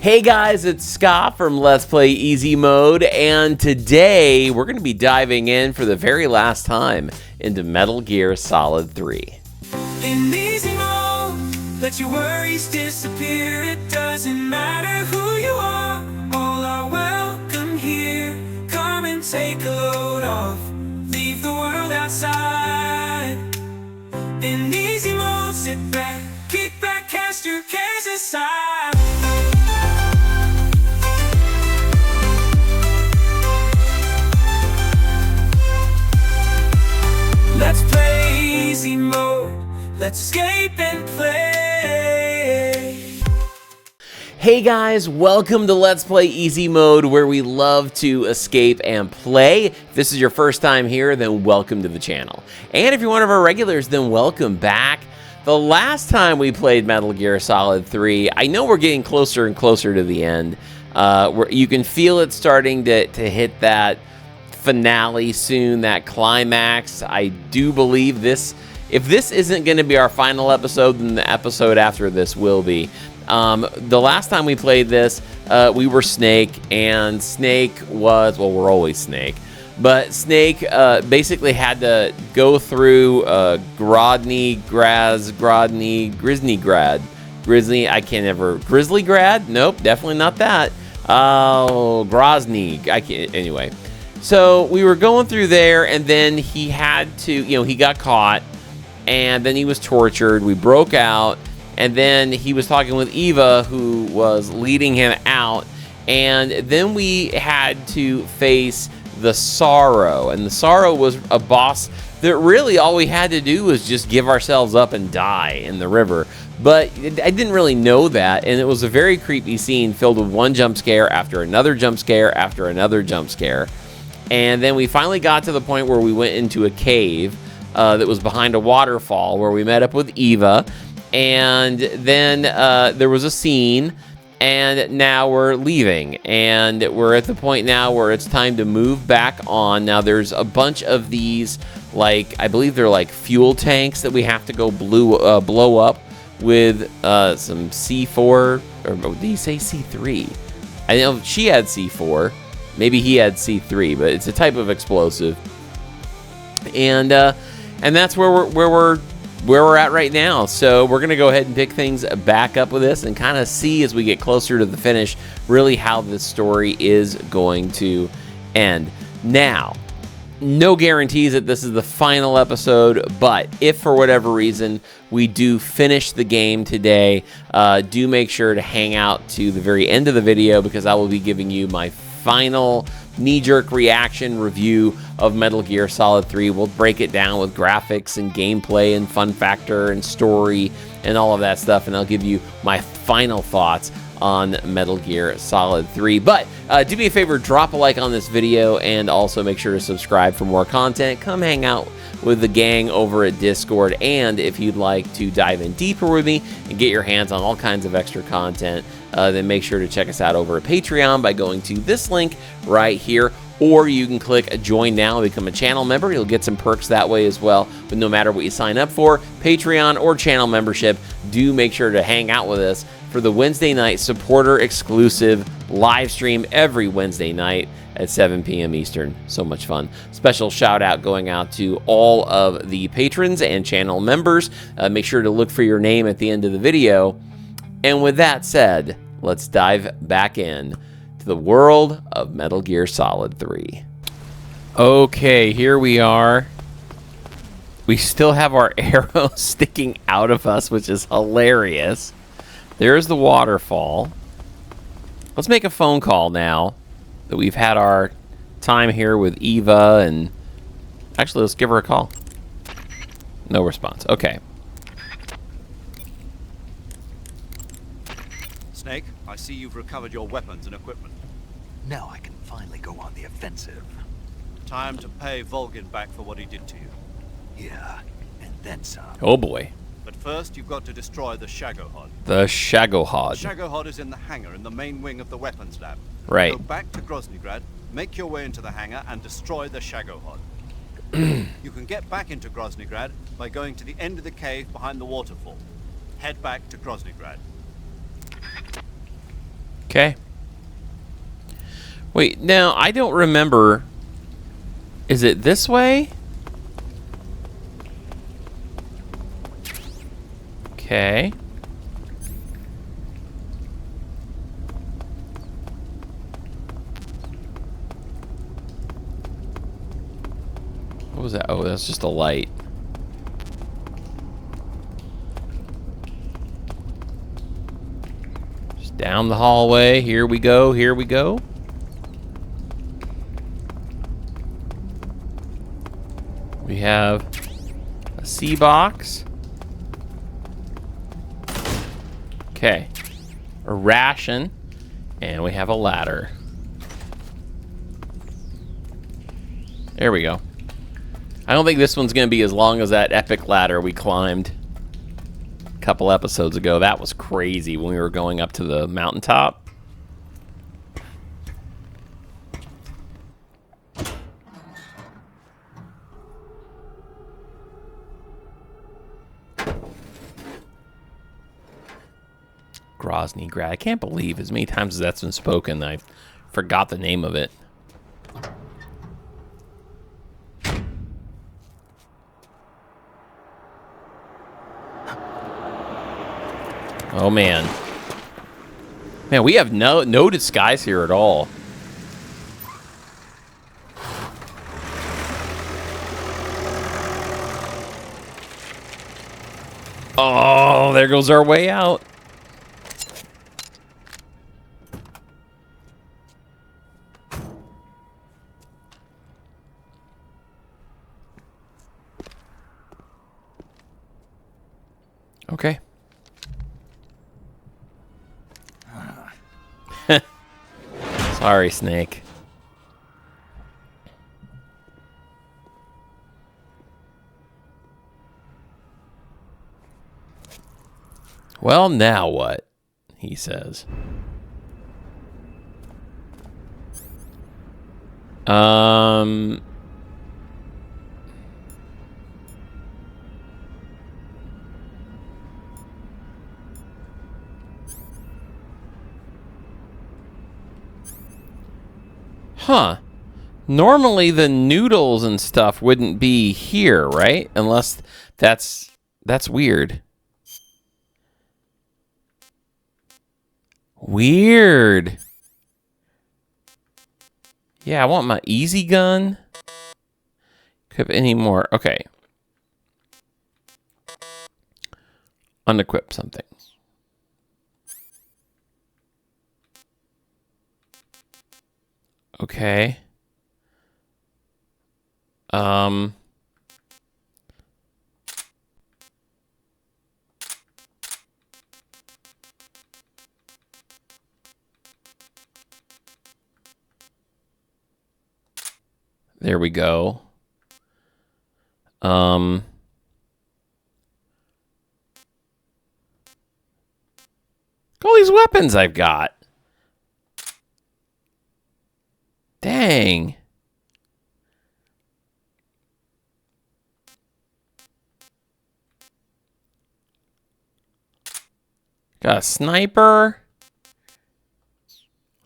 Hey guys, it's Scott from Let's Play Easy Mode, and today we're going to be diving in for the very last time into Metal Gear Solid 3. In easy mode, let your worries disappear. It doesn't matter who you are, all are welcome here. Come and take a load off, leave the world outside. In easy mode, sit back, kick back, cast your cares aside. Let's play easy mode, let's escape and play. Hey guys, welcome to Let's Play Easy Mode, where we love to escape and play. If this is your first time here, then welcome to the channel. And if you're one of our regulars, then welcome back. The last time we played Metal Gear Solid 3, I know we're getting closer and closer to the end. You can feel it starting to hit that finale soon, that climax. I do believe this, if this isn't going to be our final episode, then the episode after this will be. The last time we played this, we were Snake, and Snake was, well, we're always Snake, but Snake basically had to go through Grizzlygrad? Nope, definitely not that. Grozny, I can't, anyway. So we were going through there, and then he had to, he got caught, and then he was tortured. We broke out, and then he was talking with Eva, who was leading him out, and then we had to face the Sorrow, and the Sorrow was a boss that really all we had to do was just give ourselves up and die in the river. But I didn't really know that, and it was a very creepy scene filled with one jump scare after another jump scare after another jump scare. And then we finally got to the point where we went into a cave that was behind a waterfall, where we met up with Eva. And then there was a scene, and now we're leaving. And we're at the point now where it's time to move back on. Now there's a bunch of these, like, I believe they're like fuel tanks that we have to go blow up with some C4, or did he say C3? I know she had C4. Maybe he had C3, but it's a type of explosive, and that's where we're at right now. So we're gonna go ahead and pick things back up with this and kind of see as we get closer to the finish, really how this story is going to end. Now, no guarantees that this is the final episode, but if for whatever reason we do finish the game today, do make sure to hang out to the very end of the video, because I will be giving you my final knee-jerk reaction review of Metal Gear Solid 3. We'll break it down with graphics and gameplay and fun factor and story and all of that stuff, and I'll give you my final thoughts on Metal Gear Solid 3. But do me a favor, drop a like on this video, and also make sure to subscribe for more content. Come hang out with the gang over at Discord, and if you'd like to dive in deeper with me and get your hands on all kinds of extra content, then make sure to check us out over at Patreon by going to this link right here, or you can click join now and become a channel member. You'll get some perks that way as well. But no matter what you sign up for, Patreon or channel membership, do make sure to hang out with us for the Wednesday night supporter exclusive live stream every Wednesday night at 7 p.m. Eastern. So much fun. Special shout out going out to all of the patrons and channel members. Make sure to look for your name at the end of the video. And with that said, let's dive back in to the world of Metal Gear Solid 3. Okay, here we are. We still have our arrow sticking out of us, which is hilarious. There's the waterfall. Let's make a phone call now that we've had our time here with Eva, and actually let's give her a call. No response. Okay. Snake, I see you've recovered your weapons and equipment. Now I can finally go on the offensive. Time to pay Volgin back for what he did to you. Yeah, and then some. Oh boy. But first, you've got to destroy the Shagohod. The Shagohod. Shagohod is in the hangar in the main wing of the weapons lab. Right. Go back to Groznygrad, make your way into the hangar, and destroy the Shagohod. You can get back into Groznygrad by going to the end of the cave behind the waterfall. Head back to Groznygrad. Okay. Wait, now I don't remember. Is it this way? Okay. What was that? Oh, that's just a light. Just down the hallway. Here we go. Here we go. We have a C box. Okay. A ration. And we have a ladder. There we go. I don't think this one's going to be as long as that epic ladder we climbed a couple episodes ago. That was crazy when we were going up to the mountaintop. Groznygrad. I can't believe as many times as that's been spoken, I forgot the name of it. Oh, man. Man, we have no disguise here at all. Oh, there goes our way out. Okay. Sorry, Snake. Well, now what? He says. Huh. Normally the noodles and stuff wouldn't be here, right? Unless that's weird. Weird. Yeah, I want my easy gun. Equip any more. Okay. Unequip something. Okay. There we go. Look at all these weapons I've got. Dang. Got a sniper.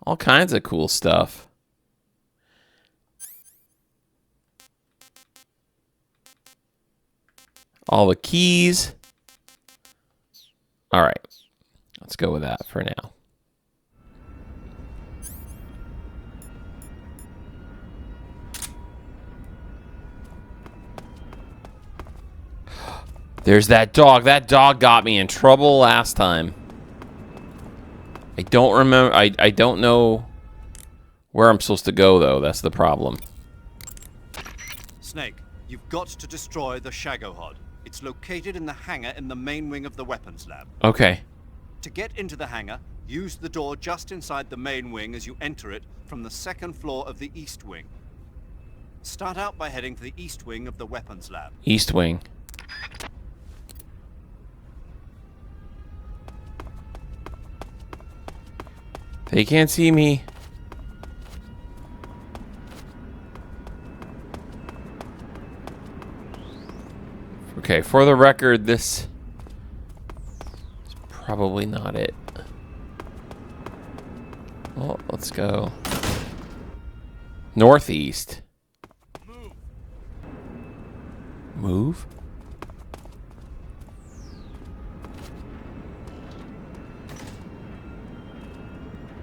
All kinds of cool stuff. All the keys. All right. Let's go with that for now. There's that dog. That dog got me in trouble last time. I don't remember. I don't know where I'm supposed to go, though. That's the problem. Snake, you've got to destroy the Shagohod. It's located in the hangar in the main wing of the weapons lab. Okay. To get into the hangar, use the door just inside the main wing as you enter it from the second floor of the east wing. Start out by heading for the east wing of the weapons lab. East wing. They can't see me. Okay, for the record, this is probably not it. Well, let's go northeast. Move?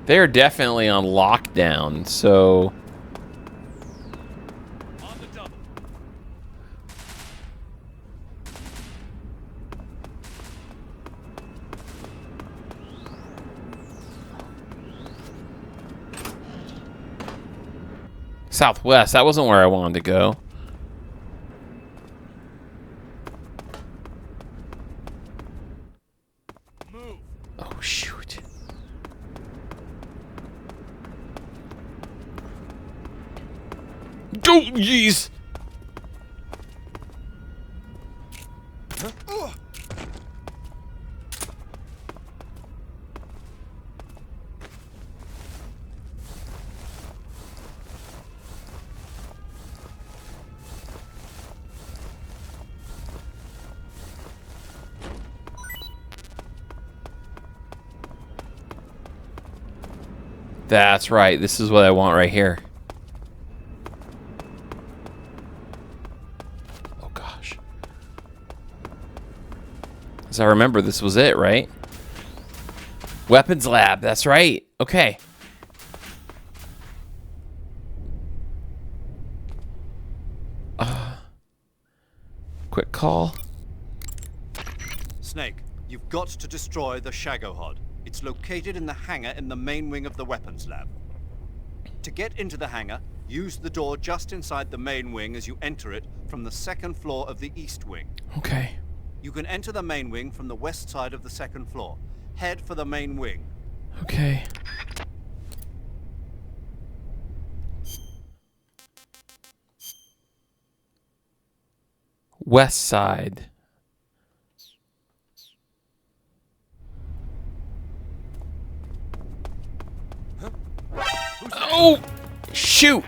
They're definitely on lockdown, so... On the double. Southwest, that wasn't where I wanted to go. Move. Oh, shoot. Oh, jeez! That's right. This is what I want right here. Oh, gosh. As I remember, this was it, right? Weapons lab. That's right. Okay. Quick call. Snake, you've got to destroy the Shagohod. It's located in the hangar in the main wing of the weapons lab. To get into the hangar, use the door just inside the main wing as you enter it from the second floor of the east wing. Okay. You can enter the main wing from the west side of the second floor. Head for the main wing. Okay. West side. Oh, shoot.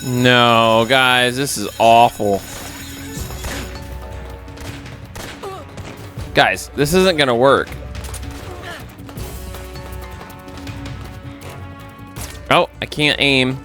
No, guys, this is awful. Guys, this isn't gonna work. Oh, I can't aim.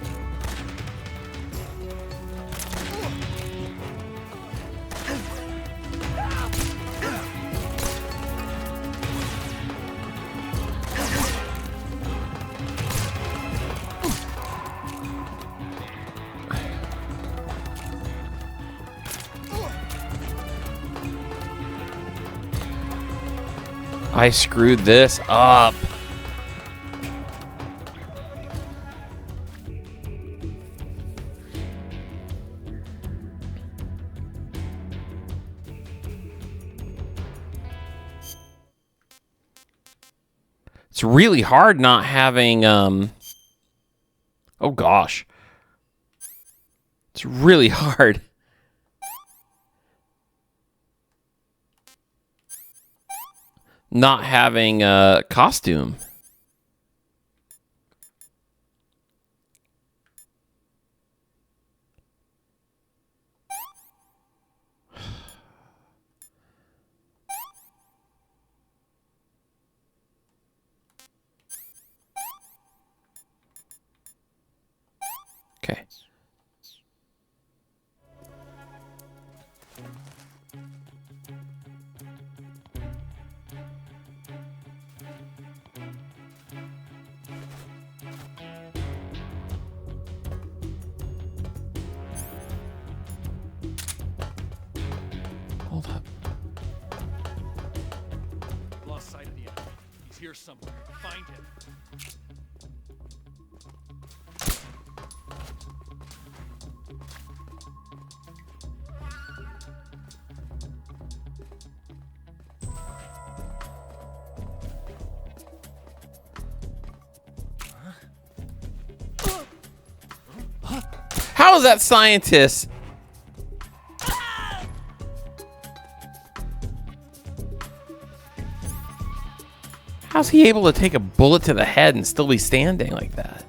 I screwed this up. It's really hard not having, oh gosh. It's really hard. Not having a costume. Okay. Hold up. Lost sight of the enemy. He's here somewhere. Find him. How is that scientist? How's he able to take a bullet to the head and still be standing like that?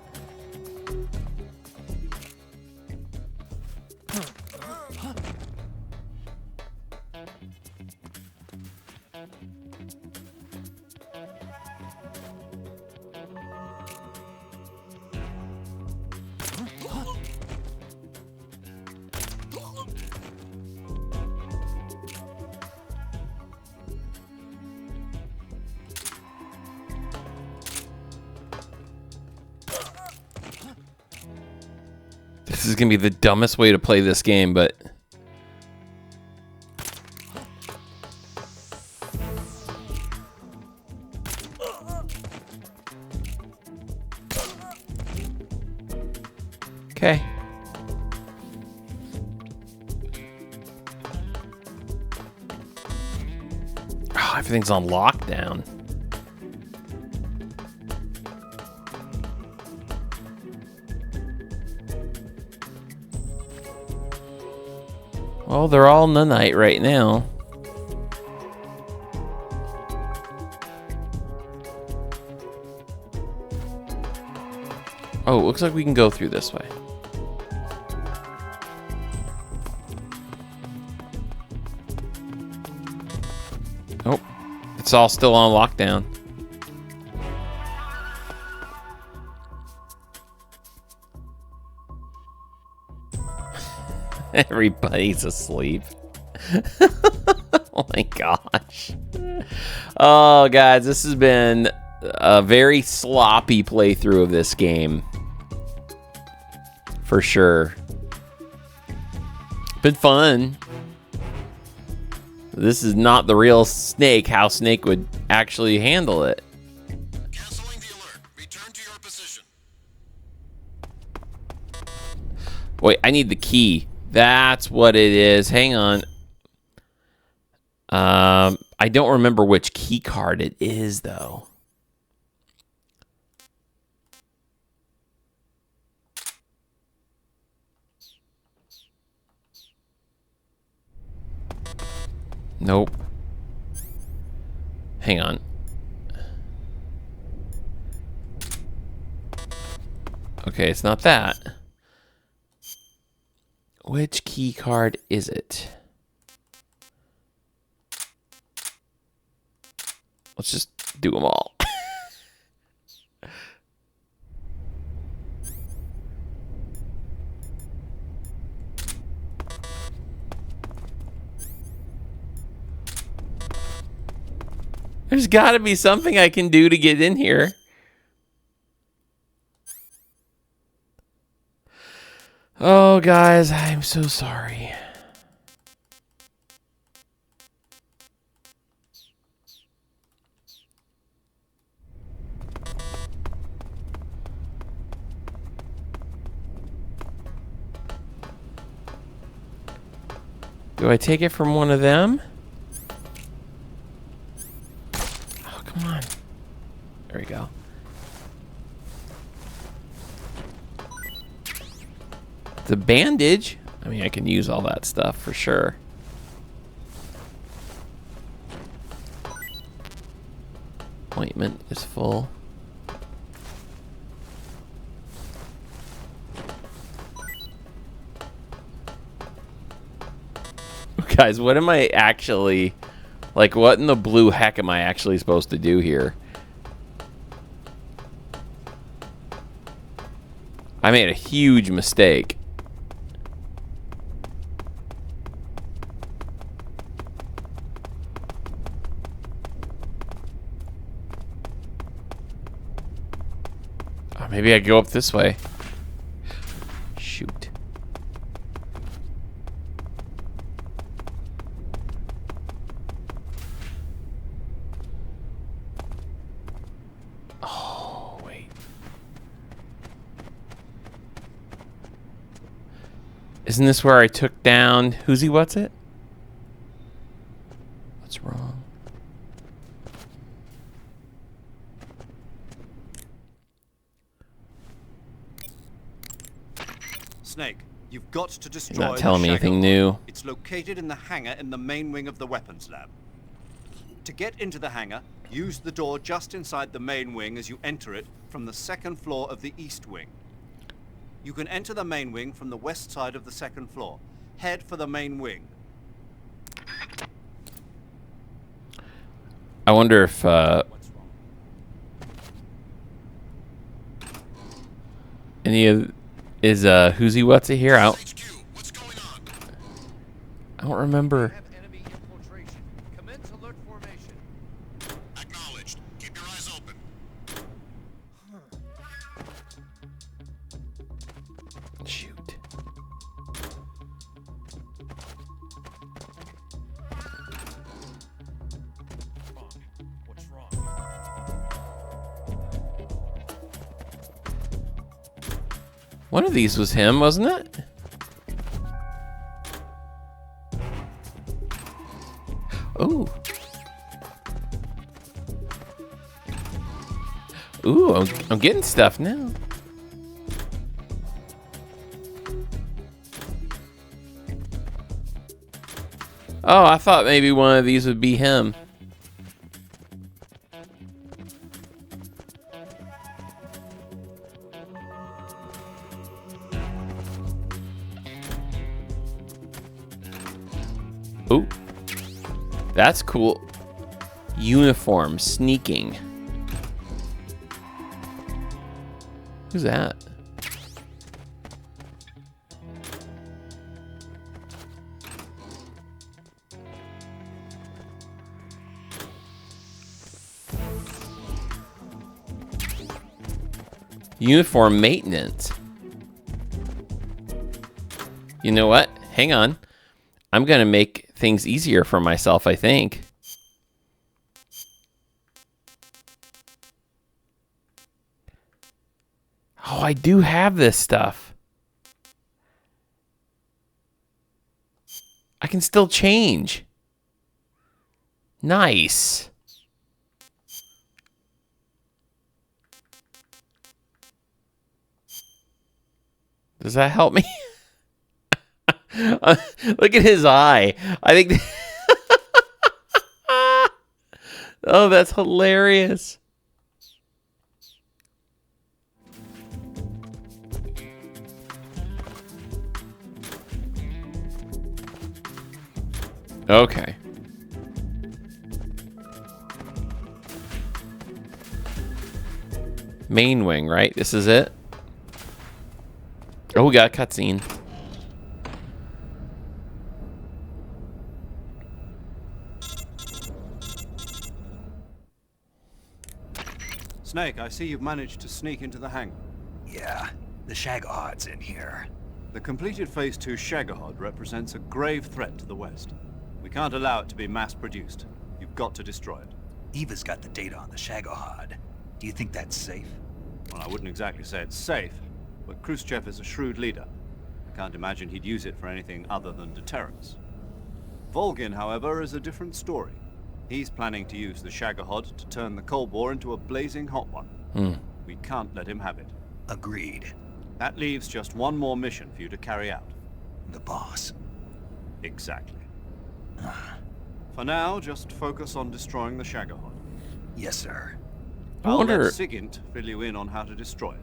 This is gonna be the dumbest way to play this game, but okay. Oh, everything's on lockdown. Well, they're all nunite right now. Oh, it looks like we can go through this way. Oh, it's all still on lockdown. Everybody's asleep. Oh my gosh. Oh, guys, this has been a very sloppy playthrough of this game. For sure. Been fun. This is not the real Snake, how Snake would actually handle it. Canceling the alert. Return to your position. Wait, I need the key. That's what it is. Hang on. I don't remember which key card it is, though. Nope. Hang on. Okay, it's not that. Which key card is it? Let's just do them all. There's got to be something I can do to get in here. Oh, guys, I'm so sorry. Do I take it from one of them? Oh, come on. There we go. The bandage. I mean, I can use all that stuff for sure. Ointment is full. Guys, what am I actually... Like, what in the blue heck am I actually supposed to do here? I made a huge mistake. Oh, maybe I go up this way. Shoot. Oh, wait. Isn't this where I took down Who's he what's it? What's wrong? Snake, you've got to destroy You're not telling me the anything Shagohod. new. It's located in the hangar in the main wing of the weapons lab. To get into the hangar, use the door just inside the main wing as you enter it from the second floor of the east wing. You can enter the main wing from the west side of the second floor. Head for the main wing. I wonder if any of is Who's he what's it here out? HQ, what's going on? I don't remember. Have enemy infiltration. Commence alert formation. Acknowledged. Keep your eyes open. Shoot. One of these was him, wasn't it? Ooh. Ooh, I'm getting stuff now. Oh, I thought maybe one of these would be him. Ooh. That's cool. Uniform, sneaking. Who's that? Uniform maintenance. You know what? Hang on. I'm gonna make things easier for myself, I think. Oh, I do have this stuff. I can still change. Nice. Does that help me? Look at his eye. I think. Oh, that's hilarious. Okay. Main wing, right? This is it? Oh, we got a cutscene. Snake, I see you've managed to sneak into the hangar. Yeah, the Shagahad's in here. The completed Phase 2 Shagahod represents a grave threat to the West. We can't allow it to be mass-produced. You've got to destroy it. Eva's got the data on the Shagahad. Do you think that's safe? Well, I wouldn't exactly say it's safe, but Khrushchev is a shrewd leader. I can't imagine he'd use it for anything other than deterrence. Volgin, however, is a different story. He's planning to use the Shagahod to turn the Cold War into a blazing hot one. We can't let him have it. Agreed. That leaves just one more mission for you to carry out. The boss. Exactly. For now, just focus on destroying the Shagahod. Yes, sir. I wonder. Let Sigint fill you in on how to destroy it.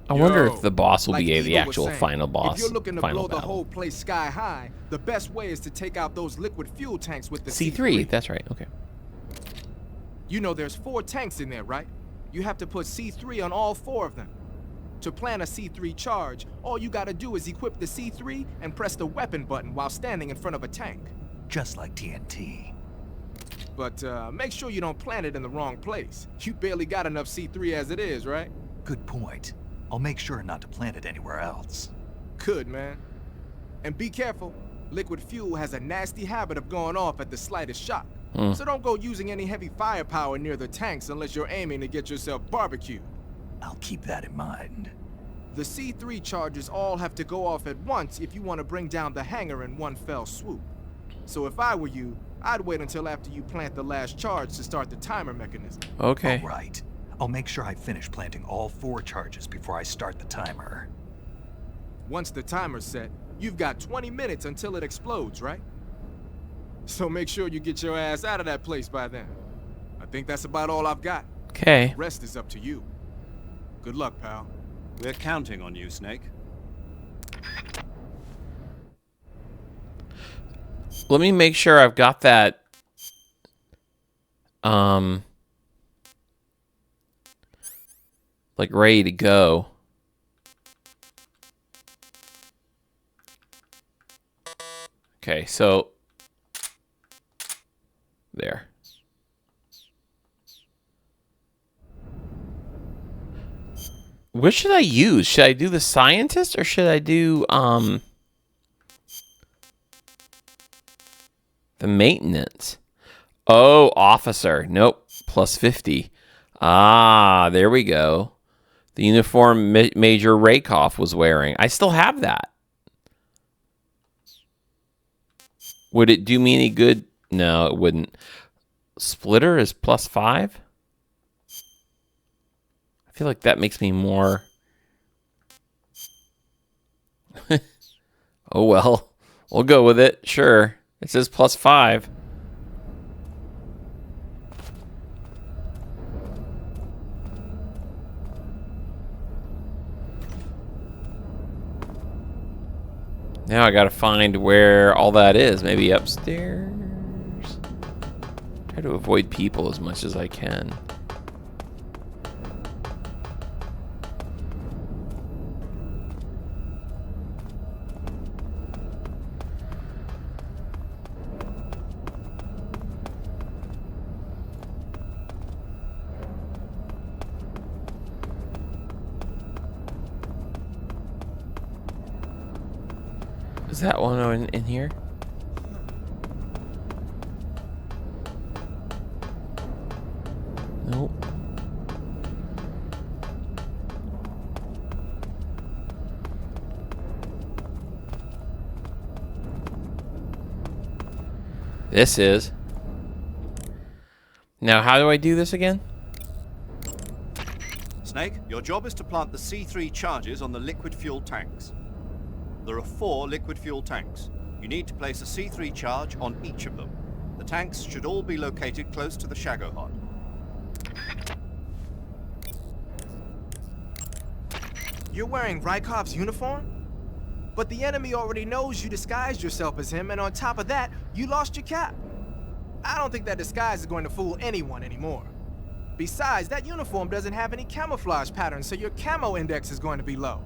I wonder Yo, if the boss will like be the Eva was actual saying, final boss. If you're looking to final blow the battle. whole place sky high, the best way is to take out those liquid fuel tanks with the C3. That's right. Okay. You know there's 4 tanks in there, right? You have to put C3 on all 4 of them. To plan a C3 charge, all you gotta do is equip the C3 and press the weapon button while standing in front of a tank. Just like TNT. But make sure you don't plant it in the wrong place. You barely got enough C3 as it is, right? Good point. I'll make sure not to plant it anywhere else. Good, man. And be careful. Liquid fuel has a nasty habit of going off at the slightest shock. So don't go using any heavy firepower near the tanks unless you're aiming to get yourself barbecued. I'll keep that in mind. The C3 charges all have to go off at once if you want to bring down the hangar in one fell swoop. So if I were you, I'd wait until after you plant the last charge to start the timer mechanism. Okay. All right. I'll make sure I finish planting all 4 charges before I start the timer. Once the timer's set, you've got 20 minutes until it explodes, right? So make sure you get your ass out of that place by then. I think that's about all I've got. Okay. The rest is up to you. Good luck, pal. We're counting on you, Snake. Let me make sure I've got that. Like ready to go. Okay, so there. What should I use? Should I do the scientist or should I do the maintenance? Oh, officer. Nope. Plus 50. Ah, there we go. The uniform Major Rakoff was wearing. I still have that. Would it do me any good? No, it wouldn't. Splitter is +5? I feel like that makes me more... Oh, well. We'll go with it. Sure. It says +5. Now I gotta find where all that is. Maybe upstairs? Try to avoid people as much as I can. Is that one in here? Nope. This is. Now, how do I do this again? Snake, your job is to plant the C3 charges on the liquid fuel tanks. There are 4 liquid fuel tanks. You need to place a C3 charge on each of them. The tanks should all be located close to the Shagohod. You're wearing Rykov's uniform? But the enemy already knows you disguised yourself as him, and on top of that, you lost your cap. I don't think that disguise is going to fool anyone anymore. Besides, that uniform doesn't have any camouflage patterns, so your camo index is going to be low.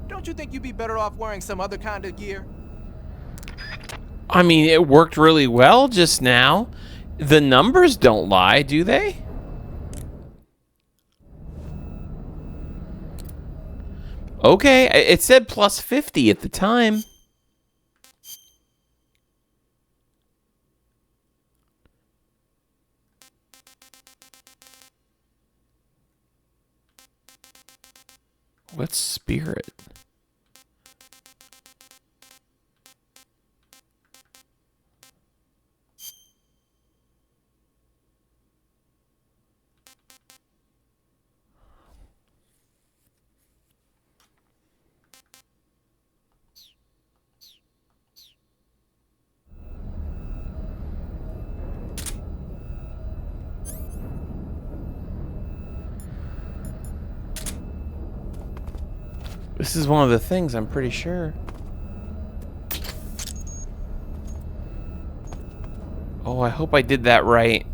Don't you think you'd be better off wearing some other kind of gear? I mean, it worked really well just now. The numbers don't lie, do they? Okay, it said +50 at the time. What's spirit? This is one of the things, I'm pretty sure. Oh, I hope I did that right.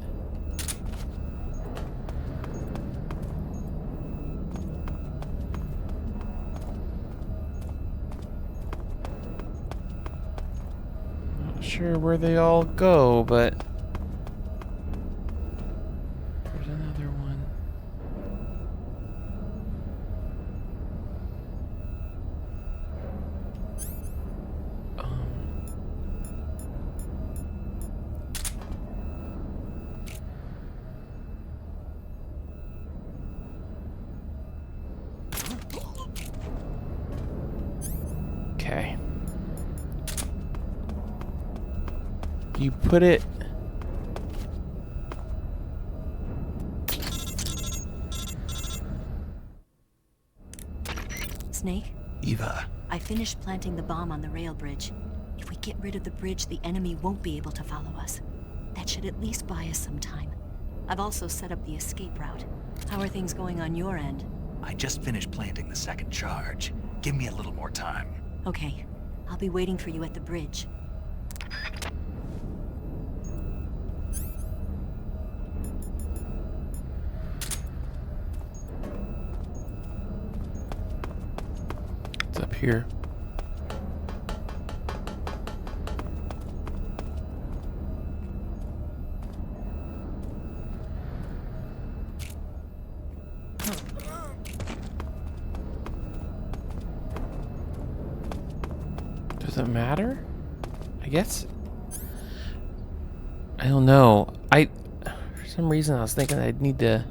Not sure where they all go, but... there's another one. Okay. You put it... Snake, Eva, I finished planting the bomb on the rail bridge. If we get rid of the bridge, the enemy won't be able to follow us. That should at least buy us some time. I've also set up the escape route. How are things going on your end? I just finished planting the second charge. Give me a little more time. Okay, I'll be waiting for you at the bridge. It's up here. Does it matter? I guess. I don't know. For some reason I was thinking I'd need to...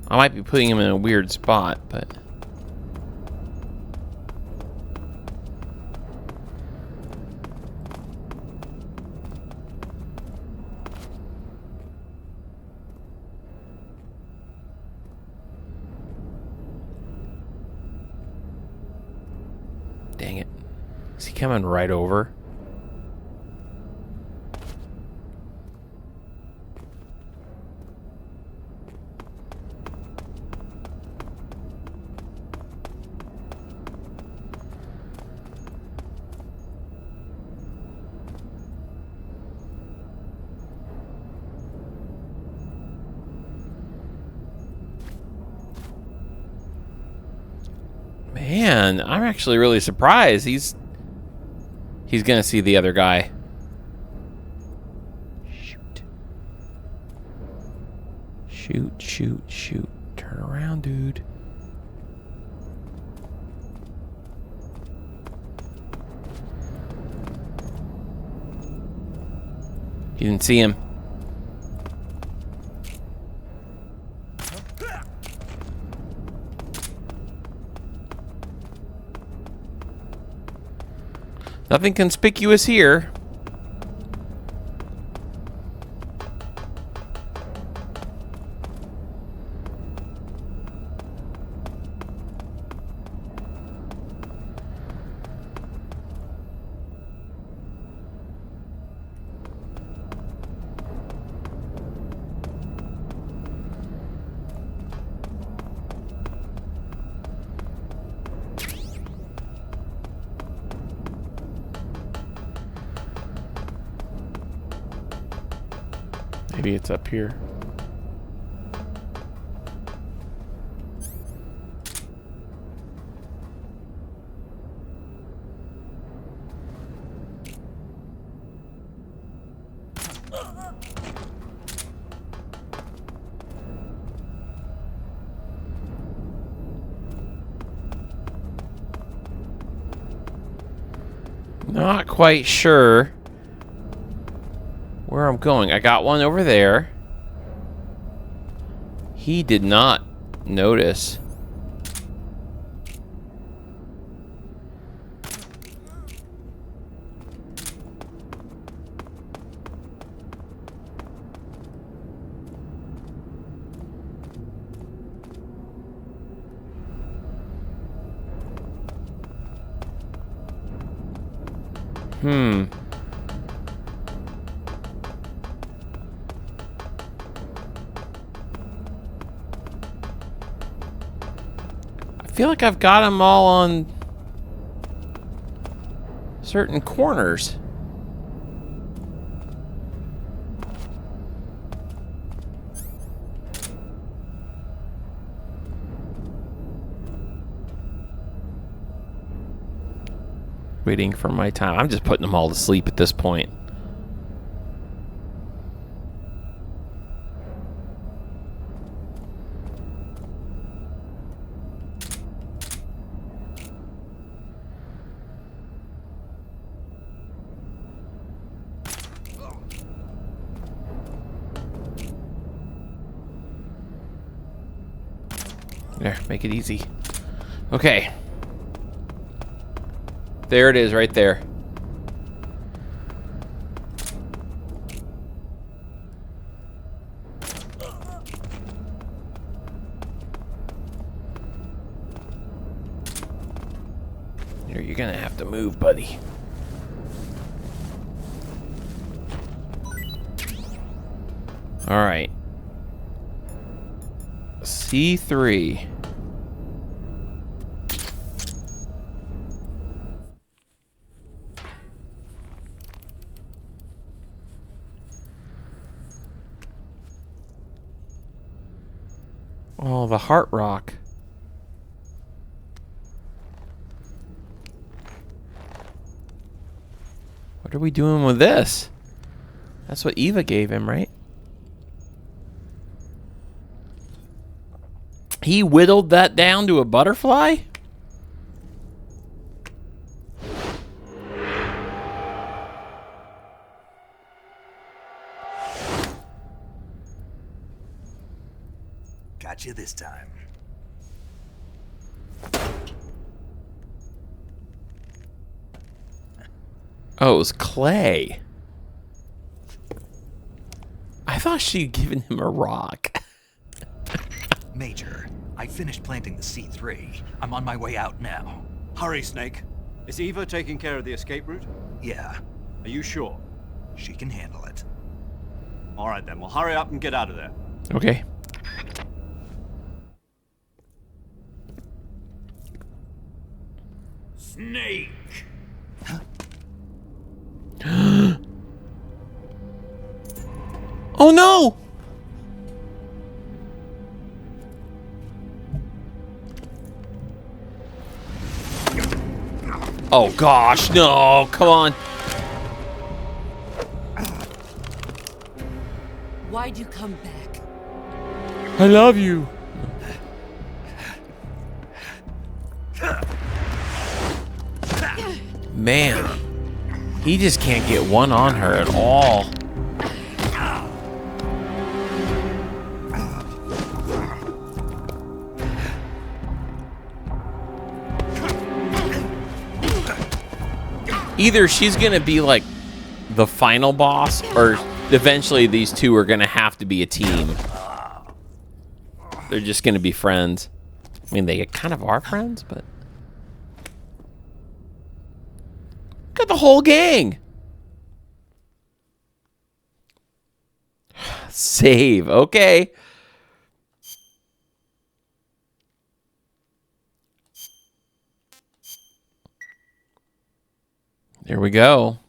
I might be putting him in a weird spot, but... Dang it. Is he coming right over? Man, I'm actually really surprised. He's gonna see the other guy. Shoot. Shoot, shoot, shoot. Turn around, dude. You didn't see him. Nothing conspicuous here. Maybe it's up here. Not quite sure where I'm going. I got one over there. He did not notice. I feel like I've got them all on certain corners. Waiting for my time. I'm just putting them all to sleep at this point. There, make it easy. Okay. There it is, right there. You're gonna have to move, buddy. All right. C3. Oh, the heart rock. What are we doing with this? That's what Eva gave him, right? He whittled that down to a butterfly? God Got you this time. Oh, it was Clay. I thought she'd given him a rock. Major, I finished planting the C3. I'm on my way out now. Hurry, Snake. Is Eva taking care of the escape route? Yeah, Are you sure? she can handle it. All right then, well hurry up and get out of there. Okay. Snake! Oh no! Oh gosh, no, come on. Why'd you come back? I love you. Man, he just can't get one on her at all. Either she's gonna be like the final boss, or eventually these two are gonna have to be a team. They're just gonna be friends. I mean, they kind of are friends, but got the whole gang. Save, okay. There we go.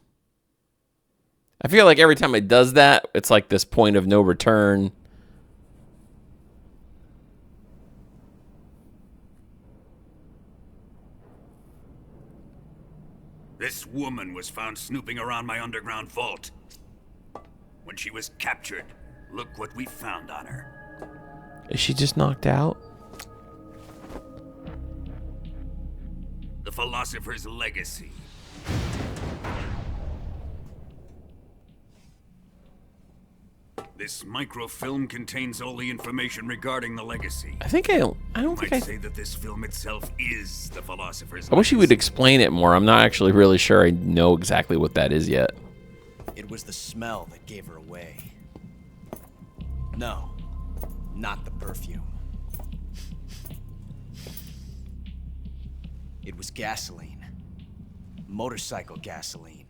I feel like every time it does that, it's like this point of no return. This woman was found snooping around my underground vault. When she was captured, look what we found on her. Is she just knocked out? The philosopher's legacy. This microfilm contains all the information regarding the legacy. I don't You think might say that this film itself is the philosopher's I wish he would legacy. explain it more. I'm not actually really sure I know exactly what that is yet. It was the smell that gave her away. No, not the perfume. It was gasoline. Motorcycle gasoline.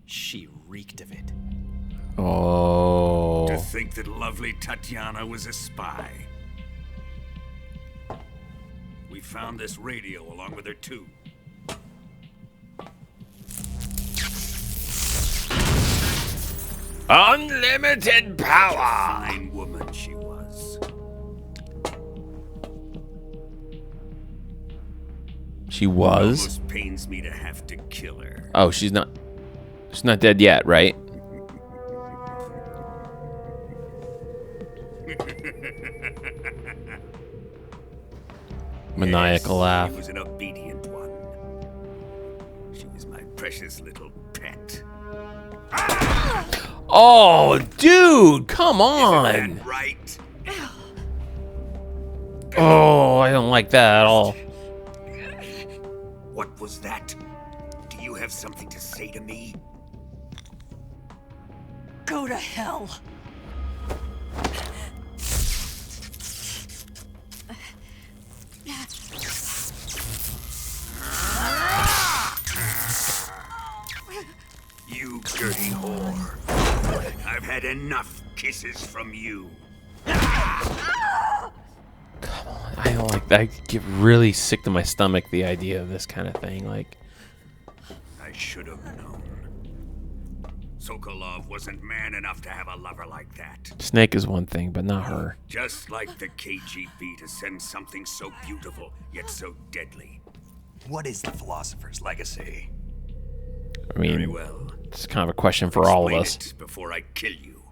She reeked of it. Oh. To think that lovely Tatiana was a spy. We found this radio along with her too. Unlimited power. Fine woman she was. She was? Almost pains me to have to kill her. Oh, she's not dead yet, right? Maniacal laugh. She was an obedient one. She was my precious little pet. Oh, dude, come on. Isn't that right? Oh, I don't like that at all. What was that? Do you have something to say to me? Go to hell. You dirty whore. I've had enough kisses from you. Come on, I don't like that. I get really sick to my stomach, the idea of this kind of thing. Like, I should have known. Sokolov wasn't man enough to have a lover like that. Snake is one thing, but not her. Just like the KGB to send something so beautiful, yet so deadly. What is the philosopher's legacy? I mean, Very well. it's kind of a question for all of Explain us. it before I kill you.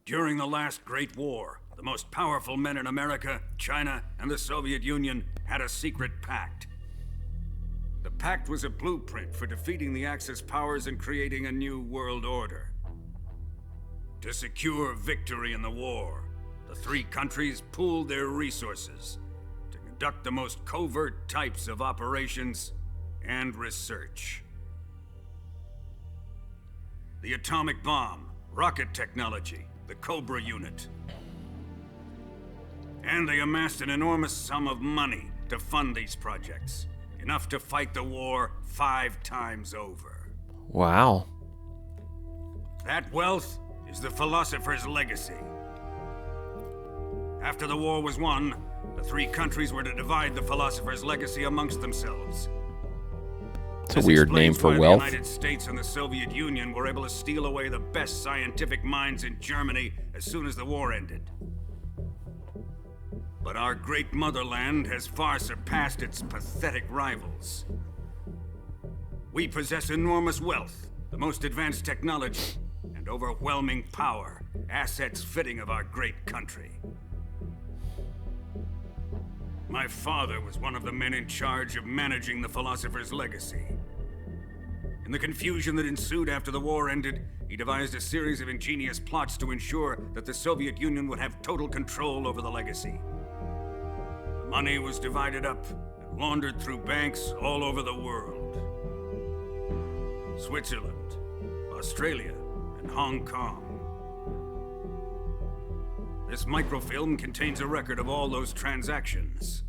During the last Great War, the most powerful men in America, China, and the Soviet Union had a secret pact. The pact was a blueprint for defeating the Axis powers and creating a new world order. To secure victory in the war, the three countries pooled their resources to conduct the most covert types of operations and research. The atomic bomb, rocket technology, the Cobra unit. And they amassed an enormous sum of money to fund these projects, enough to fight the war 5 times over. Wow. That wealth is the philosopher's legacy. After the war was won, the three countries were to divide the philosopher's legacy amongst themselves. It's a weird name for wealth. The United States and the Soviet Union were able to steal away the best scientific minds in Germany as soon as the war ended. But our great motherland has far surpassed its pathetic rivals. We possess enormous wealth, the most advanced technology, and overwhelming power, assets fitting of our great country. My father was one of the men in charge of managing the philosopher's legacy. In the confusion that ensued after the war ended, he devised a series of ingenious plots to ensure that the Soviet Union would have total control over the legacy. The money was divided up and laundered through banks all over the world. Switzerland, Australia, and Hong Kong. This microfilm contains a record of all those transactions.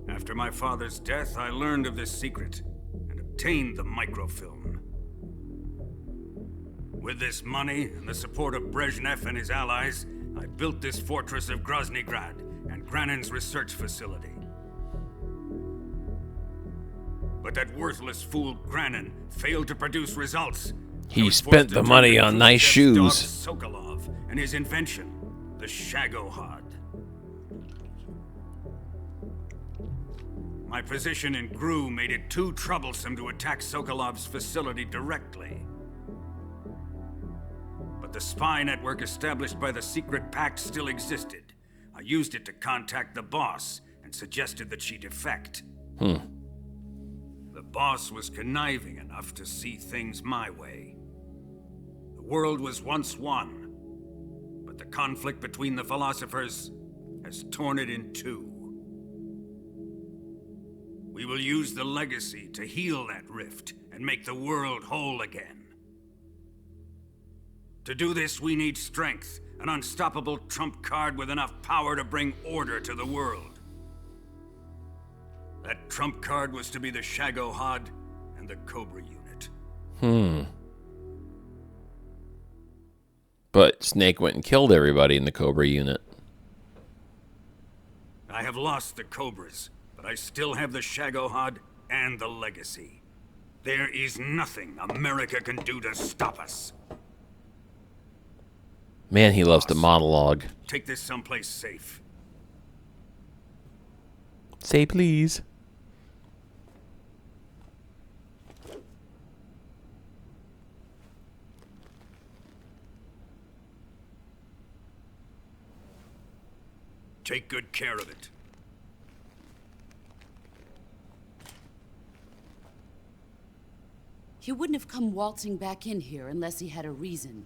After my father's death, I learned of this secret and obtained the microfilm. With this money and the support of Brezhnev and his allies, I built this fortress of Groznygrad and Granin's research facility. But that worthless fool Granin failed to produce results. He spent the money on nice shoes. Sokolov and his invention, the Shagohod. My position in GRU made it too troublesome to attack Sokolov's facility directly. But the spy network established by the secret pact still existed. I used it to contact the boss and suggested that she defect. The boss was conniving enough to see things my way. The world was once one, but the conflict between the philosophers has torn it in two. We will use the legacy to heal that rift and make the world whole again. To do this, we need strength, an unstoppable trump card with enough power to bring order to the world. That trump card was to be the Shagohod and the Cobra unit. But Snake went and killed everybody in the Cobra unit. I have lost the Cobras, but I still have the Shagohod and the legacy. There is nothing America can do to stop us. Man, he loves to monologue. Take this someplace safe. Say please. Take good care of it. He wouldn't have come waltzing back in here unless he had a reason.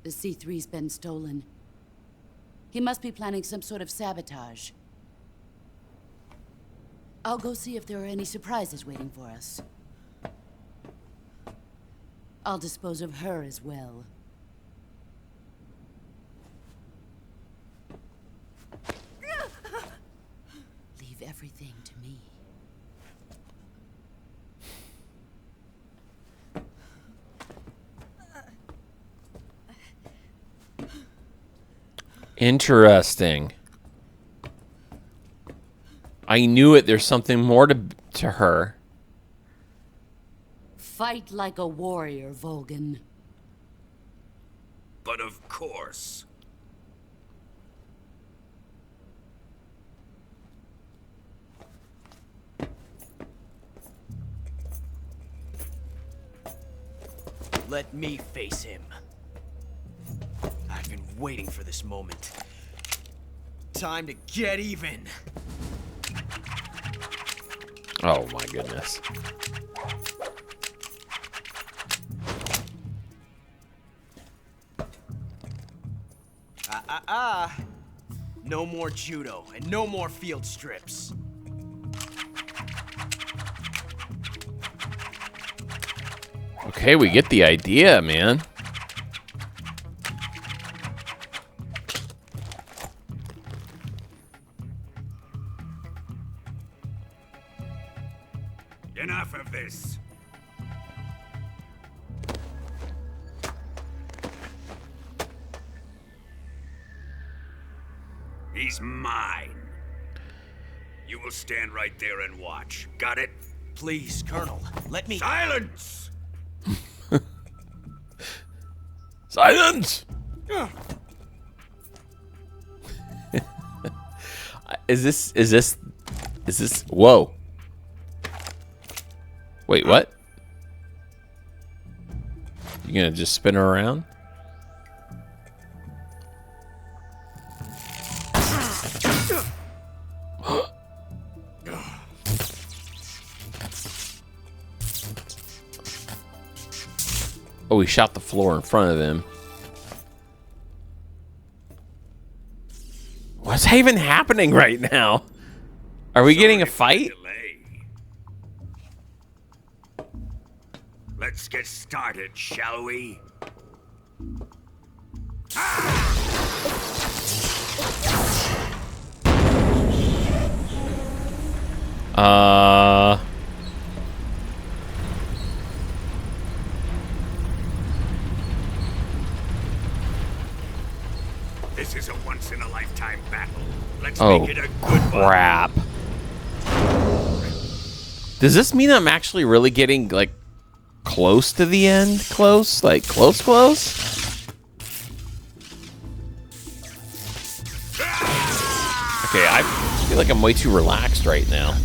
The C3's been stolen. He must be planning some sort of sabotage. I'll go see if there are any surprises waiting for us. I'll dispose of her as well. Leave everything to me. Interesting. I knew it. There's something more to her. Fight like a warrior, Volgan. But of course. Let me face him. I've been waiting for this moment. Time to get even. Oh my goodness. No more judo and no more field strips. Okay, we get the idea, man. Enough of this. He's mine. You will stand right there and watch. Got it? Please, Colonel, let me... Silence! Silence! Is this, whoa. Wait, what? You gonna just spin her around? Oh, he shot the floor in front of him. What's even happening right now? Are we getting a fight? Let's get started, shall we? This is a once-in-a-lifetime battle. Let's make it a good crap. Does this mean I'm actually really getting, like, close to the end? Close? Like, close? Okay, I feel like I'm way too relaxed right now.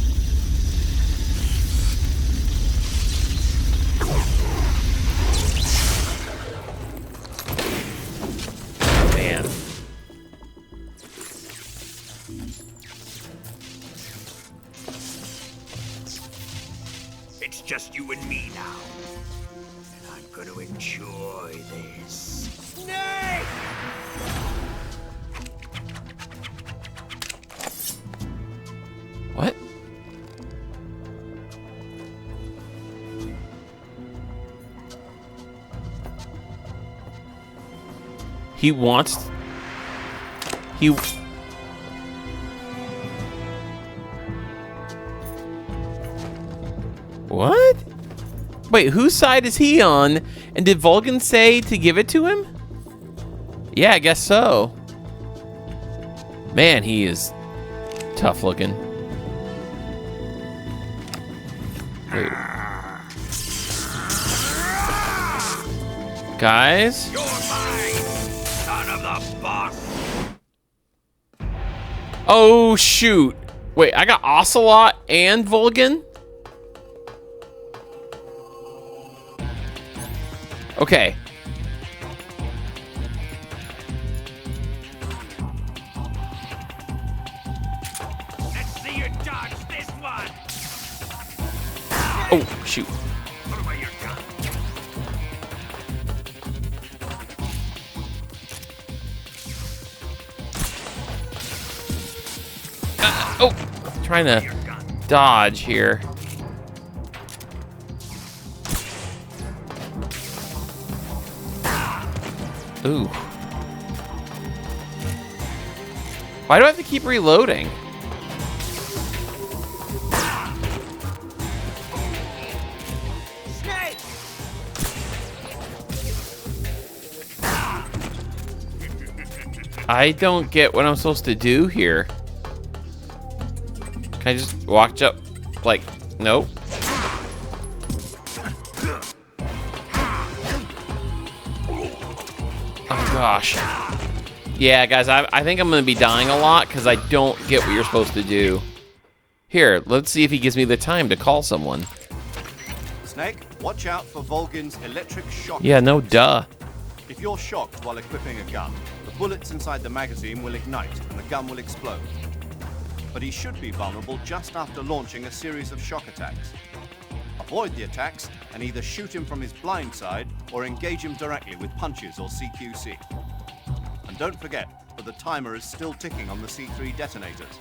Man. It's just you and me now. And I'm going to enjoy this. Snake! What? He wants... He... What? Wait, whose side is he on? And did Vulcan say to give it to him? Yeah, I guess so. Man, he is tough looking. Wait. Guys? You're mine, son of the boss. Oh, shoot. Wait, I got Ocelot and Vulcan? Okay. Let's see you dodge this one. Oh, shoot. Put away your gun. Oh, trying to dodge here. Ooh. Why do I have to keep reloading? Snake! I don't get what I'm supposed to do here. Can I just walk up? Like, nope. Oh gosh. Yeah, guys, I think I'm gonna be dying a lot because I don't get what you're supposed to do. Here, let's see if he gives me the time to call someone. Snake, watch out for Vulcan's electric shock. Yeah, no duh. If you're shocked while equipping a gun, the bullets inside the magazine will ignite and the gun will explode. But he should be vulnerable just after launching a series of shock attacks. Avoid the attacks and either shoot him from his blind side or engage him directly with punches or CQC. And don't forget, but the timer is still ticking on the C3 detonators.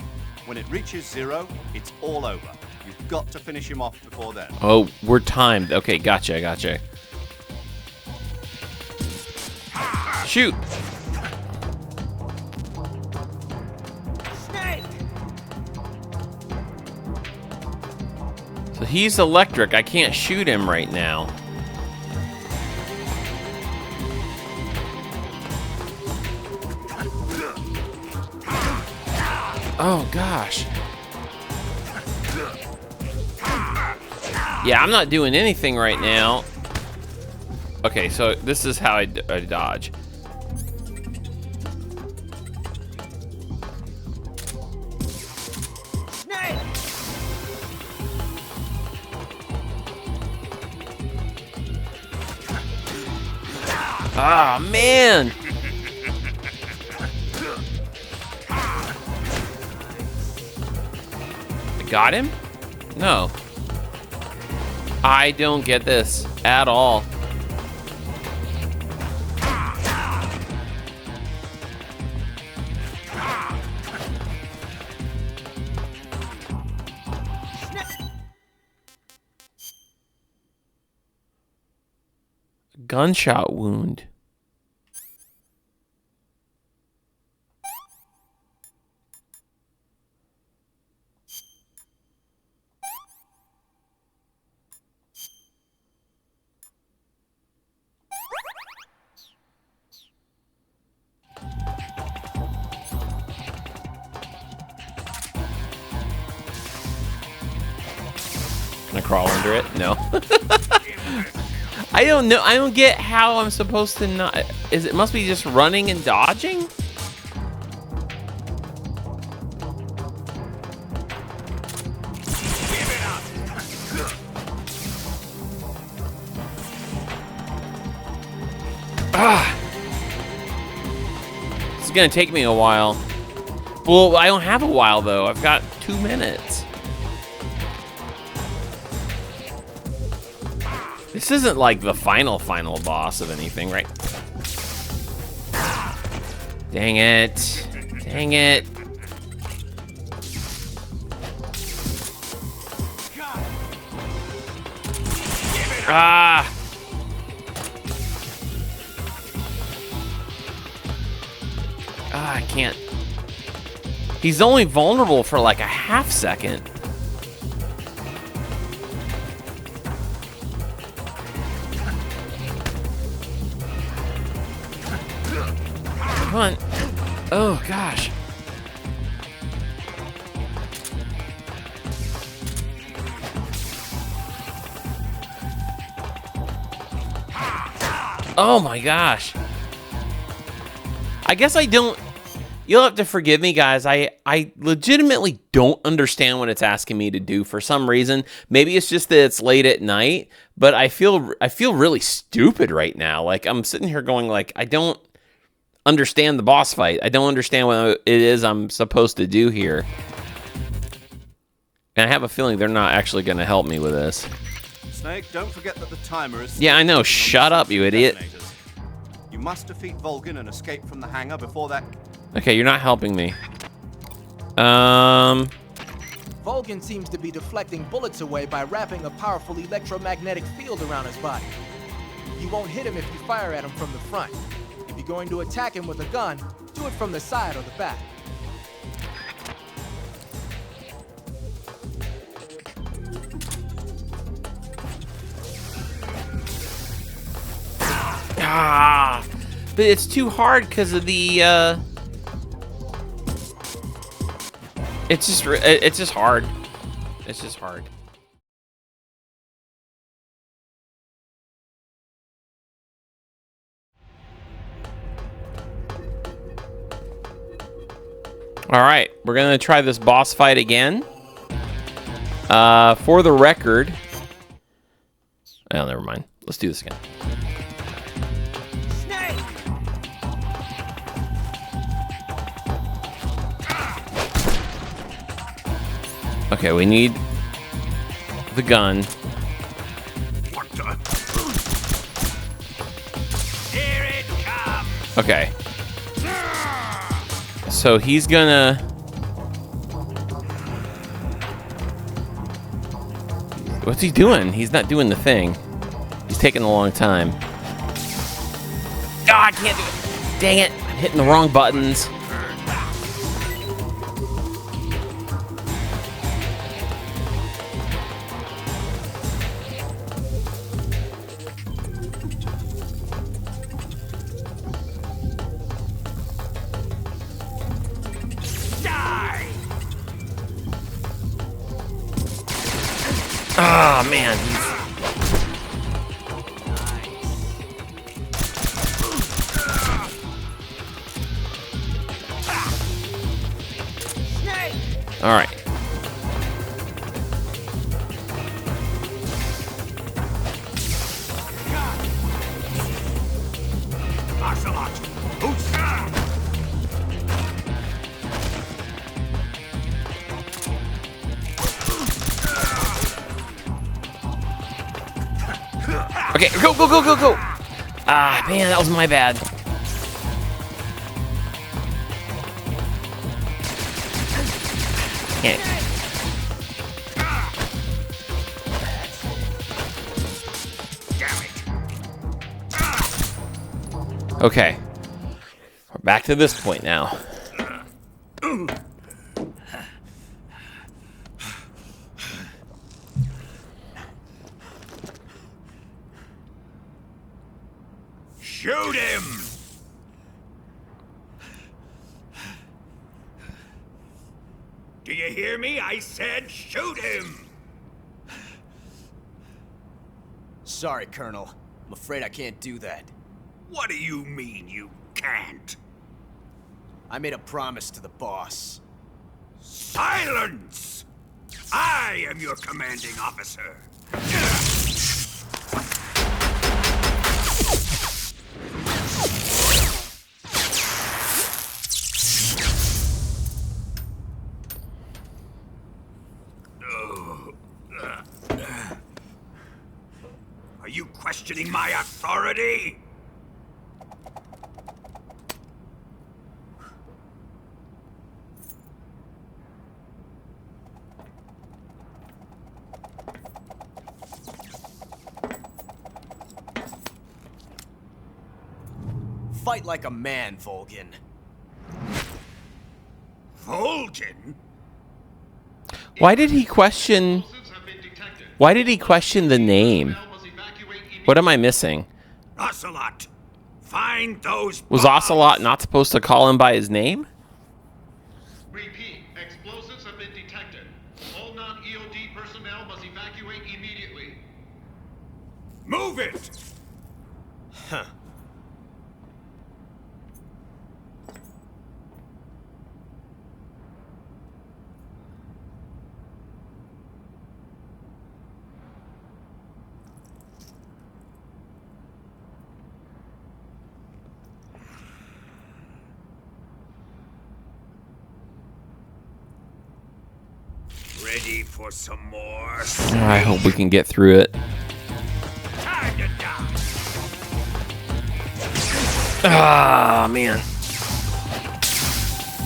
When it reaches 0, it's all over. You've got to finish him off before then. Oh, we're timed. Okay, gotcha. Shoot. So he's electric. I can't shoot him right now. Oh, gosh. Yeah, I'm not doing anything right now. Okay, so this is how I dodge. Ah, man! I got him? No. I don't get this at all. Gunshot wound. Can I crawl under it? No. I don't know. I don't get how I'm supposed to not. It must be just running and dodging? Ah! This is gonna take me a while. Well, I don't have a while though. I've got 2 minutes. This isn't like the final boss of anything, right? Dang it. Dang it. Ah! Ah, I can't. He's only vulnerable for like a half second. Come on. Oh, gosh. Oh, my gosh. I guess I don't... You'll have to forgive me, guys. I legitimately don't understand what it's asking me to do for some reason. Maybe it's just that it's late at night, but I feel really stupid right now. Like, I'm sitting here going, like, I don't understand the boss fight. I don't understand what it is I'm supposed to do here. And I have a feeling they're not actually going to help me with this. Snake, don't forget that the timer is... Yeah, I know. Shut up, you idiot. You must defeat Vulcan and escape from the hangar before that... Okay, you're not helping me. Vulcan seems to be deflecting bullets away by wrapping a powerful electromagnetic field around his body. You won't hit him if you fire at him from the front. If you're going to attack him with a gun, do it from the side or the back. Ah, but it's too hard because of the, it's just hard. It's just hard. All right, we're gonna try this boss fight again. For the record, oh, never mind. Let's do this again. Okay, we need the gun. What the? Here it comes. Okay. So he's gonna... What's he doing? He's not doing the thing. He's taking a long time. Oh, I can't do it. Dang it. I'm hitting the wrong buttons. Oh, man. All right. Okay, go, go, go, go, go. Ah, man, that was my bad. Yeah. Okay. We're back to this point now. Shoot him! Do you hear me? I said shoot him! Sorry, Colonel. I'm afraid I can't do that. What do you mean you can't? I made a promise to the boss. Silence! I am your commanding officer. Are you questioning my authority? Fight like a man, Volgin. Volgin? Why did he question... Why did he question the name? What am I missing? Ocelot, find those Was bombs. Ocelot not supposed to call him by his name? Repeat, explosives have been detected. All non-EOD personnel must evacuate immediately. Move it! Huh. Ready for some more? I hope we can get through it. Time to die. Ah, man.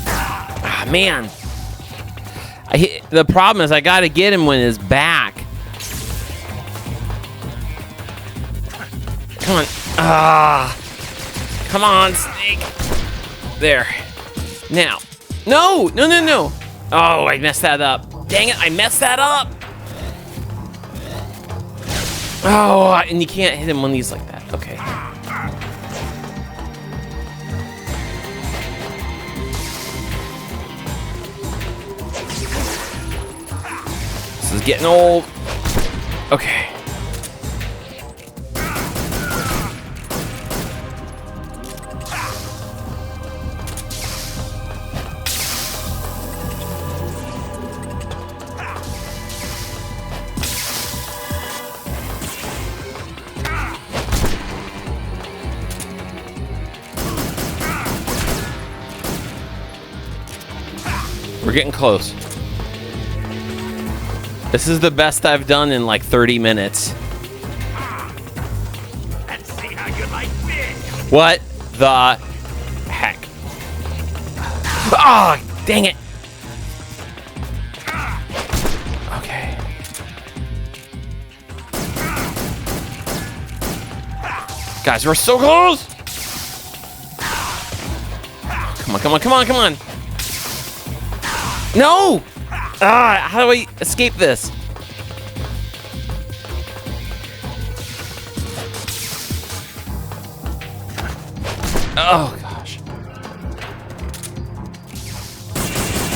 Ah, man. The problem is I gotta get him when his back. Come on. Ah. Come on, Snake. There. Now. No! No, no, no. Oh, I messed that up. Dang it, I messed that up. Oh, and you can't hit him when he's like that. Okay. This is getting old. Okay. We're getting close. This is the best I've done in like 30 minutes. Let's see how you like this. What the heck? Oh, dang it. Okay. Guys, we're so close. Come on, come on, come on, come on. No! Ah, how do I escape this? Oh, gosh.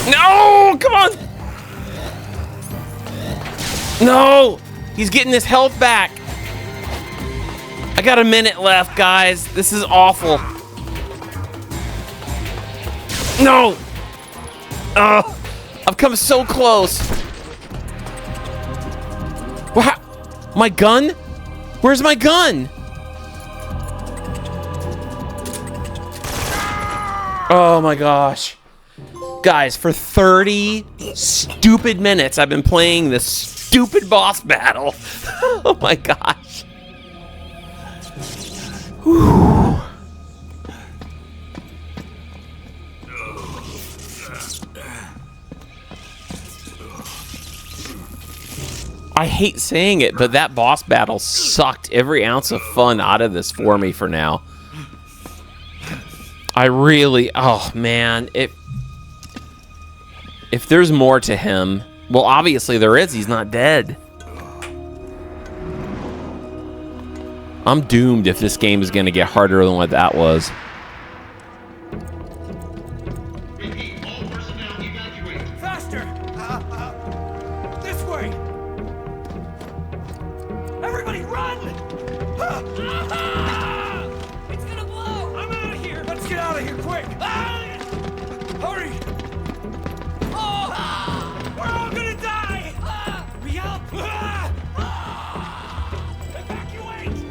No! Come on! No! He's getting his health back. I got a minute left, guys. This is awful. No! Oh, I've come so close. Wow. My gun? Where's my gun? Oh my gosh. Guys, for 30 stupid minutes, I've been playing this stupid boss battle. Oh my gosh. Whew. I hate saying it, but that boss battle sucked every ounce of fun out of this for me for now. I really, oh man, if there's more to him, well, obviously there is. He's not dead. I'm doomed if this game is going to get harder than what that was. Repeat, all personnel evacuate. Faster! This way! Everybody run! It's gonna blow! I'm out of here! Let's get out of here, quick! Hurry! We're all gonna die! We help! Evacuate!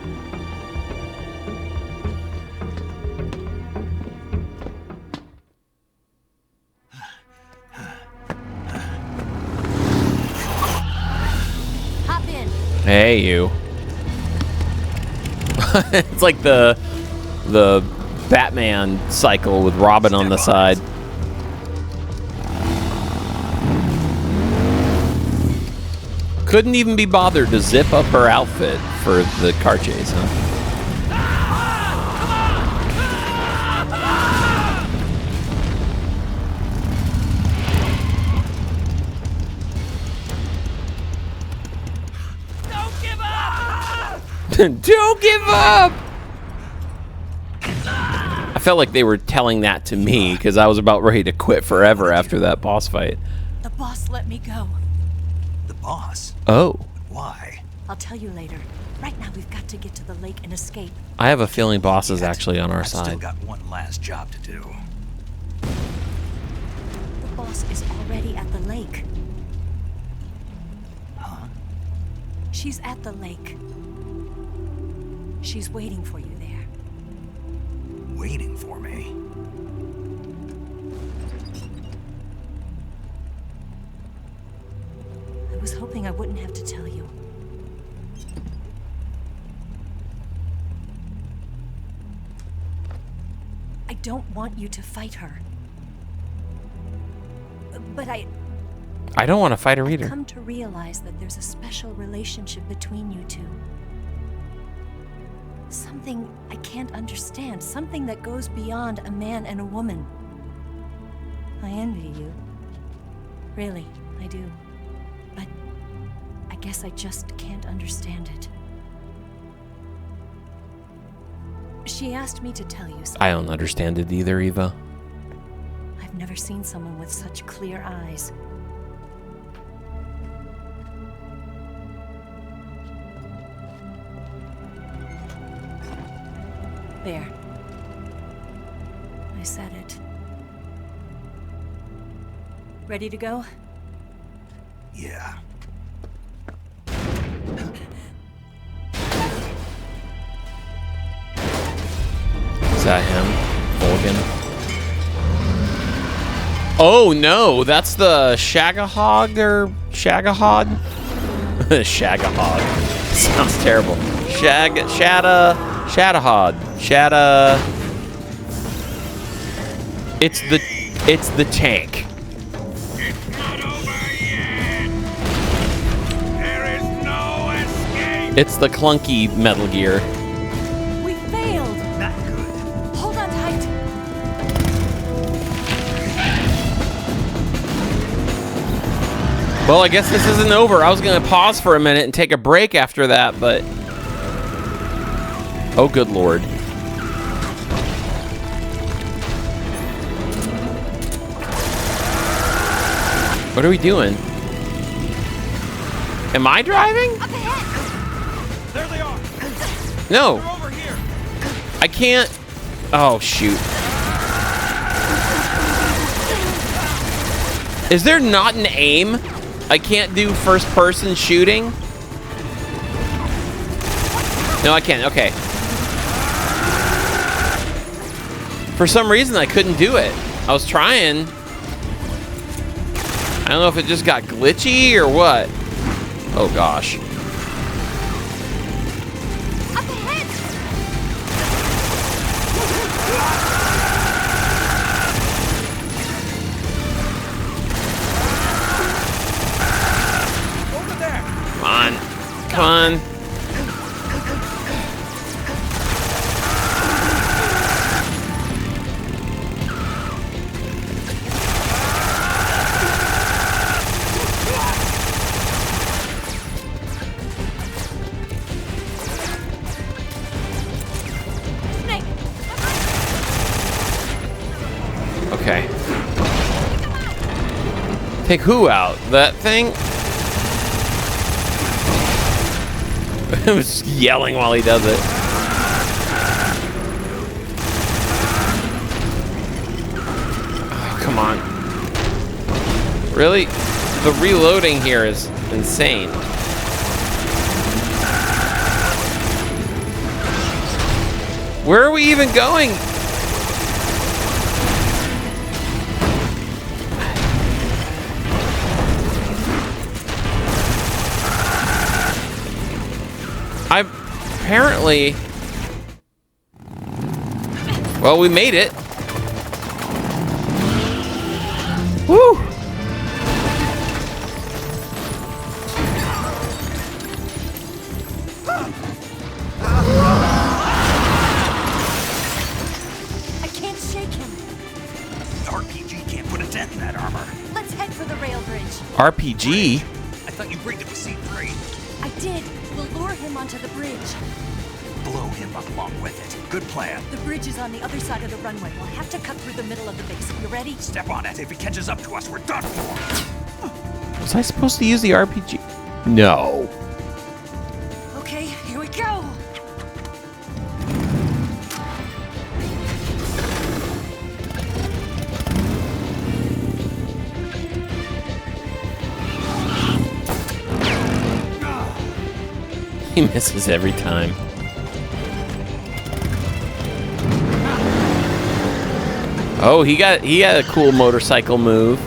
Hop in. Hey, you. It's like the Batman cycle with Robin on the side. Couldn't even be bothered to zip up her outfit for the car chase, huh? Don't give up! Don't give up! I felt like they were telling that to me because I was about ready to quit forever after that boss fight. The boss let me go. The boss? Oh. Why? I'll tell you later. Right now, we've got to get to the lake and escape. I have a feeling boss is actually on our I've still side. got one last job to do. The boss is already at the lake. Huh? She's at the lake. She's waiting for you there. Waiting for me. I was hoping I wouldn't have to tell you. I don't want you to fight her. But I don't want to fight her I've either. come to realize that there's a special relationship between you two. Something I can't understand. Something that goes beyond a man and a woman. I envy you. Really, I do. But I guess I just can't understand it. She asked me to tell you something. I don't understand it either, Eva. I've never seen someone with such clear eyes. There. I said it. Ready to go? Yeah. Is that him? Vulcan? Oh no, that's the Shagahog or Shagahod? Shagahog. Sounds terrible. Shadahod. It's the It's the tank. It's not over yet! There is no escape! It's the clunky Metal Gear. We failed. Not good. Hold on tight. Well, I guess this isn't over. I was going to pause for a minute and take a break after that, but... Oh, good Lord. What are we doing? Am I driving? Up ahead. There they are! No. They're over here! I can't... Oh, shoot. Is there not an aim? I can't do first-person shooting? No, I can't. Okay. For some reason, I couldn't do it. I was trying. I don't know if it just got glitchy or what. Oh, gosh. Up ahead. Over there! Come on. Come on. Snake. Okay. Take who out? That thing? I was yelling while he does it. Oh, come on. Really? The reloading here is insane. Where are we even going? Apparently... Well, we made it. Woo! I can't shake him. The RPG can't put a dent in that armor. Let's head for the rail bridge. RPG? I thought you rigged it with C3. I did. We'll lure him onto the bridge. Blow him up along with it. Good plan. The bridge is on the other side of the runway. We'll have to cut through the middle of the base. You ready? Step on it. If he catches up to us, we're done for. Was I supposed to use the RPG? No. Okay, here we go. He misses every time. Oh, he had a cool motorcycle move.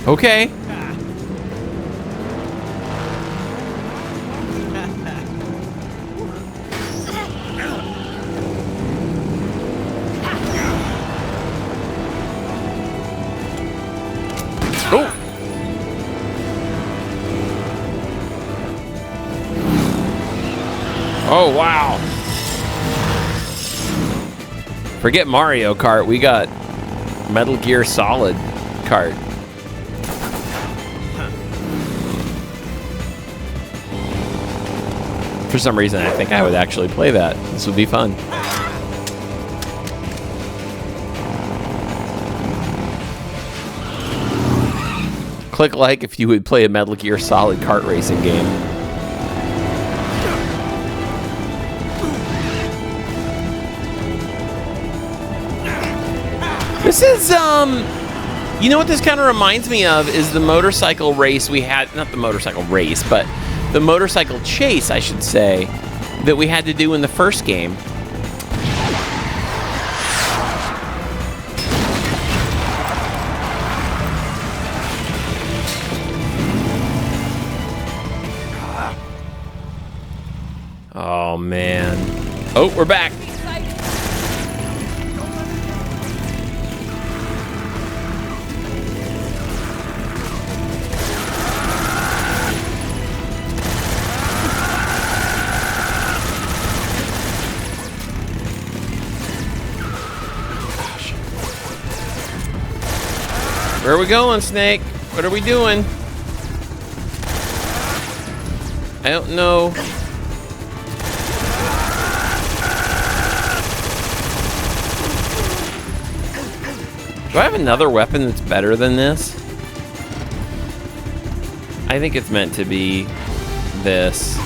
Okay. Oh. Oh, wow. Forget Mario Kart, we got Metal Gear Solid Kart. For some reason, I think I would actually play that. This would be fun. Click like if you would play a Metal Gear Solid kart racing game. This is, you know what this kind of reminds me of is the motorcycle race we had, not the motorcycle race, but the motorcycle chase, I should say, that we had to do in the first game. Oh, man. Oh, we're back. Where are we going, Snake? What are we doing? I don't know. Do I have another weapon that's better than this? I think it's meant to be this.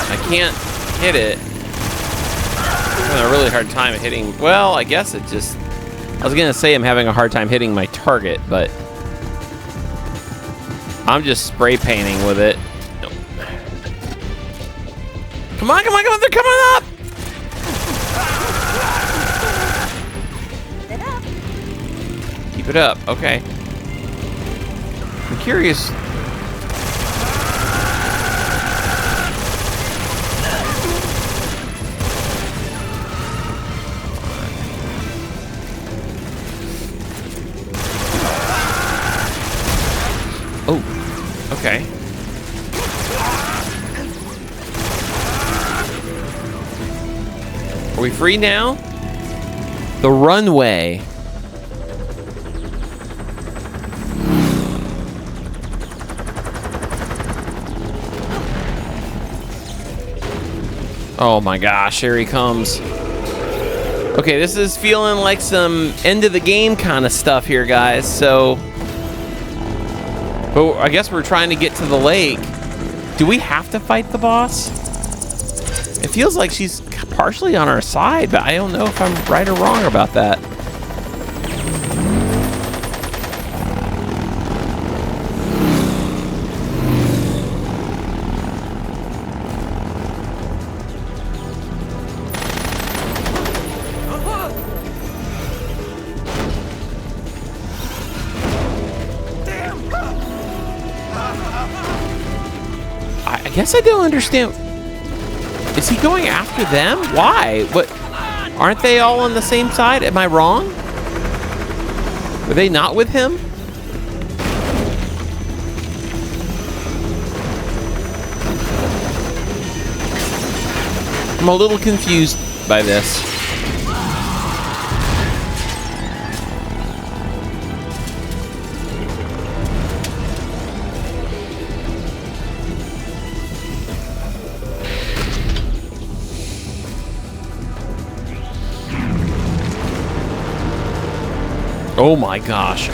I can't hit it. I'm having a really hard time hitting. Well, I guess it just. I was gonna say I'm having a hard time hitting my target, but I'm just spray painting with it. Nope. Come on, come on, come on! They're coming up. Keep it up. Keep it up. Okay. I'm curious. Oh, okay. Are we free now? The runway. Oh my gosh, here he comes. Okay, this is feeling like some end of the game kind of stuff here, guys. So, but I guess we're trying to get to the lake. Do we have to fight the boss? It feels like she's partially on our side, but I don't know if I'm right or wrong about that. I guess I don't understand. Is he going after them? Why? What? Aren't they all on the same side? Am I wrong? Were they not with him? I'm a little confused by this. Oh my gosh. Do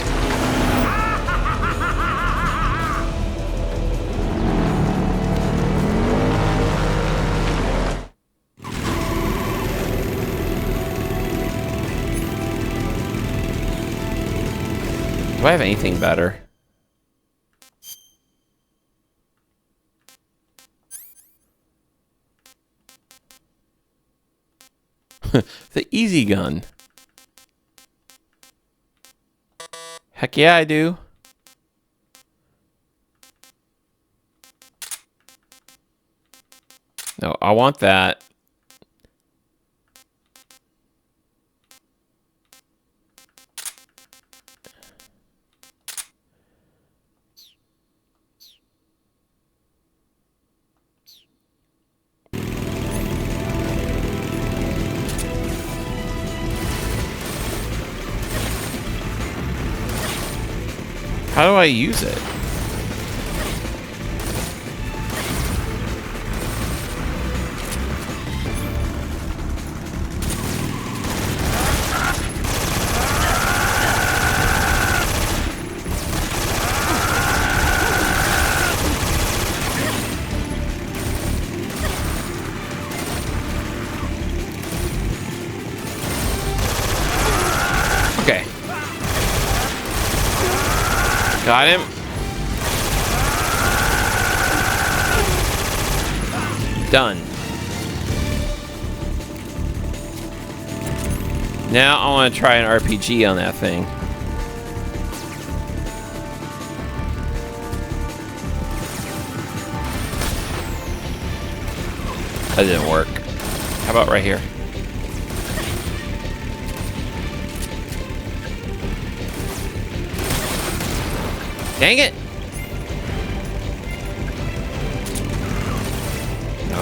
I have anything better? The easy gun. Heck yeah, I do. No, I want that. How do I use it? Okay. Got him. Done. Now I want to try an RPG on that thing. That didn't work. How about right here? Dang it!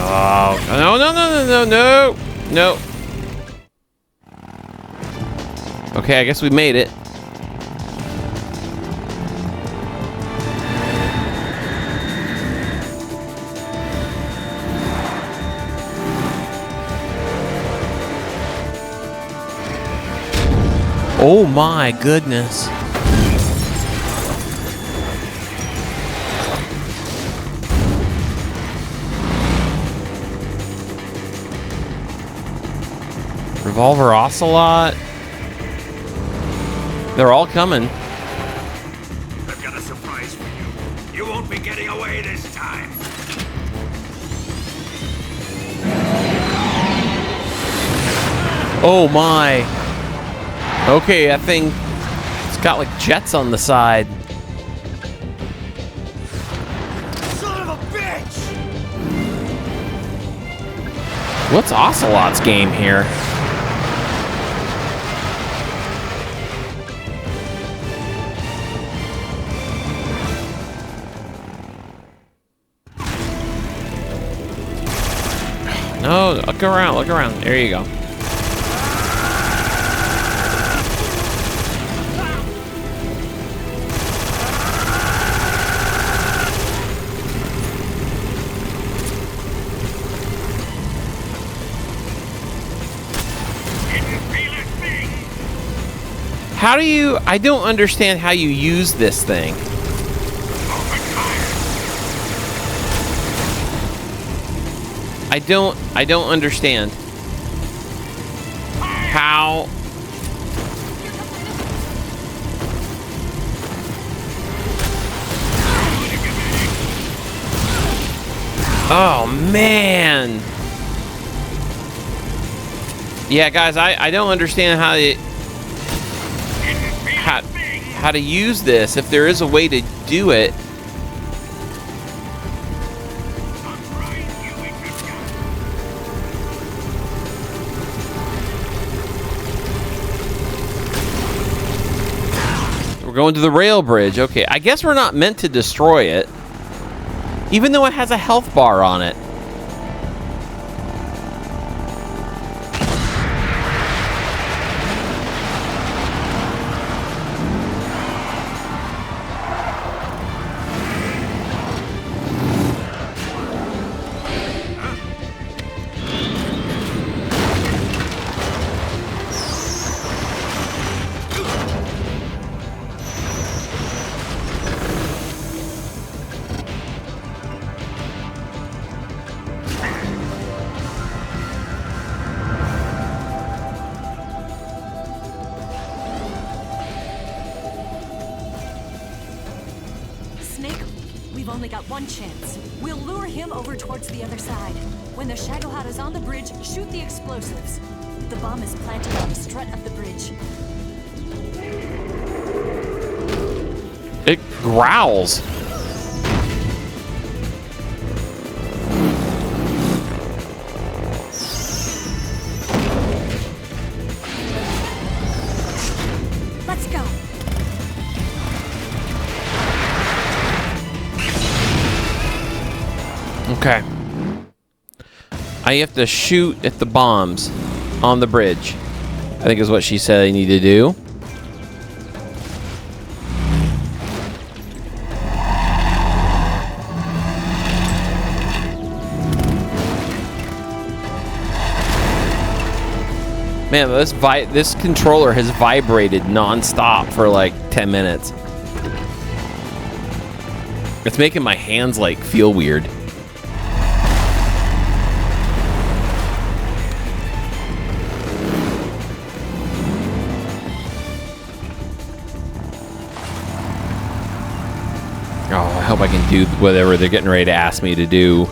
Oh, no, no, no, no, no, no. Okay, I guess we made it. Oh my goodness. Revolver Ocelot. They're all coming. I've got a surprise for you. You won't be getting away this time. Oh my. Okay, that thing, it's got like jets on the side. Son of a bitch! What's Ocelot's game here? No, look around, look around. There you go. How do you... I don't understand how you use this thing. I don't understand. How... Oh, man. Yeah, guys, I don't understand how to use this, if there is a way to do it. We're going to the rail bridge. Okay, I guess we're not meant to destroy it, even though it has a health bar on it. We've only got one chance. We'll lure him over towards the other side. When the Shagohod is on the bridge, shoot the explosives. The bomb is planted on the strut of the bridge. It growls. Let's go. Okay. I have to shoot at the bombs on the bridge, I think is what she said I need to do. Man, this controller has vibrated non-stop for like 10 minutes. It's making my hands like feel weird. Oh, I hope I can do whatever they're getting ready to ask me to do.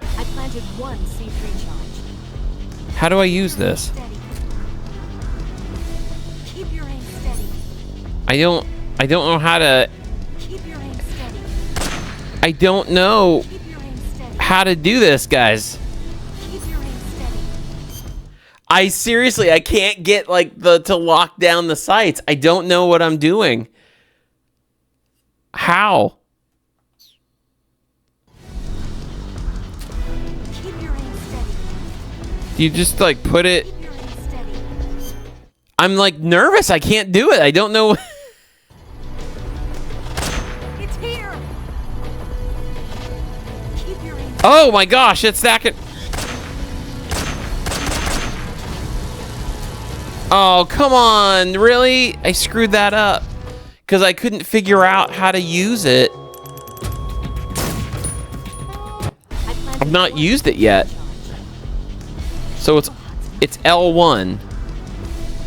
I planted one C3 charge. How do I use this? Steady. Keep your aim steady. I don't know how to... Keep your aim steady. I don't know Keep your aim steady. how to do this, guys. Keep your aim steady. I seriously, I can't get like to lock down the sights. I don't know what I'm doing. How? Keep your aim steady. Do you just like put it? Keep your aim steady. I'm like nervous. I can't do it. I don't know. It's here. Keep your aim. Oh my gosh, it's that. Oh, come on. Really? I screwed that up because I couldn't figure out how to use it. I've not used it yet. So it's L1.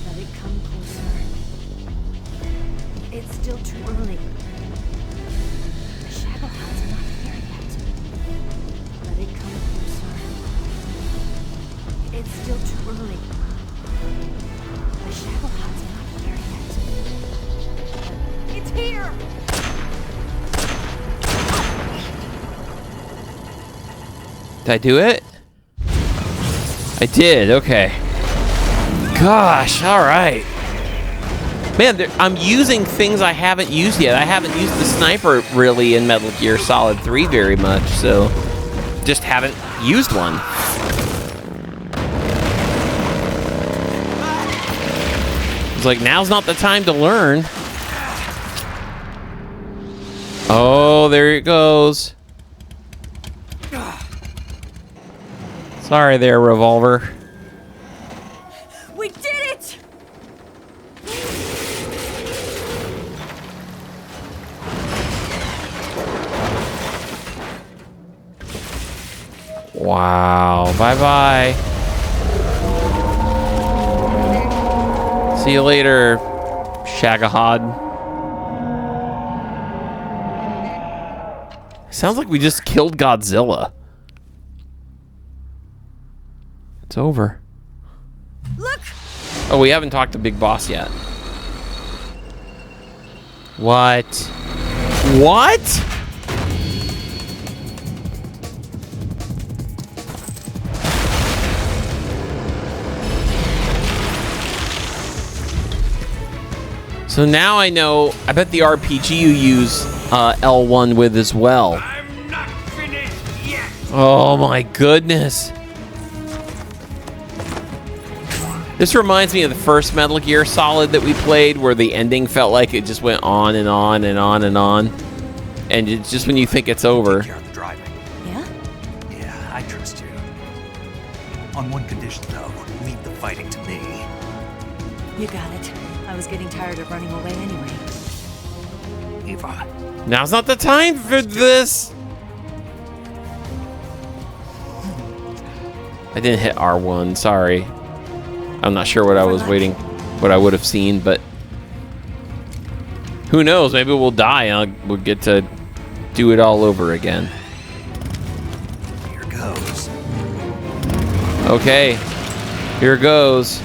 Let it come closer. It's still too early. The Shadowhounds are not here yet. Let it come closer. It's still too early. The Shadowhounds are not here yet. It's here! Did I do it? I did, okay. Gosh, all right. Man, I'm using things I haven't used yet. I haven't used the sniper really in Metal Gear Solid 3 very much, so just haven't used one. It's like, now's not the time to learn. Oh, there it goes. Sorry there, Revolver. We did it! Wow. Bye-bye. See you later, Shagahad. Sounds like we just killed Godzilla. It's over. Look! Oh, we haven't talked to Big Boss yet. What? What? So now I know, I bet the RPG you use L1 with as well. I'm not finished yet. Oh my goodness. This reminds me of the first Metal Gear Solid that we played, where the ending felt like it just went on and on and on and on. And it's just when you think it's over. Take care of the driving. Yeah? Yeah, I trust you. On one condition, though, leave the fighting to me. You got it. I was getting tired of running away anyway. Eva. Now's not the time for this. I didn't hit R1, sorry. I'm not sure what I was waiting, what I would have seen, but who knows? Maybe we'll die and we'll get to do it all over again. Here goes. Okay, here goes.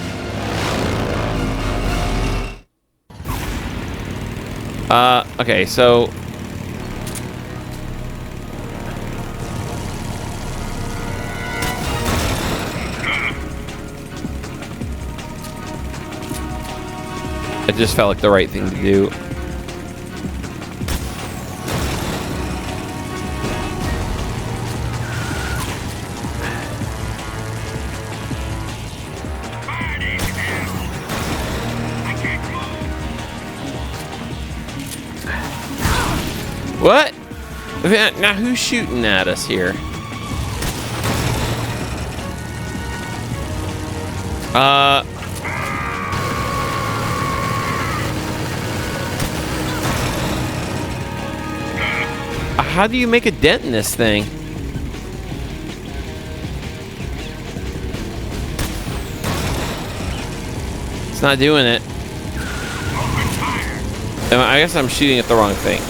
Okay, so it just felt like the right thing to do. What? Now who's shooting at us here? How do you make a dent in this thing? It's not doing it. I guess I'm shooting at the wrong thing.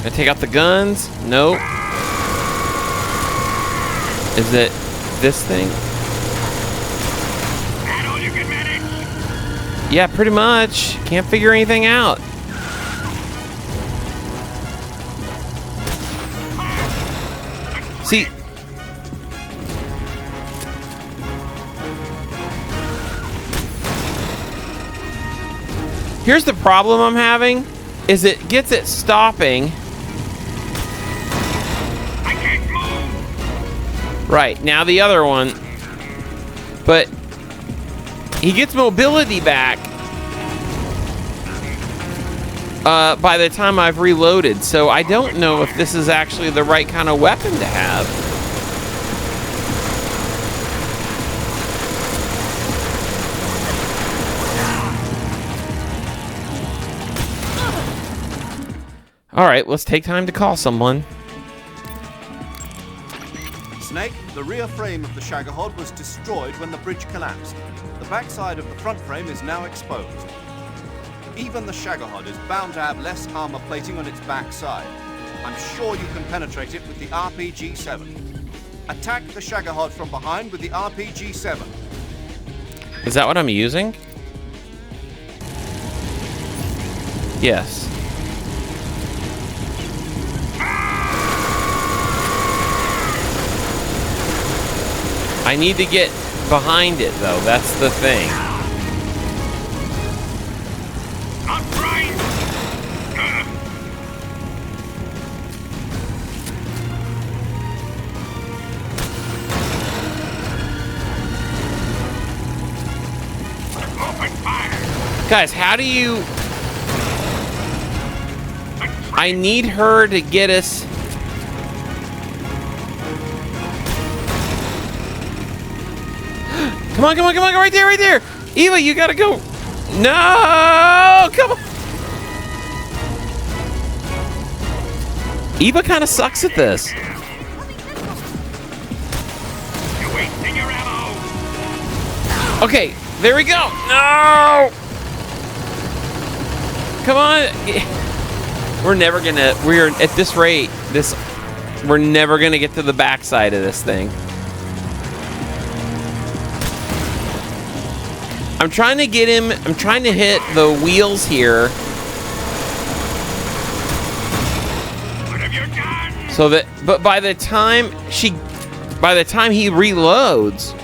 I take out the guns? Nope. Is it this thing? That all you can manage? Yeah, pretty much. Can't figure anything out. See, here's the problem I'm having, is it gets it stopping. I can't move. Right, now the other one. But he gets mobility back by the time I've reloaded, so I don't know if this is actually the right kind of weapon to have. All right, let's take time to call someone. Snake, the rear frame of the Shagahod was destroyed when the bridge collapsed. The backside of the front frame is now exposed. Even the Shagahod is bound to have less armor plating on its backside. I'm sure you can penetrate it with the RPG-7. Attack the Shagahod from behind with the RPG-7. Is that what I'm using? Yes. I need to get behind it, though. That's the thing. I'm right. Open fire. Guys, how do you... I need her to get us... Come on, come on, come on, right there, right there! Eva, you gotta go! No! Come on! Eva kind of sucks at this. You're wasting your ammo. Okay, there we go! No! Come on! We're never gonna... We're at this rate, we're never gonna get to the backside of this thing. I'm trying to get him, I'm trying to hit the wheels here. What have you done? So that, but by the time he reloads,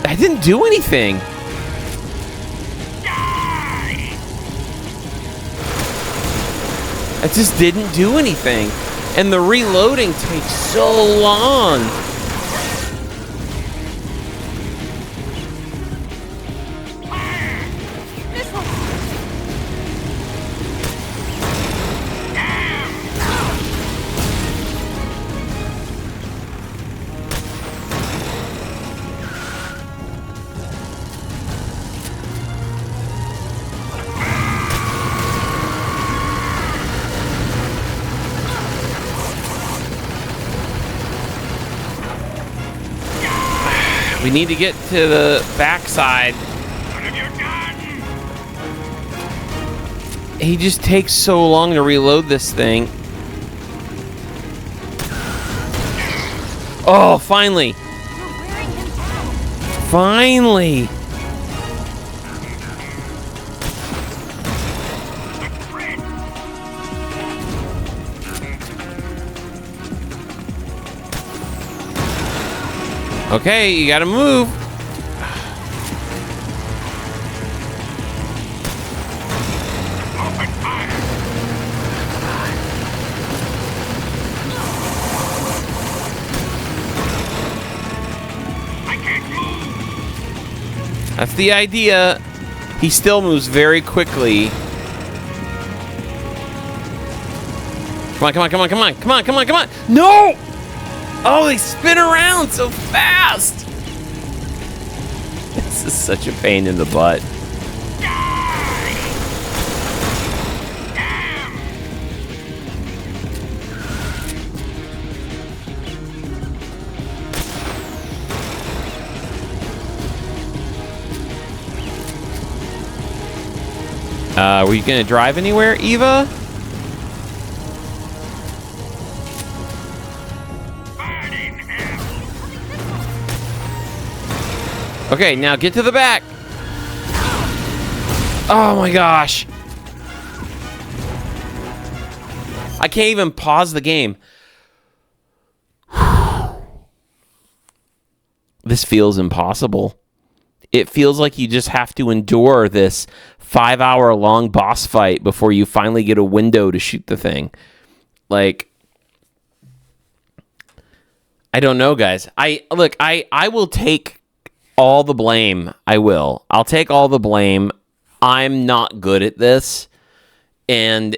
I didn't do anything. I just didn't do anything. And the reloading takes so long. We need to get to the backside. What have you done? He just takes so long to reload this thing. Oh, finally. Finally. Okay, you gotta move. Open fire. I can't move. That's the idea. He still moves very quickly. Come on, come on, come on, come on, come on, come on, come on. No! Oh, they spin around so fast. This is such a pain in the butt. Were you gonna drive anywhere, Eva? Okay, now get to the back. Oh my gosh. I can't even pause the game. This feels impossible. It feels like you just have to endure this 5-hour-long boss fight before you finally get a window to shoot the thing. Like, I don't know, guys. I will take all the blame. I'll take all the blame. I'm not good at this. And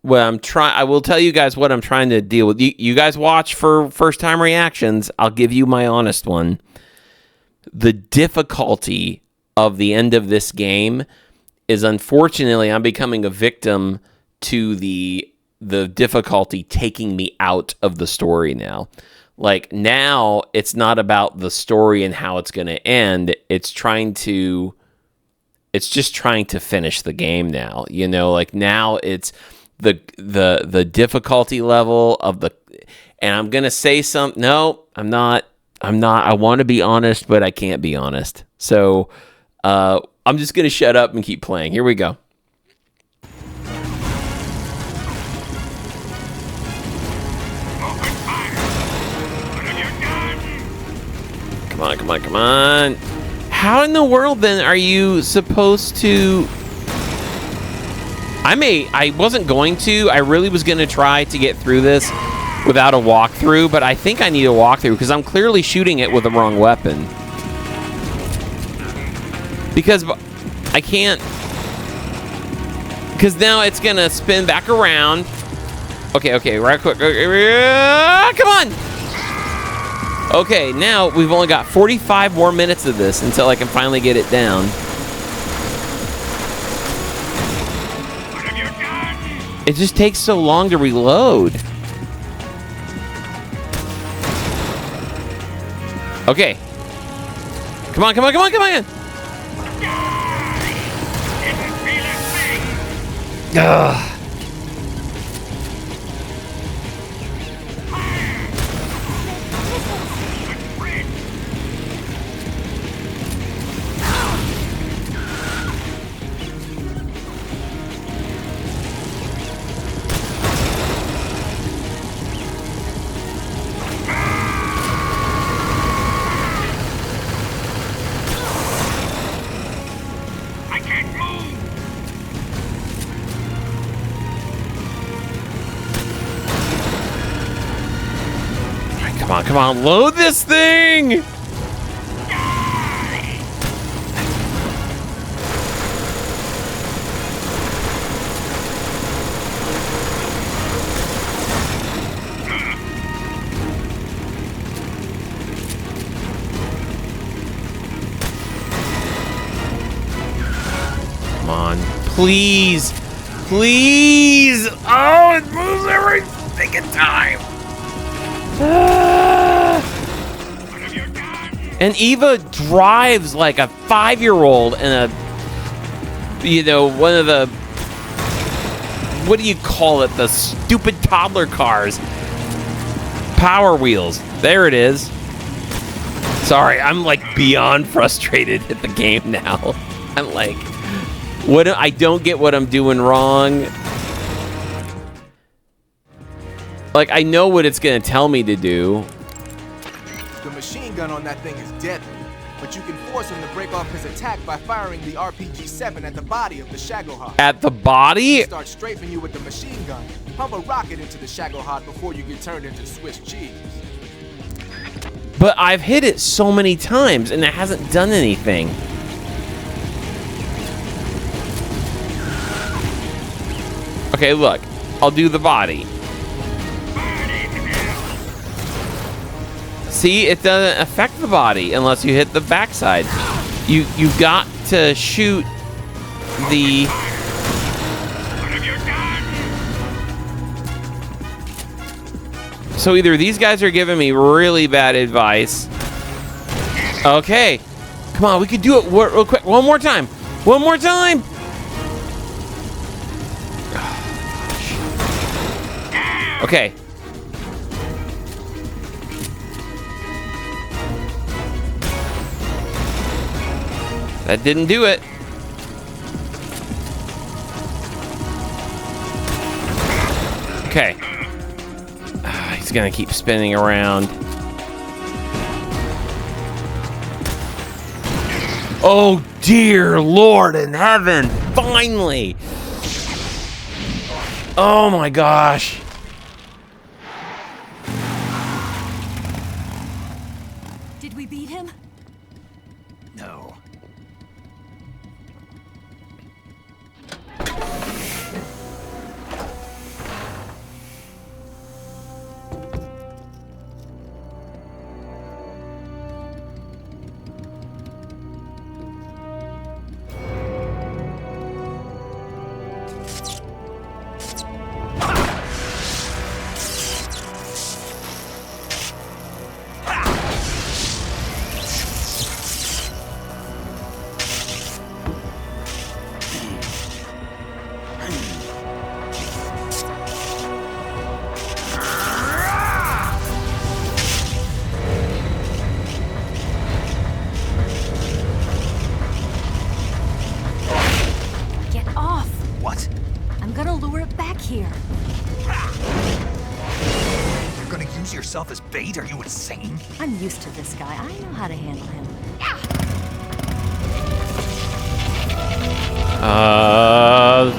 what I will tell you guys what I'm trying to deal with. You guys watch for first time reactions. I'll give you my honest one. The difficulty of the end of this game is, unfortunately, I'm becoming a victim to the difficulty taking me out of the story now. Like, now it's not about the story and how it's going to end. It's just trying to finish the game now. You know, like, now it's the difficulty level of the, and I'm going to say something. No, I'm not. I want to be honest, but I can't be honest. So I'm just going to shut up and keep playing. Here we go. Come on. How in the world, then, are you supposed to... I wasn't going to. I really was going to try to get through this without a walkthrough, but I think I need a walkthrough because I'm clearly shooting it with the wrong weapon. Because I can't... Because now it's going to spin back around. Okay, right quick. Come on! Okay, now we've only got 45 more minutes of this until I can finally get it down. It just takes so long to reload. Okay. Come on. Ugh. Come on, load this thing! Come on, please! Oh, it moves every freaking time! And Eva drives like a 5-year-old in a, one of the, what do you call it? The stupid toddler cars. Power Wheels. There it is. Sorry, I'm like beyond frustrated at the game now. I'm like, I don't get what I'm doing wrong. Like, I know what it's going to tell me to do. The machine gun on that thing is deadly, but you can force him to break off his attack by firing the RPG-7 at the body of the Shagohod. At the body? Start strafing you with the machine gun. Pump a rocket into the Shagohod before you get turned into Swiss cheese. But I've hit it so many times, and it hasn't done anything. Okay, look. I'll do the body. See, it doesn't affect the body unless you hit the backside. You've got to shoot the... So either these guys are giving me really bad advice. Okay. Come on, we can do it real quick. One more time. Okay. That didn't do it. Okay. He's gonna keep spinning around. Oh dear Lord in heaven! Finally! Oh my gosh! Did we beat him? No. Get off! What? I'm gonna lure it back here. You're gonna use yourself as bait? Are you insane? I'm used to this guy. I know how to handle him.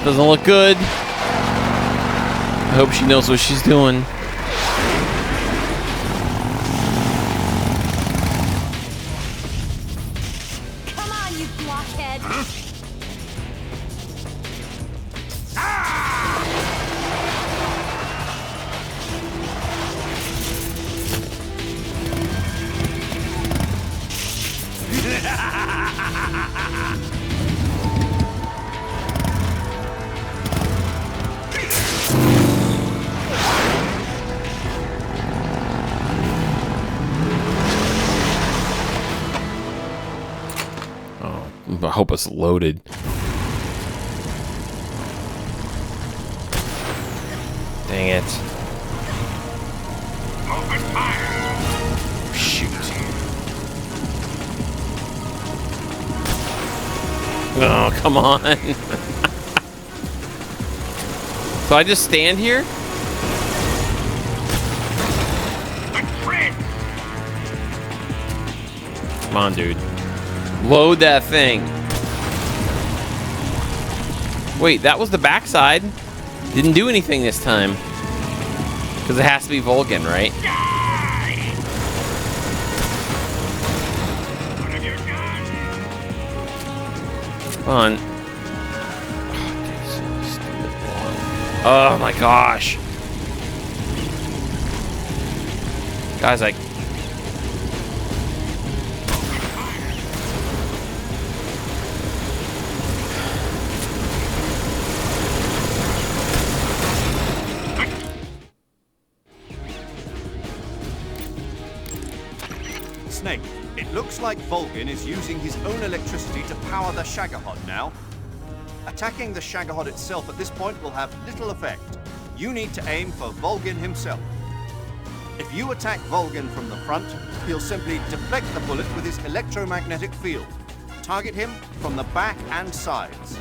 Doesn't look good. I hope she knows what she's doing. Come on, you blockhead! I hope it's loaded. Dang it. Open fire! Shoot. Oh, come on. So I just stand here? Come on, dude. Load that thing. Wait, that was the backside. Didn't do anything this time. Because it has to be Vulcan, right? Come on. Oh my gosh. Guys, I... Snake, it looks like Vulcan is using his own electricity to power the Shagahod now. Attacking the Shagahod itself at this point will have little effect. You need to aim for Vulcan himself. If you attack Vulcan from the front, he'll simply deflect the bullet with his electromagnetic field. Target him from the back and sides.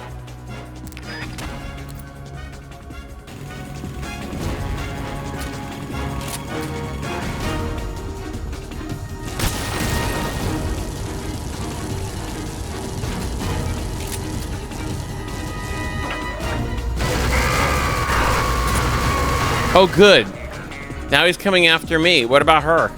Oh, good. Now he's coming after me. What about her?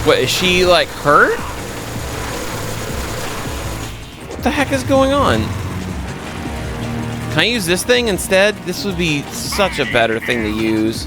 What, is she, like, hurt? What the heck is going on? Can I use this thing instead? This would be such a better thing to use.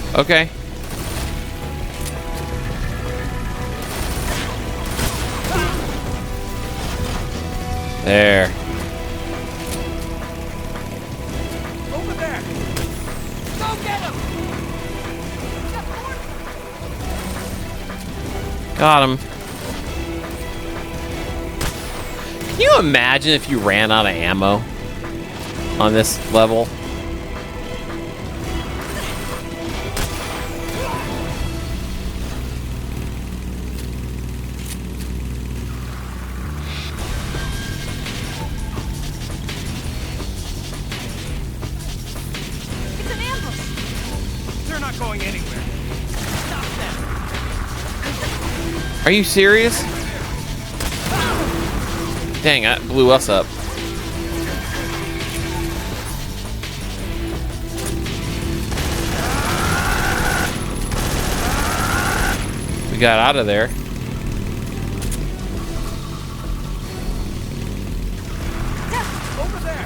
Okay. There. Over there! Go get him! Got him. Can you imagine if you ran out of ammo on this level? It's an ambush! They're not going anywhere. Stop them! Are you serious? Dang, that blew us up. We got out of there. Over there!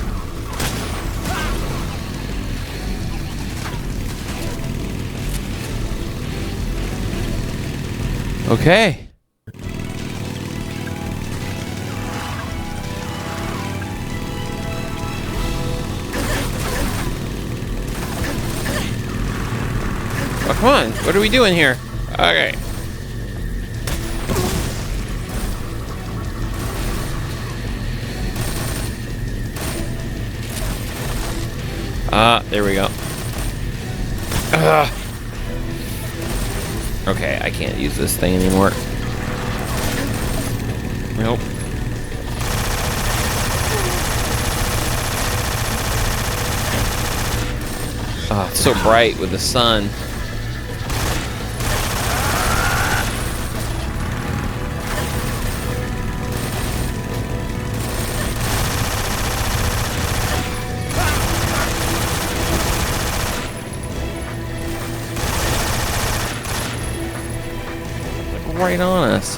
Okay. Oh, come on. What are we doing here? Okay. There we go. Ugh. Okay, I can't use this thing anymore. Nope. Oh, it's so bright with the sun. Right on us.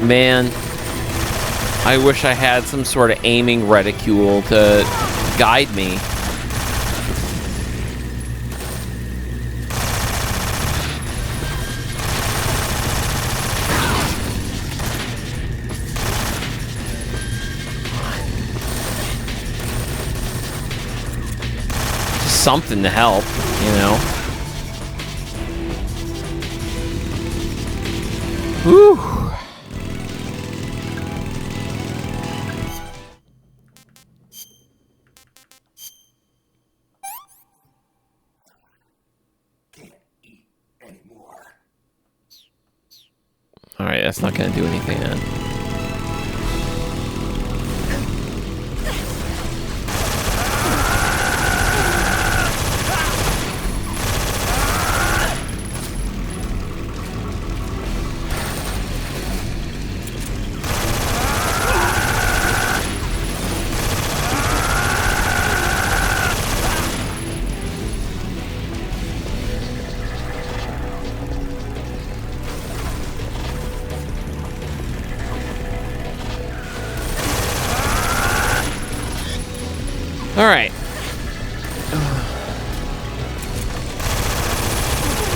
Man, I wish I had some sort of aiming reticule to guide me. Something to help, you know. Whew. All right, that's not going to do anything then. All right.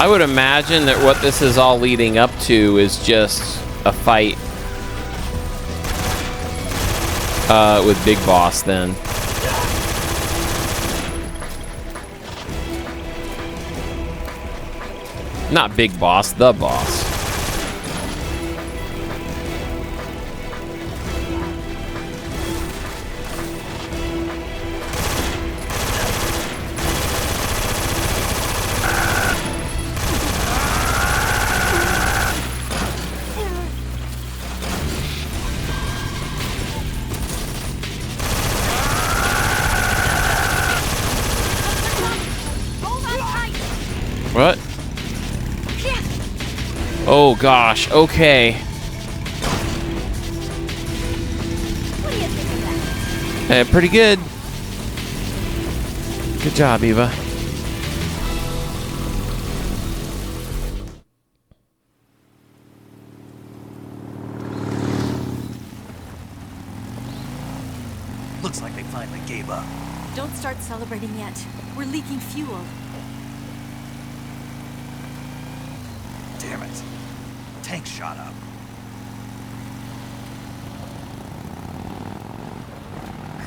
I would imagine that what this is all leading up to is just a fight with Big Boss then. Not Big Boss, the boss. What? Oh gosh, okay. What do you think of that? Pretty good. Good job, Eva. Looks like they finally gave up. Don't start celebrating yet. We're leaking fuel. Damn it. Tank shot up.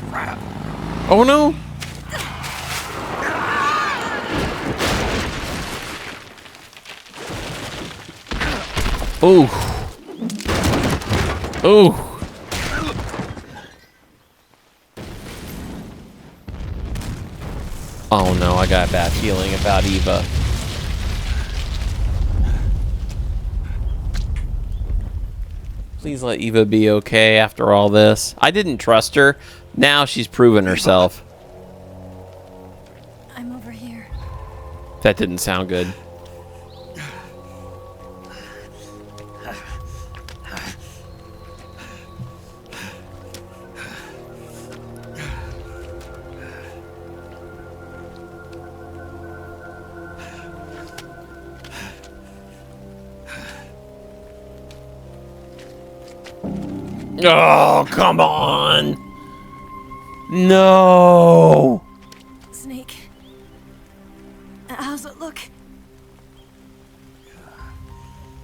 Crap. Oh no! Ooh. Ooh. Oh no, I got a bad feeling about Eva. Please let Eva be okay after all this. I didn't trust her. Now she's proven herself. I'm over here. That didn't sound good. Oh, come on. No. Snake. How's it look?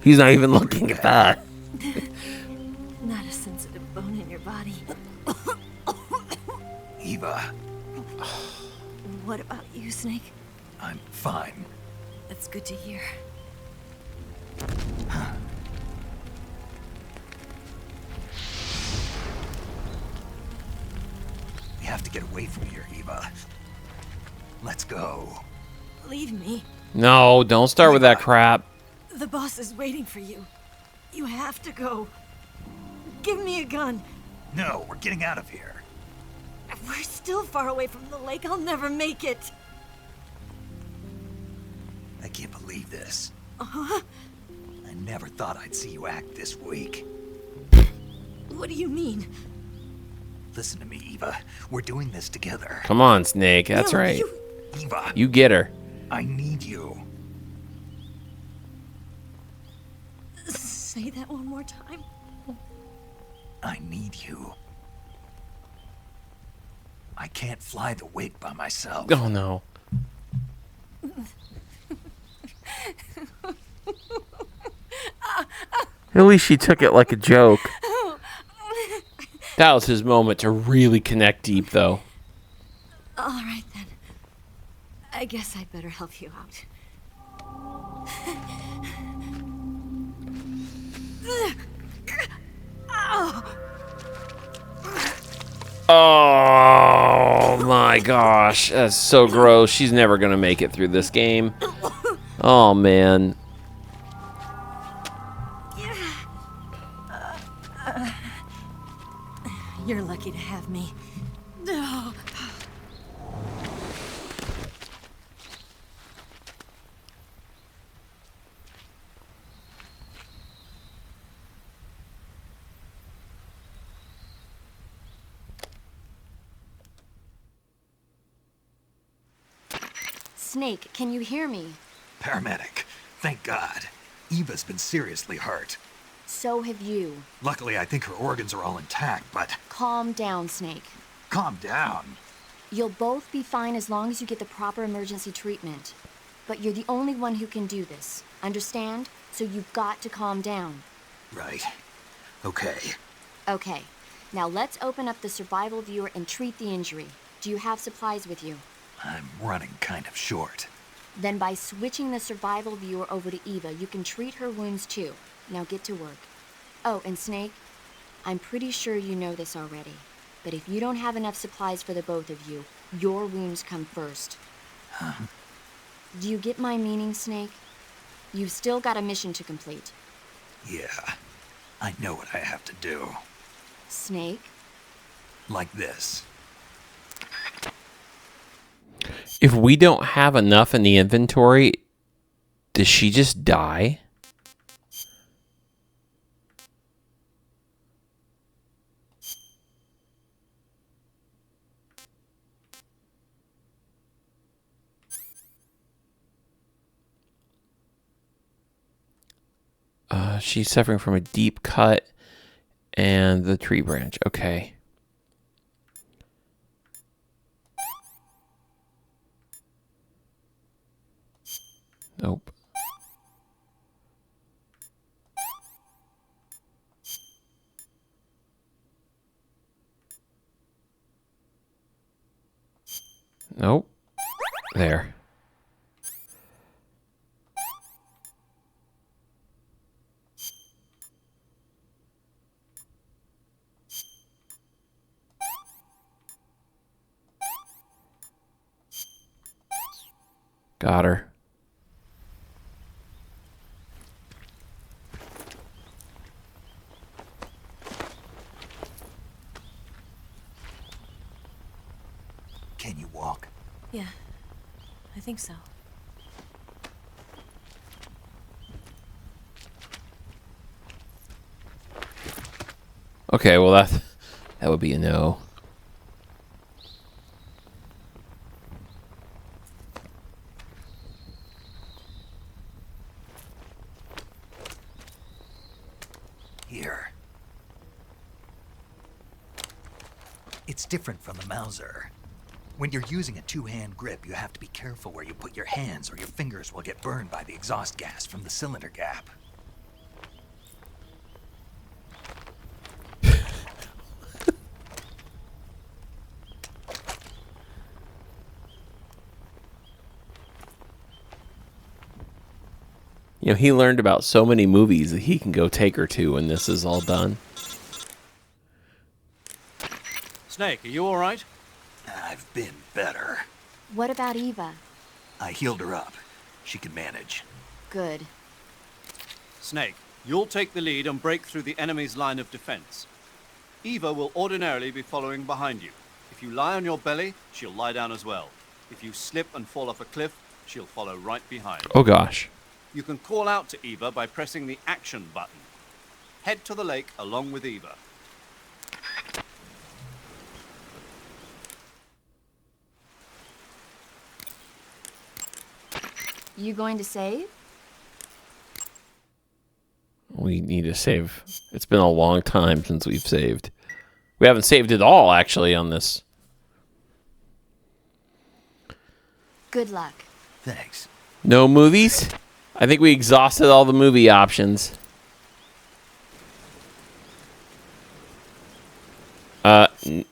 He's not even looking at that. Not a sensitive bone in your body. Eva, What about you, Snake? I'm fine. That's good to hear. We have to get away from here, Eva. Let's go. Leave me. No, don't start with that crap. The boss is waiting for you. You have to go. Give me a gun. No, we're getting out of here. We're still far away from the lake. I'll never make it. I can't believe this. Uh-huh. I never thought I'd see you act this weak. What do you mean? Listen to me, Eva. We're doing this together. Come on, Snake. That's No, right. Eva, You get her. I need you. Say that one more time. I need you. I can't fly the wig by myself. Oh, no. At least she took it like a joke. That was his moment to really connect deep, though. All right, then. I guess I'd better help you out. Oh my gosh, that's so gross. She's never gonna make it through this game. Oh man. You're lucky to have me. Oh. Snake, can you hear me? Paramedic, thank God. Eva's been seriously hurt. So have you. Luckily, I think her organs are all intact, but Calm down, Snake. calm down. You'll both be fine as long as you get the proper emergency treatment. But you're the only one who can do this. Understand? So you've got to calm down. Right. Okay. Okay. Now let's open up the survival viewer and treat the injury. Do you have supplies with you? I'm running kind of short. Then by switching the survival viewer over to Eva, you can treat her wounds too. Now get to work. Oh, and Snake, I'm pretty sure you know this already, but if you don't have enough supplies for the both of you, your wounds come first. Huh? Do you get my meaning, Snake? You've still got a mission to complete. Yeah. I know what I have to do. Snake? Like this. If we don't have enough in the inventory, does she just die? She's suffering from a deep cut and the tree branch. Okay. Nope. Nope. There. Got her. Can you walk? Yeah, I think so. Okay, well that would be a no. Here. It's different from the Mauser. When you're using a two-hand grip, you have to be careful where you put your hands or your fingers will get burned by the exhaust gas from the cylinder gap. You know, he learned about so many movies that he can go take her to when this is all done. Snake, are you all right? I've been better. What about Eva? I healed her up. She can manage. Good. Snake, you'll take the lead and break through the enemy's line of defense. Eva will ordinarily be following behind you. If you lie on your belly, she'll lie down as well. If you slip and fall off a cliff, she'll follow right behind. Oh gosh. You can call out to Eva by pressing the action button. Head to the lake along with Eva. You going to save? We need to save. It's been a long time since we've saved. We haven't saved at all, actually, on this. Good luck. Thanks. No movies? I think we exhausted all the movie options.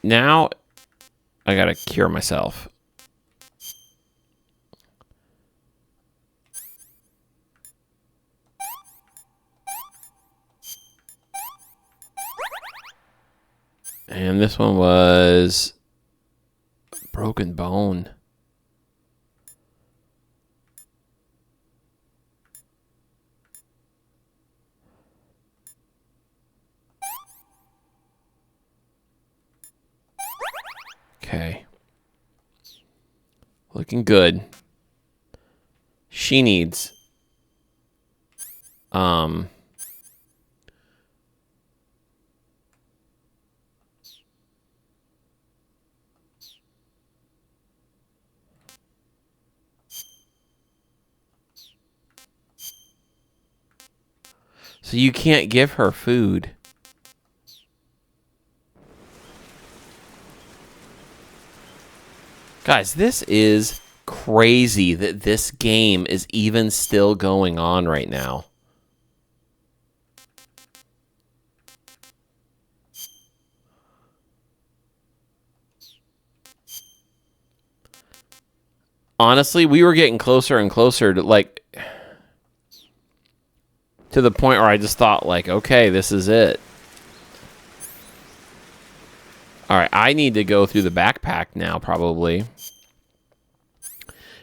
Now I gotta cure myself. And this one was broken bone. Okay. Looking good. She needs so you can't give her food. Guys, this is crazy that this game is even still going on right now. Honestly, we were getting closer and closer to to the point where I just thought okay, this is it. All right, I need to go through the backpack now probably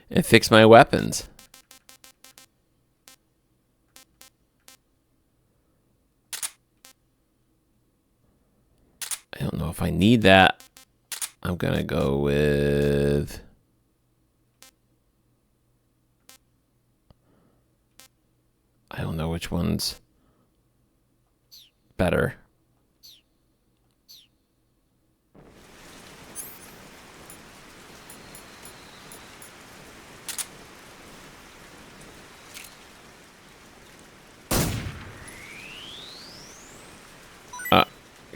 and fix my weapons. I don't know if I need that. I'm going to go with I don't know which one's better.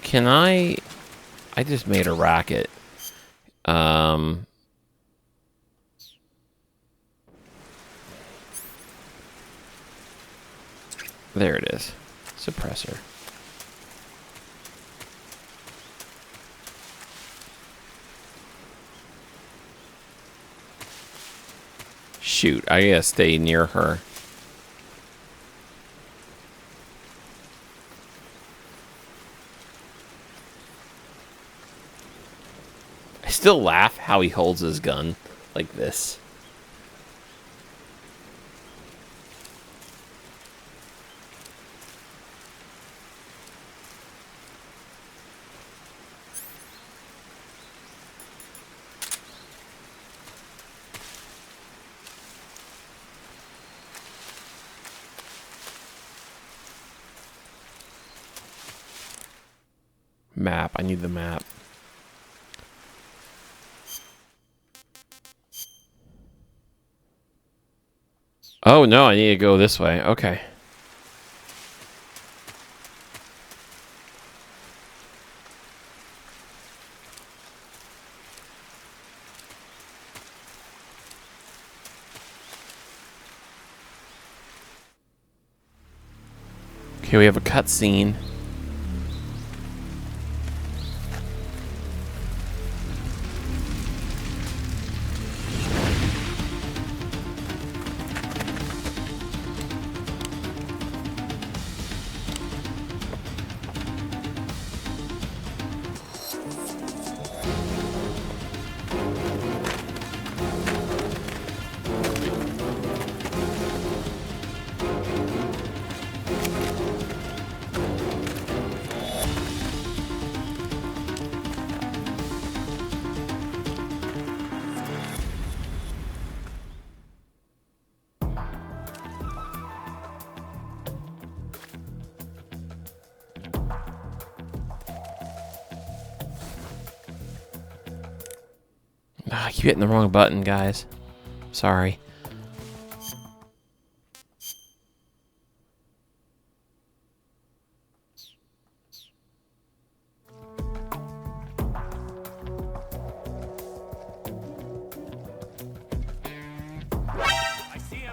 Can I just made a racket. There it is. Suppressor. Shoot, I gotta stay near her. I still laugh how he holds his gun like this. Map. I need the map. Oh, no. I need to go this way. Okay. Okay, we have a cutscene. I keep hitting the wrong button, guys. Sorry.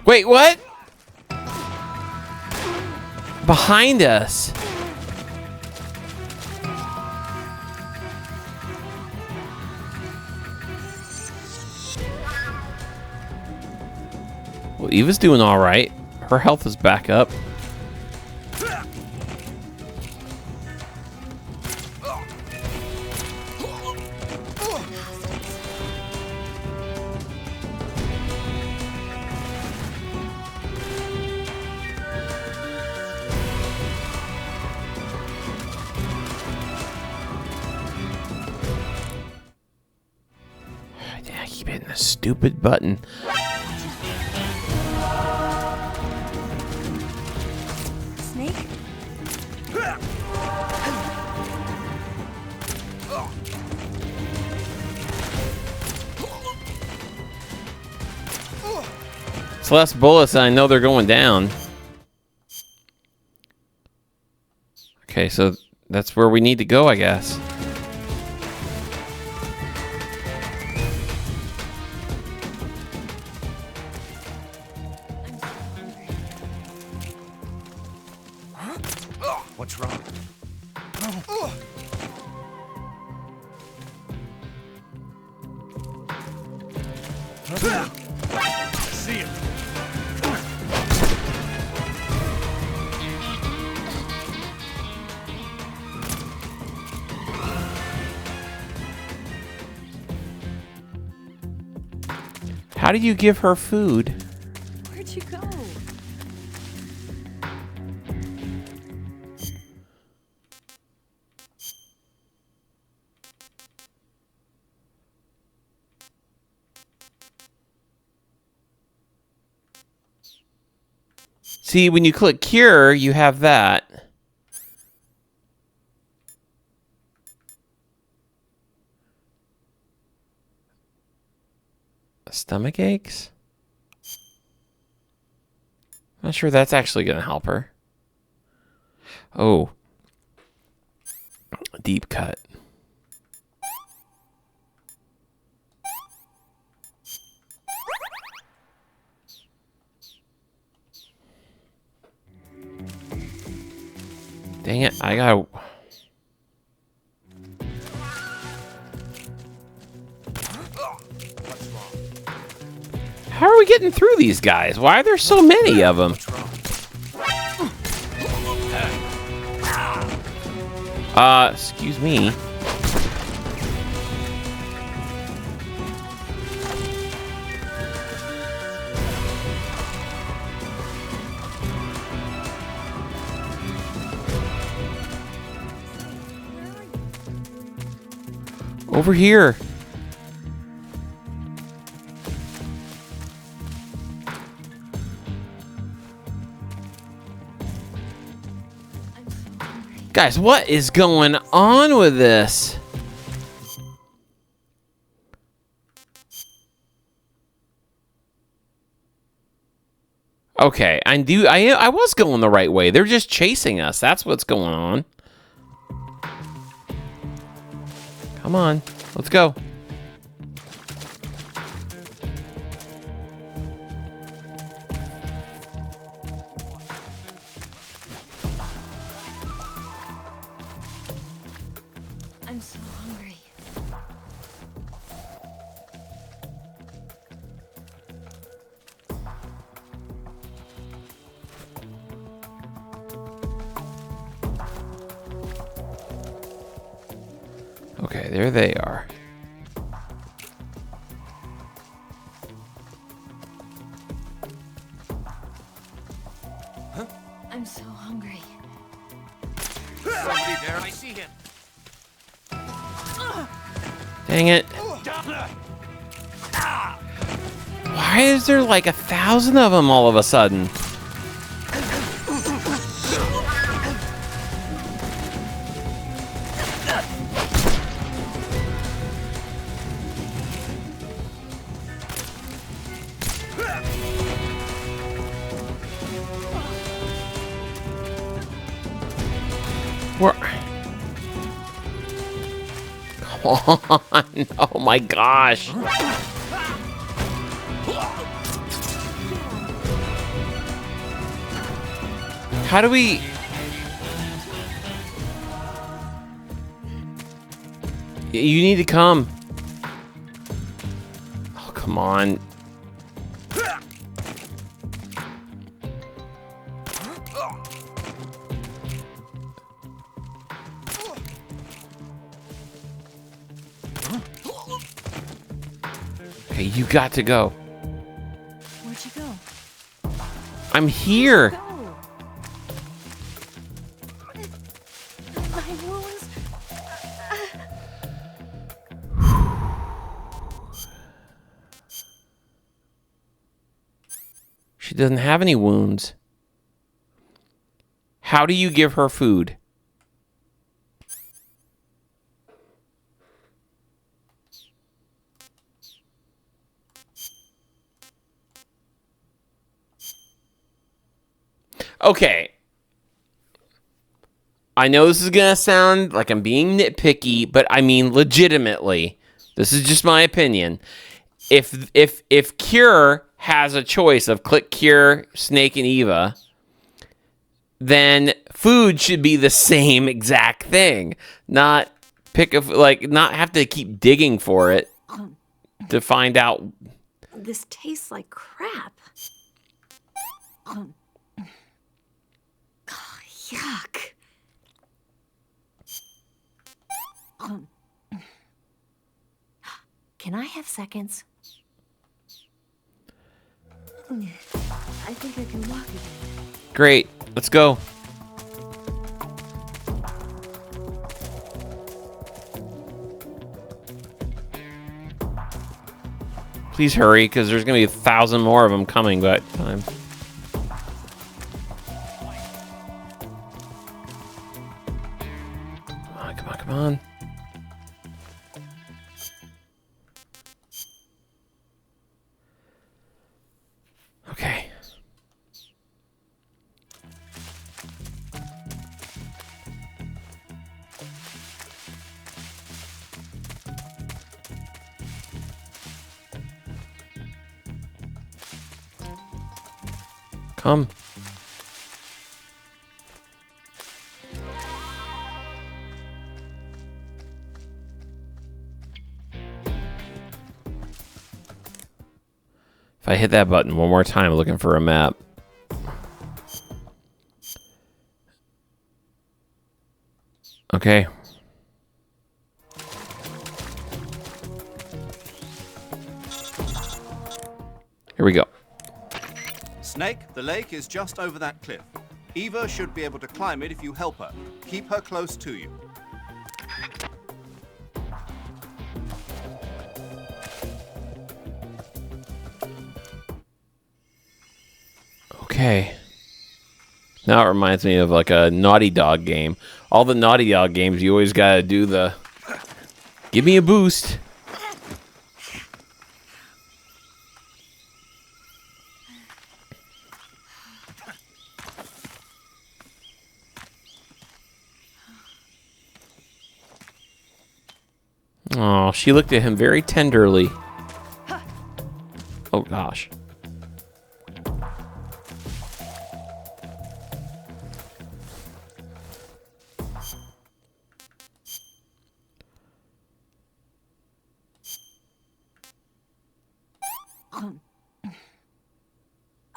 Wait, what? Behind us. Well, Eva's doing all right. Her health is back up. I keep hitting the stupid button. Snake? It's less bullets and I know they're going down. Okay, so that's where we need to go, I guess. What's wrong? See him. How do you give her food? Where'd you go? See, when you click cure, you have that. Stomach aches? Not sure that's actually going to help her. Oh. Deep cut. Dang it, I gotta... How are we getting through these guys? Why are there so many of them? Excuse me. Over here. Guys, what is going on with this? Okay, I was going the right way. They're just chasing us. That's what's going on. Come on, let's go. I'm so hungry. Okay, there they are. I'm so hungry. Somebody there, I see him. Dang it. Why is there like 1,000 of them all of a sudden? Where? Come on. Oh my gosh. How do we... You need to come. Oh, come on. Okay, you got to go. Where'd you go? I'm here. Go. My wounds. She doesn't have any wounds. How do you give her food? Okay. I know this is going to sound like I'm being nitpicky, but I mean legitimately. This is just my opinion. If Cure has a choice of click Cure, Snake, and Eva, then food should be the same exact thing. Not pick a, like, not have to keep digging for it to find out. This tastes like crap. Yuck. Can I have seconds? I think I can walk again. Great. Let's go. Please hurry, because there's going to be 1,000 more of them coming by that time. Come on. Okay. Come. I hit that button one more time looking for a map. Okay. Here we go. Snake, the lake is just over that cliff. Eva should be able to climb it if you help her. Keep her close to you. Okay. Now it reminds me of like a Naughty Dog game. All the Naughty Dog games, you always gotta do the give me a boost. Oh, she looked at him very tenderly. Oh gosh.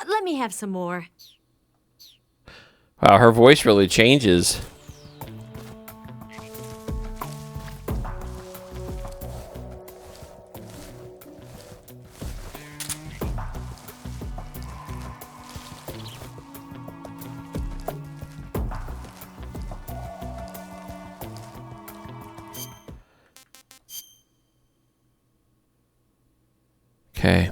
Let me have some more. Wow, her voice really changes. Okay.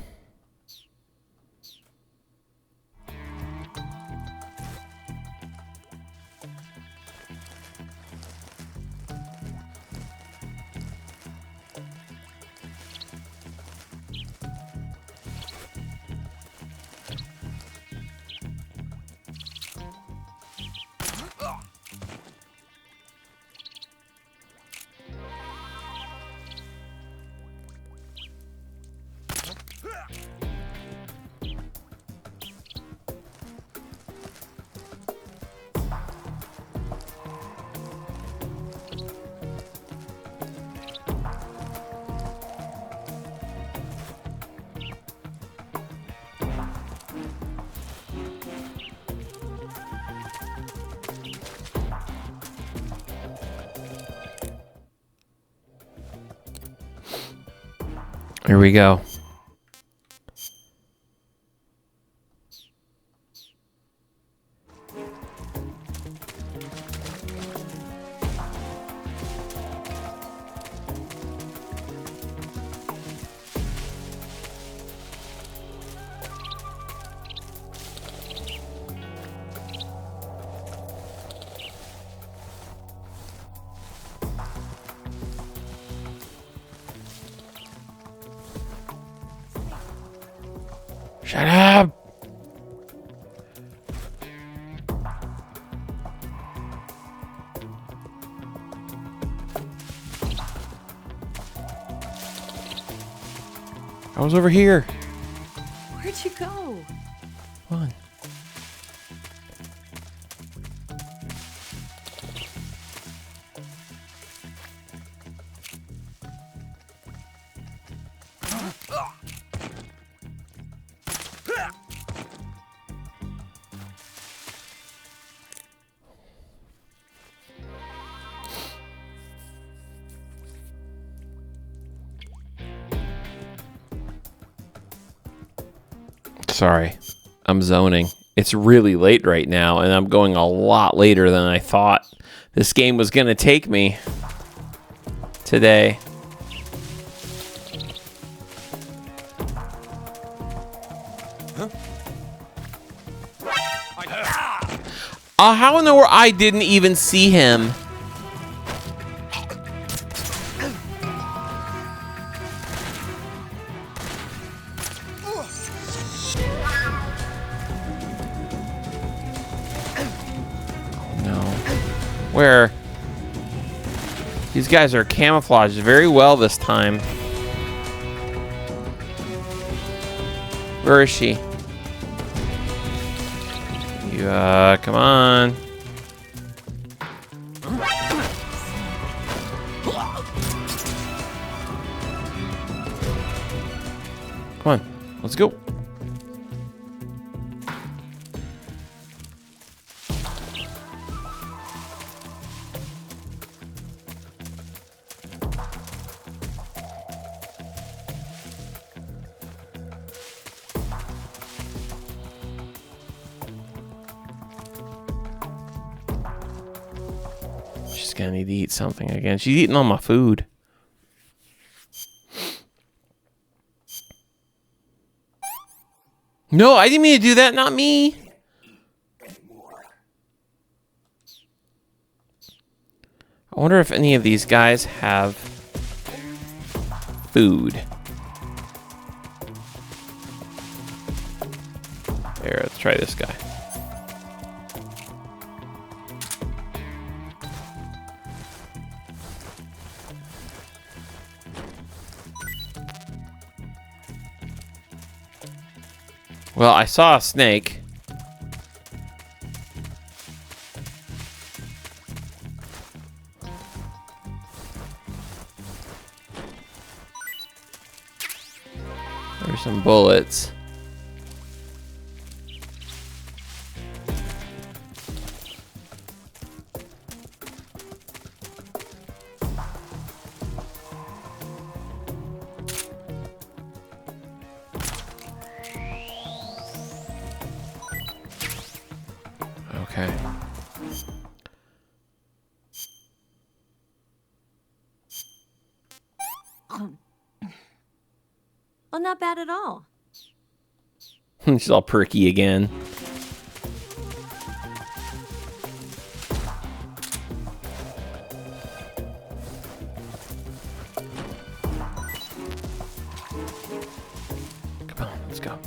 Here we go. Shut up! I was over here. Where'd you go? Come on. Sorry, I'm zoning. It's really late right now, and I'm going a lot later than I thought this game was going to take me today. How in the world? I didn't even see him. Where these guys are camouflaged very well this time. Where is she? You, come on. Come on, let's go. she's gonna need to eat something again. She's eating all my food. No, I didn't mean to do that. Not me. I wonder if any of these guys have food. Here, let's try this guy. Well, I saw a snake. There's some bullets. Okay. Well, not bad at all. She's all perky again. Come on, let's go.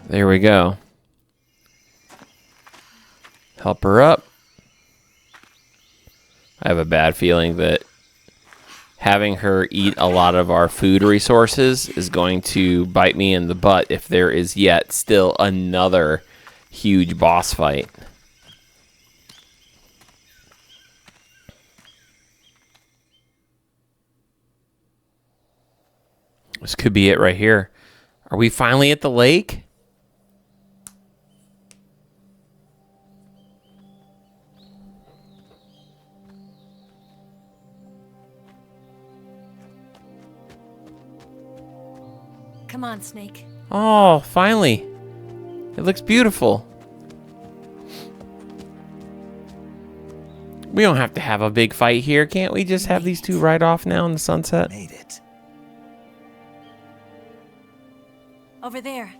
There we go. Help her up. I have a bad feeling that having her eat a lot of our food resources is going to bite me in the butt if there is yet still another huge boss fight. This could be it right here. Are we finally at the lake? Come on, Snake. Oh, finally. It looks beautiful. We don't have to have a big fight here. Can't we just have these two ride off now in the sunset? Made it. Over there.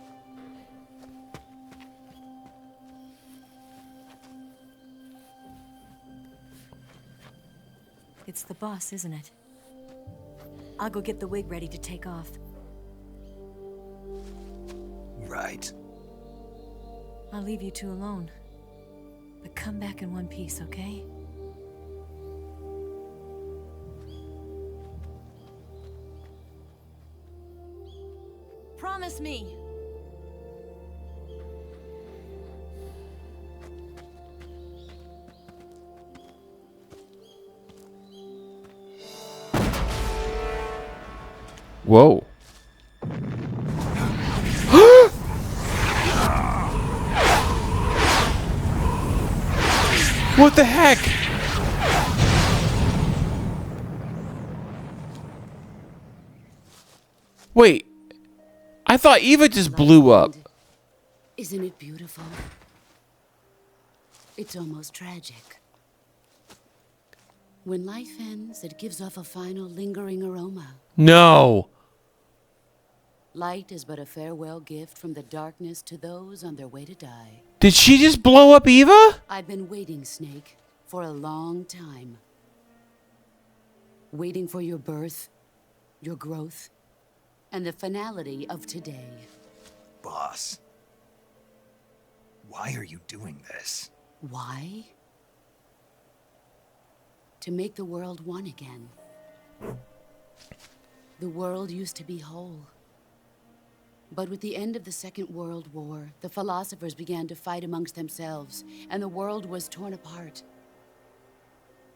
It's the boss, isn't it? I'll go get the wig ready to take off. Right. I'll leave you two alone. But come back in one piece, okay? Promise me! Whoa. What the heck? Wait. I thought Eva just blew up. Isn't it beautiful? It's almost tragic. When life ends, it gives off a final lingering aroma. No. Light is but a farewell gift from the darkness to those on their way to die. Did she just blow up Eva? I've been waiting, Snake, for a long time. Waiting for your birth, your growth, and the finality of today. Boss. Why are you doing this? Why? To make the world one again. The world used to be whole. But with the end of the Second World War, the philosophers began to fight amongst themselves, and the world was torn apart.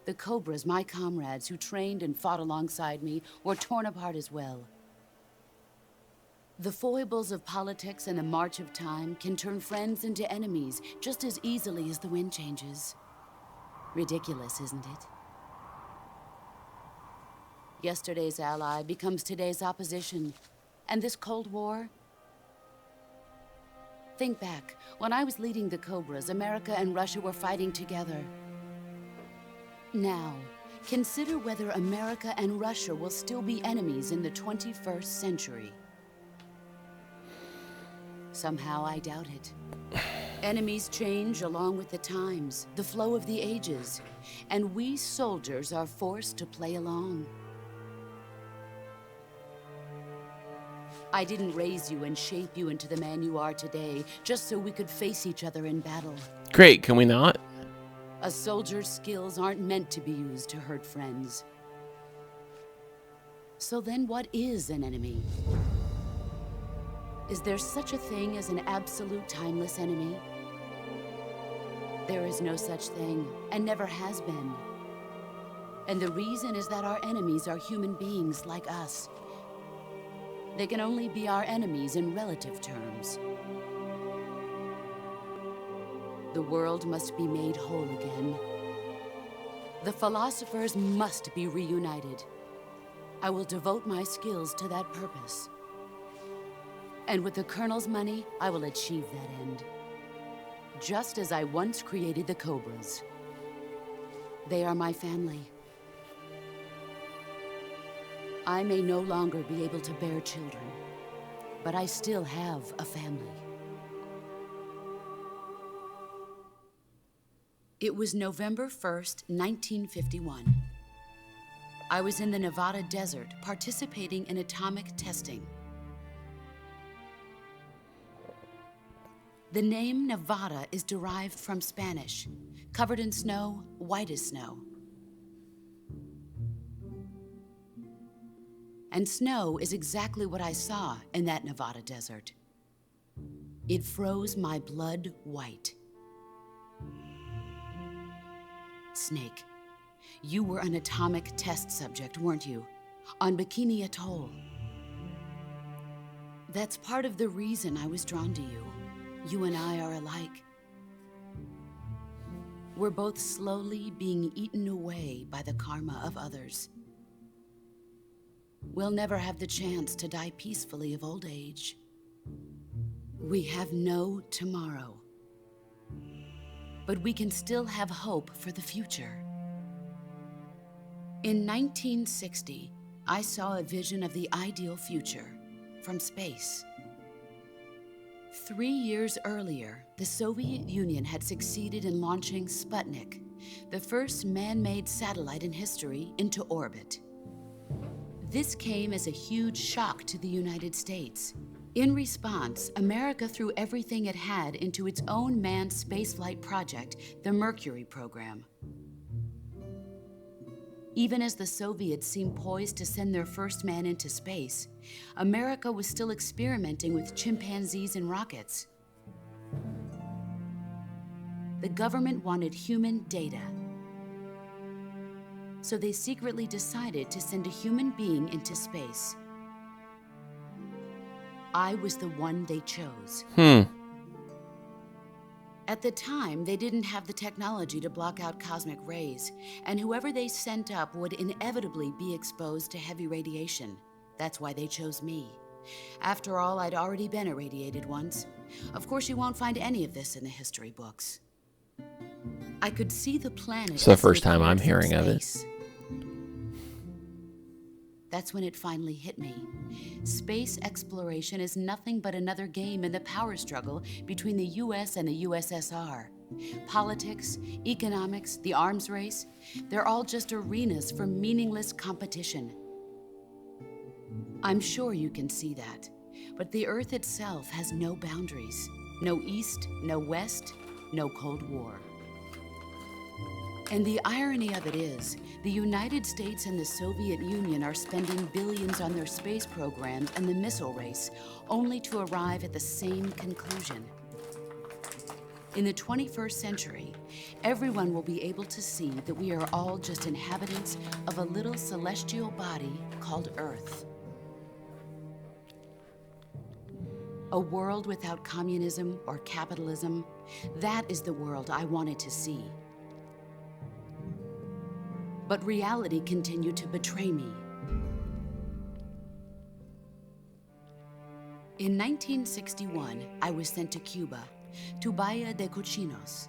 The Cobras, my comrades who trained and fought alongside me, were torn apart as well. The foibles of politics and the march of time can turn friends into enemies just as easily as the wind changes. Ridiculous, isn't it? Yesterday's ally becomes today's opposition. And this Cold War? Think back. When I was leading the Cobras, America and Russia were fighting together. Now, consider whether America and Russia will still be enemies in the 21st century. Somehow I doubt it. Enemies change along with the times, the flow of the ages, and we soldiers are forced to play along. I didn't raise you and shape you into the man you are today just so we could face each other in battle. Great, can we not? A soldier's skills aren't meant to be used to hurt friends. So then what is an enemy? Is there such a thing as an absolute timeless enemy? There is no such thing, and never has been. And the reason is that our enemies are human beings like us. They can only be our enemies in relative terms. The world must be made whole again. The philosophers must be reunited. I will devote my skills to that purpose. And with the Colonel's money, I will achieve that end. Just as I once created the Cobras. They are my family. I may no longer be able to bear children, but I still have a family. It was November 1st, 1951. I was in the Nevada desert participating in atomic testing. The name Nevada is derived from Spanish, covered in snow, white as snow. And snow is exactly what I saw in that Nevada desert. It froze my blood white. Snake, you were an atomic test subject, weren't you? On Bikini Atoll. That's part of the reason I was drawn to you. You and I are alike. We're both slowly being eaten away by the karma of others. We'll never have the chance to die peacefully of old age. We have no tomorrow. But we can still have hope for the future. In 1960, I saw a vision of the ideal future from space. 3 years earlier, the Soviet Union had succeeded in launching Sputnik, the first man-made satellite in history, into orbit. This came as a huge shock to the United States. In response, America threw everything it had into its own manned spaceflight project, the Mercury program. Even as the Soviets seemed poised to send their first man into space, America was still experimenting with chimpanzees and rockets. The government wanted human data. So they secretly decided to send a human being into space. I was the one they chose. At the time, they didn't have the technology to block out cosmic rays, and whoever they sent up would inevitably be exposed to heavy radiation. That's why they chose me. After all, I'd already been irradiated once. Of course, you won't find any of this in the history books. I could see the planet. It's the first time I'm hearing of it. That's when it finally hit me. Space exploration is nothing but another game in the power struggle between the US and the USSR. Politics, economics, the arms race, they're all just arenas for meaningless competition. I'm sure you can see that, but the Earth itself has no boundaries. No East, no West, no Cold War. And the irony of it is, the United States and the Soviet Union are spending billions on their space programs and the missile race, only to arrive at the same conclusion. In the 21st century, everyone will be able to see that we are all just inhabitants of a little celestial body called Earth. A world without communism or capitalism, that is the world I wanted to see. But reality continued to betray me. In 1961, I was sent to Cuba, to Bahia de Cochinos.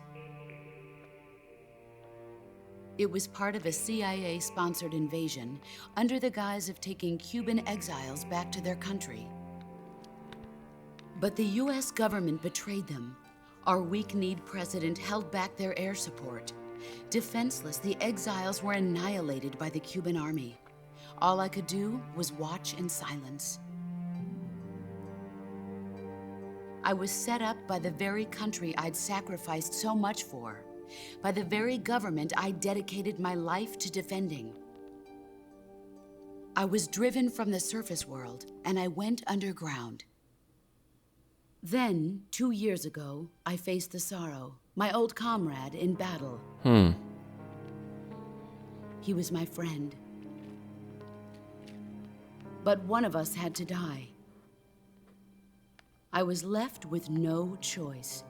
It was part of a CIA-sponsored invasion under the guise of taking Cuban exiles back to their country. But the US government betrayed them. Our weak-kneed president held back their air support. Defenseless, the exiles were annihilated by the Cuban army. All I could do was watch in silence. I was set up by the very country I'd sacrificed so much for, by the very government I dedicated my life to defending. I was driven from the surface world, and I went underground. Then, 2 years ago, I faced the Sorrow, my old comrade in battle. He was my friend. But one of us had to die. I was left with no choice.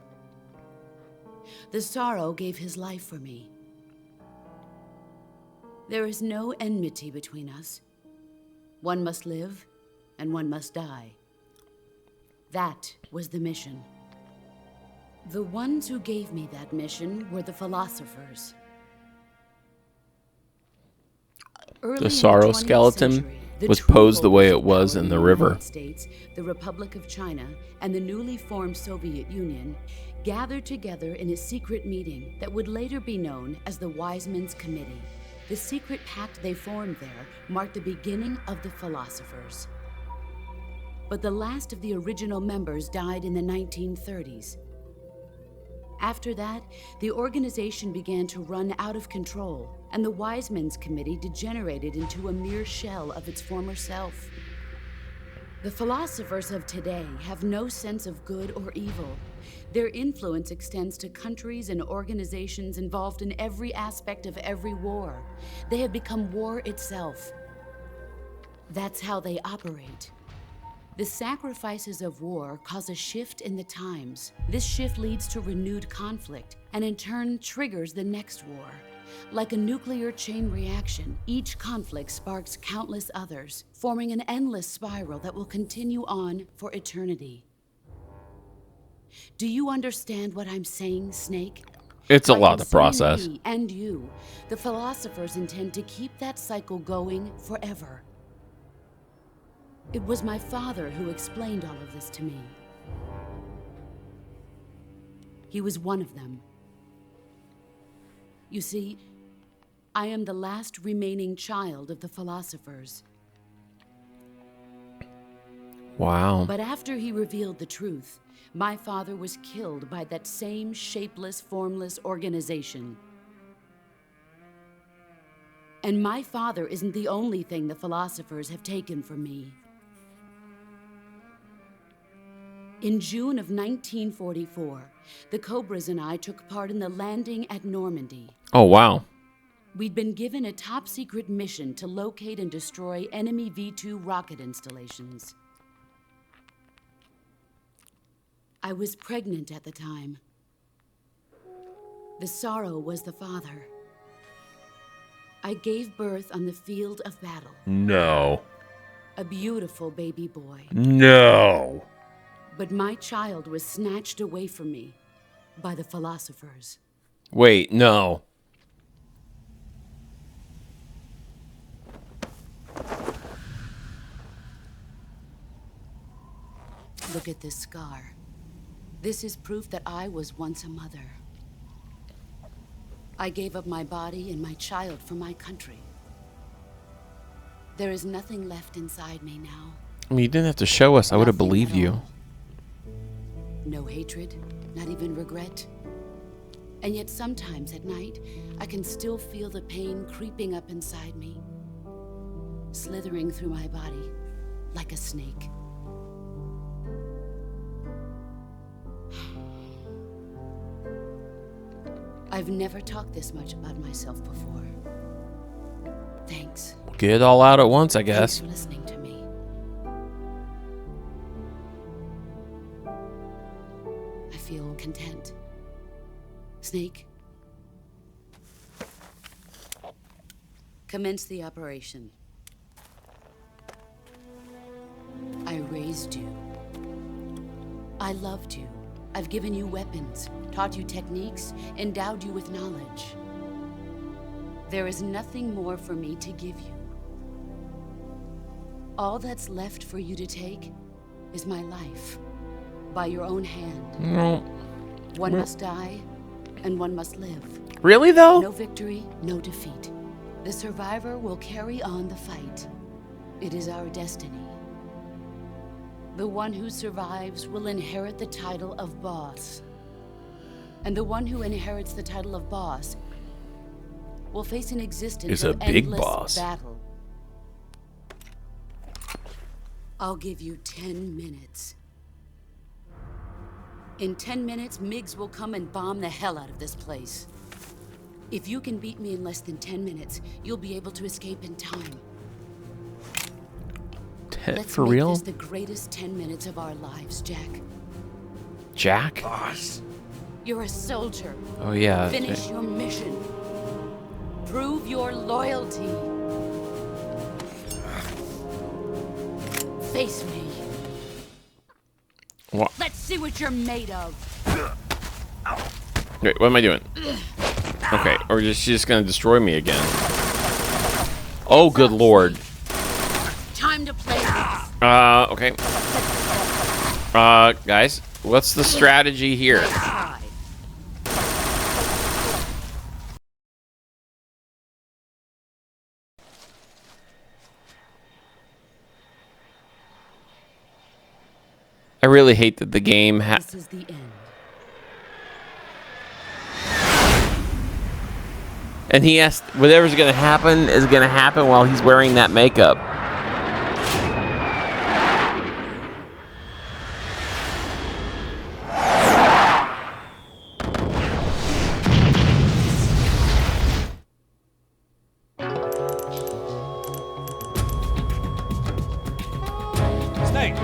The Sorrow gave his life for me. There is no enmity between us. One must live, and one must die. That was the mission. The ones who gave me that mission were the philosophers. The Sorrow skeleton was posed the way it was in the river. States, the Republic of China, and the newly formed Soviet Union gathered together in a secret meeting that would later be known as the Wise Men's Committee. The secret pact they formed there marked the beginning of the philosophers. But the last of the original members died in the 1930s. After that, the organization began to run out of control, and the Wise Men's Committee degenerated into a mere shell of its former self. The philosophers of today have no sense of good or evil. Their influence extends to countries and organizations involved in every aspect of every war. They have become war itself. That's how they operate. The sacrifices of war cause a shift in the times. This shift leads to renewed conflict, and in turn triggers the next war. Like a nuclear chain reaction, each conflict sparks countless others, forming an endless spiral that will continue on for eternity. Do you understand what I'm saying, Snake? It's a By lot to concerning process. me and you, the philosophers intend to keep that cycle going forever. It was my father who explained all of this to me. He was one of them. You see, I am the last remaining child of the philosophers. Wow. But after he revealed the truth, my father was killed by that same shapeless, formless organization. And my father isn't the only thing the philosophers have taken from me. In June of 1944, the Cobras and I took part in the landing at Normandy. Oh, wow. We'd been given a top-secret mission to locate and destroy enemy V-2 rocket installations. I was pregnant at the time. The Sorrow was the father. I gave birth on the field of battle. No. A beautiful baby boy. No. But my child was snatched away from me by the philosophers. Wait, no. Look at this scar. This is proof that I was once a mother. I gave up my body and my child for my country. There is nothing left inside me now. I mean, you didn't have to show us. I would have Nothing believed at you. all. No hatred, not even regret. And yet sometimes at night, I can still feel the pain creeping up inside me, slithering through my body like a snake. I've never talked this much about myself before. Thanks. Get it all out at once, I Thanks guess. for listening to me. I feel content. Snake, commence the operation. I raised you I loved you. I've given you weapons, taught you techniques, endowed you with knowledge. There is nothing more for me to give you. All that's left for you to take is my life, by your own hand. No. One must die, and one must live. Really, though? No victory, no defeat. The survivor will carry on the fight. It is our destiny. The one who survives will inherit the title of boss. And the one who inherits the title of boss will face an existence Is a of big endless boss. battle. I'll give you 10 minutes. In 10 minutes, Miggs will come and bomb the hell out of this place. If you can beat me in less than 10 minutes, you'll be able to escape in time. Let's For make real? this the greatest 10 minutes of our lives, Jack. Jack? Boss. You're a soldier. Oh, yeah. Finish your mission. Prove your loyalty. Face me. What? Let's see what you're made of. Wait, what am I doing? Okay, or she's just gonna destroy me again. Oh, good lord. Time to play this. Okay. Guys, what's the strategy here? Try. I really hate that the game This is the end. and he asked whatever's gonna happen is gonna happen while he's wearing that makeup. Snake!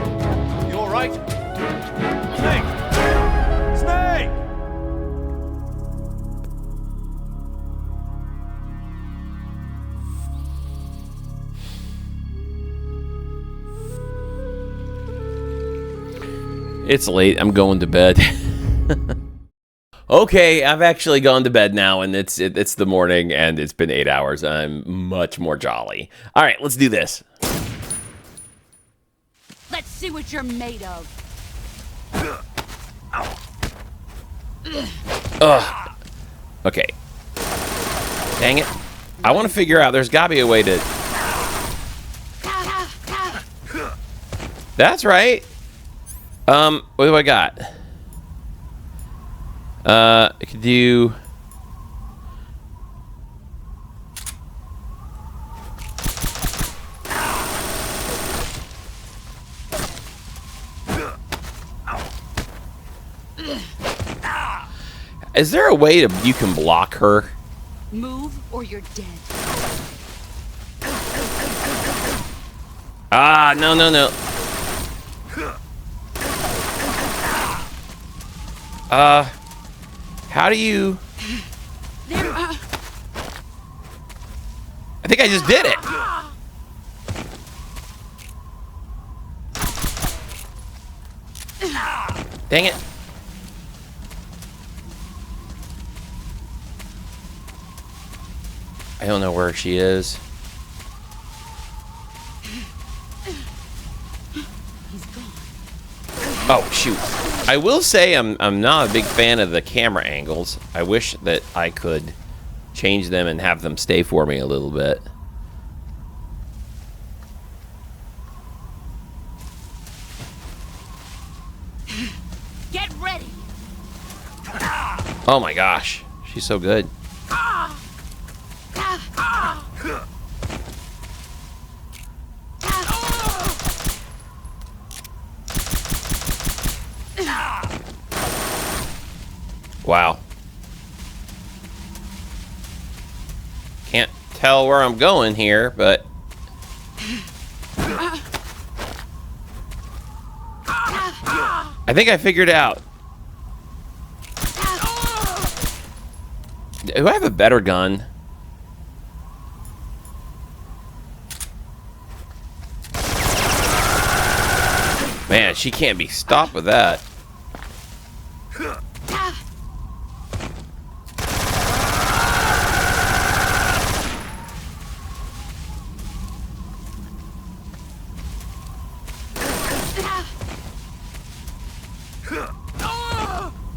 You alright? Snake! Snake! It's late. I'm going to bed. Okay, I've actually gone to bed now, and it's the morning, and it's been 8 hours. I'm much more jolly. All right, let's do this. Let's see what you're made of. Ugh. Okay. Dang it. I want to figure out. There's got to be a way to. That's right. What do I got? I could do. Is there a way to you can block her? Move or you're dead. Ah, no, no, no. How do you? I think I just did it. Dang it. I don't know where she is. Oh, shoot. I will say I'm not a big fan of the camera angles. I wish that I could change them and have them stay for me a little bit. Get ready. Oh my gosh. She's so good. Wow. Can't tell where I'm going here, but... I think I figured it out. Do I have a better gun? Man, she can't be stopped with that.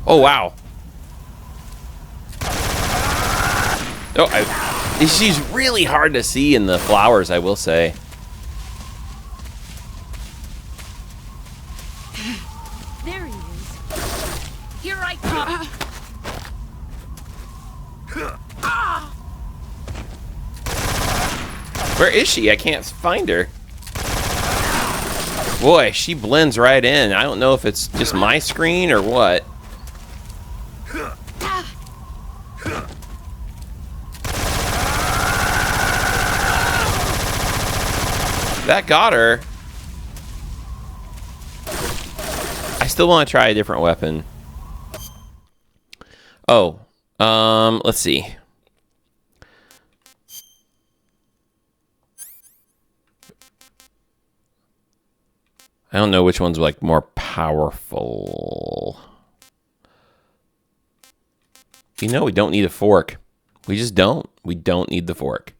Oh, wow. Oh, she's really hard to see in the flowers, I will say. There he is. Here I come. Where is she? I can't find her. Boy, she blends right in. I don't know if it's just my screen or what. That got her. I still want to try a different weapon. Oh, let's see. I don't know which one's like more powerful. You know, we don't need a fork. We just don't. We don't need the fork.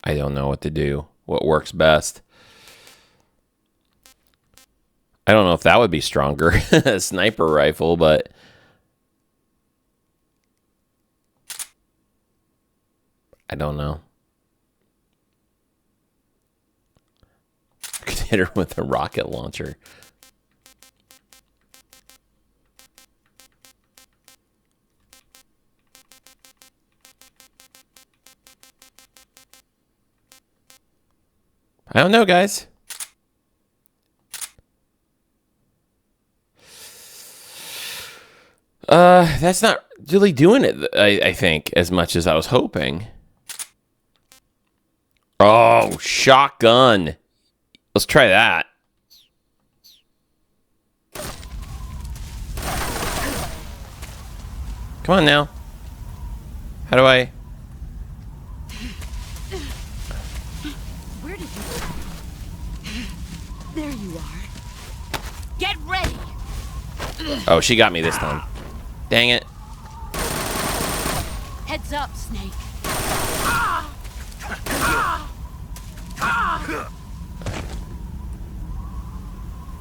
I don't know what to do. What works best? I don't know if that would be stronger. A sniper rifle, but I don't know. I could hit her with a rocket launcher. I don't know, guys. That's not really doing it, I think, as much as I was hoping. Oh, shotgun. Let's try that. Come on now. How do I... Where did you go? There you are. Get ready. Oh, she got me this time. Dang it. Heads up, Snake.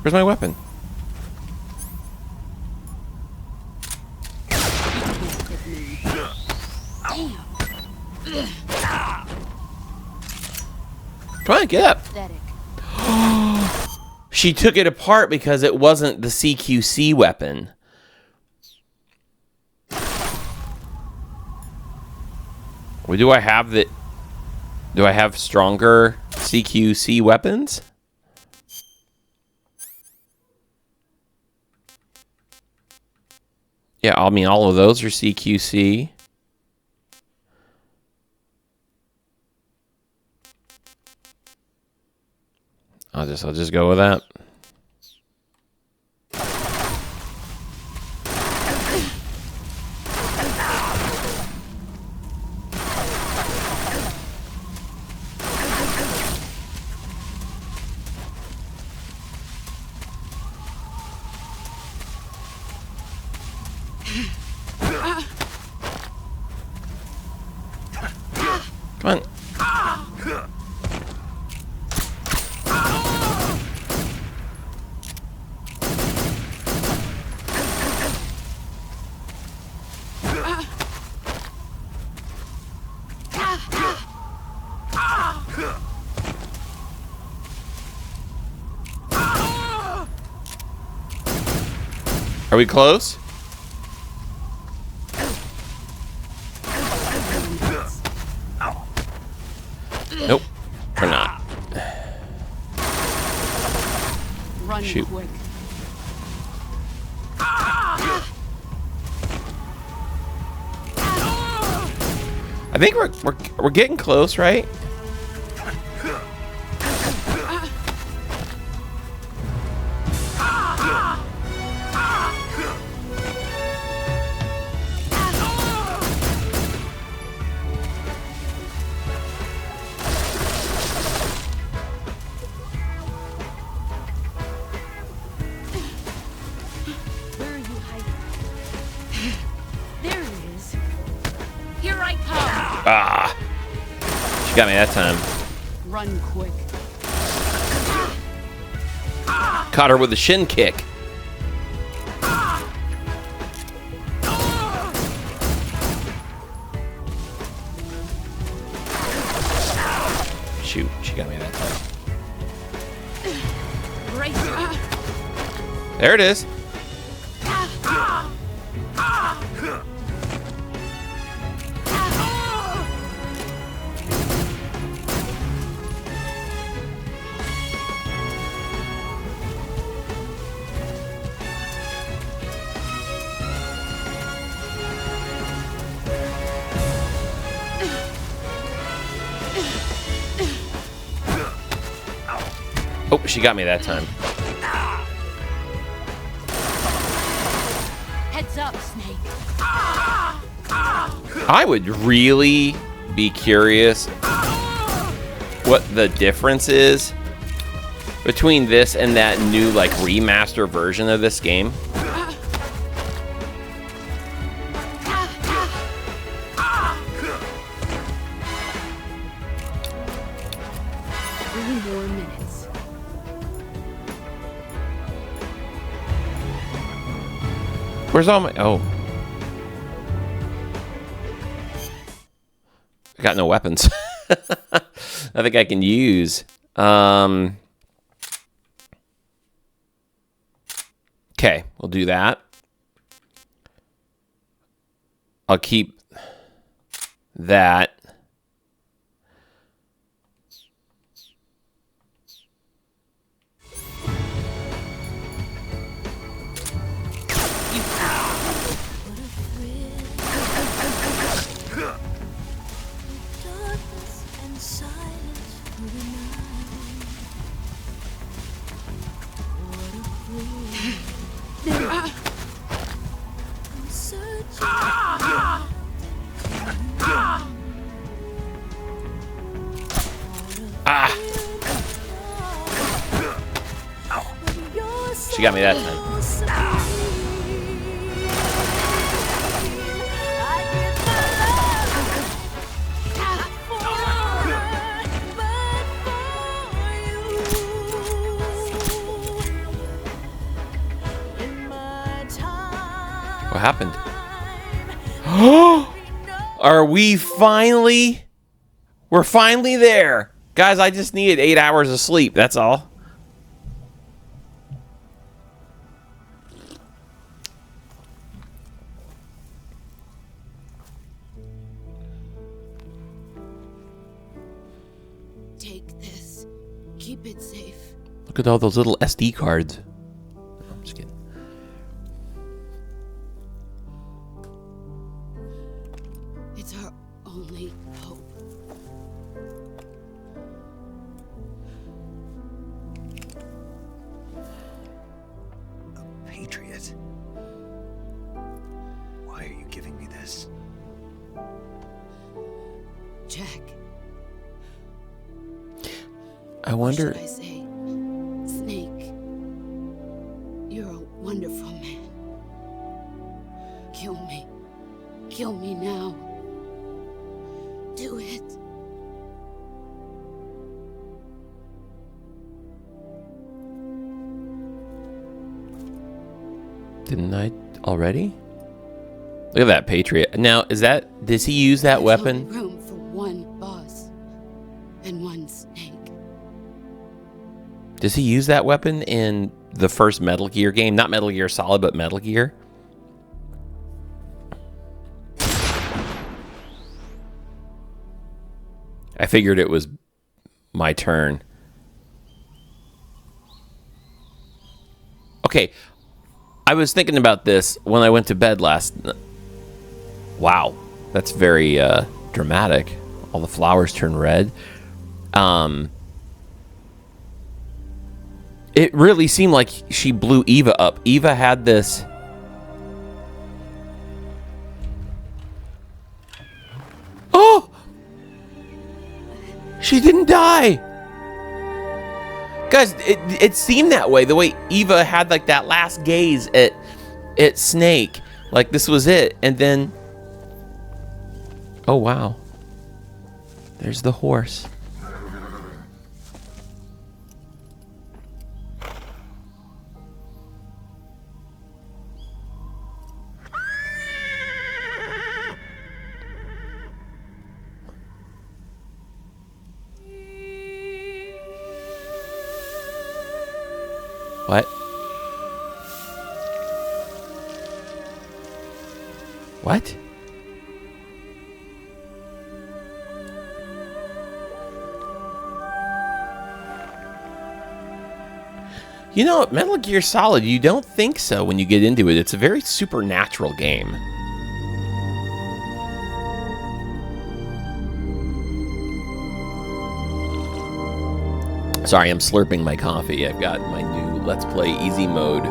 Where's my weapon? Come on, get up. She took it apart because it wasn't the CQC weapon. Well, do I have the... Do I have stronger CQC weapons? Yeah, I mean, all of those are CQC. I'll just go with that. Come on. Are we close? Nope, we're not. Run Shoot. quick. I think we're getting close, right? Where are you hiding? There he is. Here I come. Ah, She got me that time. Run quick. Caught her with a shin kick. Shoot, she got me that time. There it is. Oh, she got me that time. Heads up, Snake. I would really be curious what the difference is between this and that new, like, remaster version of this game. Where's all my... Oh. I got no weapons. I think I can use. Okay, we'll do that. I'll keep that. She got me that time. What happened? Are we finally? We're finally there. Guys, I just needed 8 hours of sleep. That's all. Take this. Keep it safe. Look at all those little SD cards. I'm just kidding. It's our only hope. A patriot? Why are you giving me this? Jack. I wonder. What should I say? Snake. You're a wonderful man. Kill me. Kill me now. Do it. Didn't I already? Look at that Patriot. Now, is that... Does he use that There's weapon? only room for one boss and one snake. Does he use that weapon in the first Metal Gear game? Not Metal Gear Solid, but Metal Gear? I figured it was my turn. Okay. I was thinking about this when I went to bed last night. Wow. That's very dramatic. All the flowers turn red. It really seemed like she blew Eva up. Eva had this... Oh! She didn't die! Guys, it seemed that way. The way Eva had like that last gaze at Snake. Like this was it. And then... Oh, wow. There's the horse. What? What? You know, Metal Gear Solid, you don't think so when you get into it. It's a very supernatural game. Sorry, I'm slurping my coffee. I've got my new Let's Play Easy mode.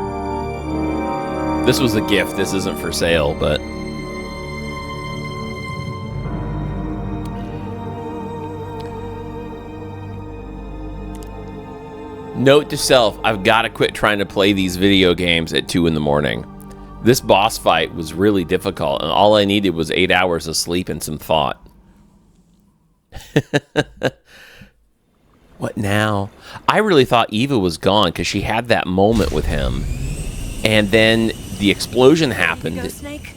This was a gift. This isn't for sale, but... Note to self, I've got to quit trying to play these video games at 2 in the morning. This boss fight was really difficult, and all I needed was 8 hours of sleep and some thought. What now? I really thought Eva was gone because she had that moment with him. And then the explosion happened. Go, Snake.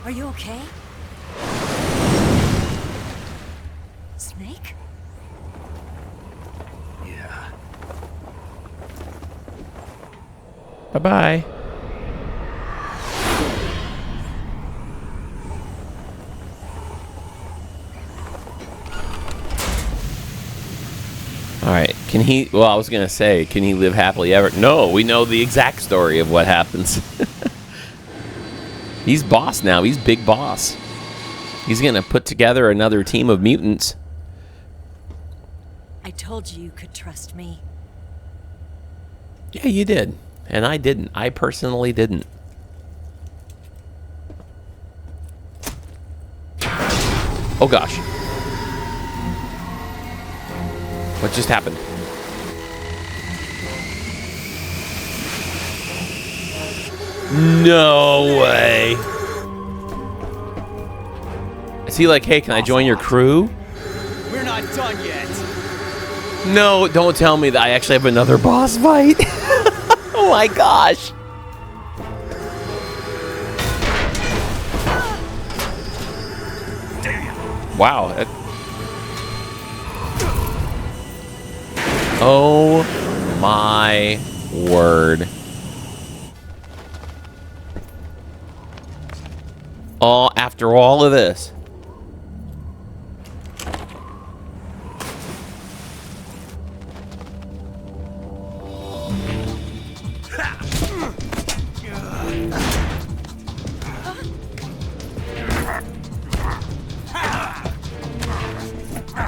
Are you okay? Snake? Yeah. Bye-bye. Alright, can he... Well, I was going to say, can he live happily ever? No, we know the exact story of what happens. He's boss now. He's big boss. He's going to put together another team of mutants. I told you you could trust me. Yeah, you did. And I didn't. I personally didn't. Oh, gosh. What just happened? No way. Is he like, hey, can I join your crew? We're not done yet. No, don't tell me that I actually have another boss fight. Oh my gosh. Wow. Oh my word. After all of this.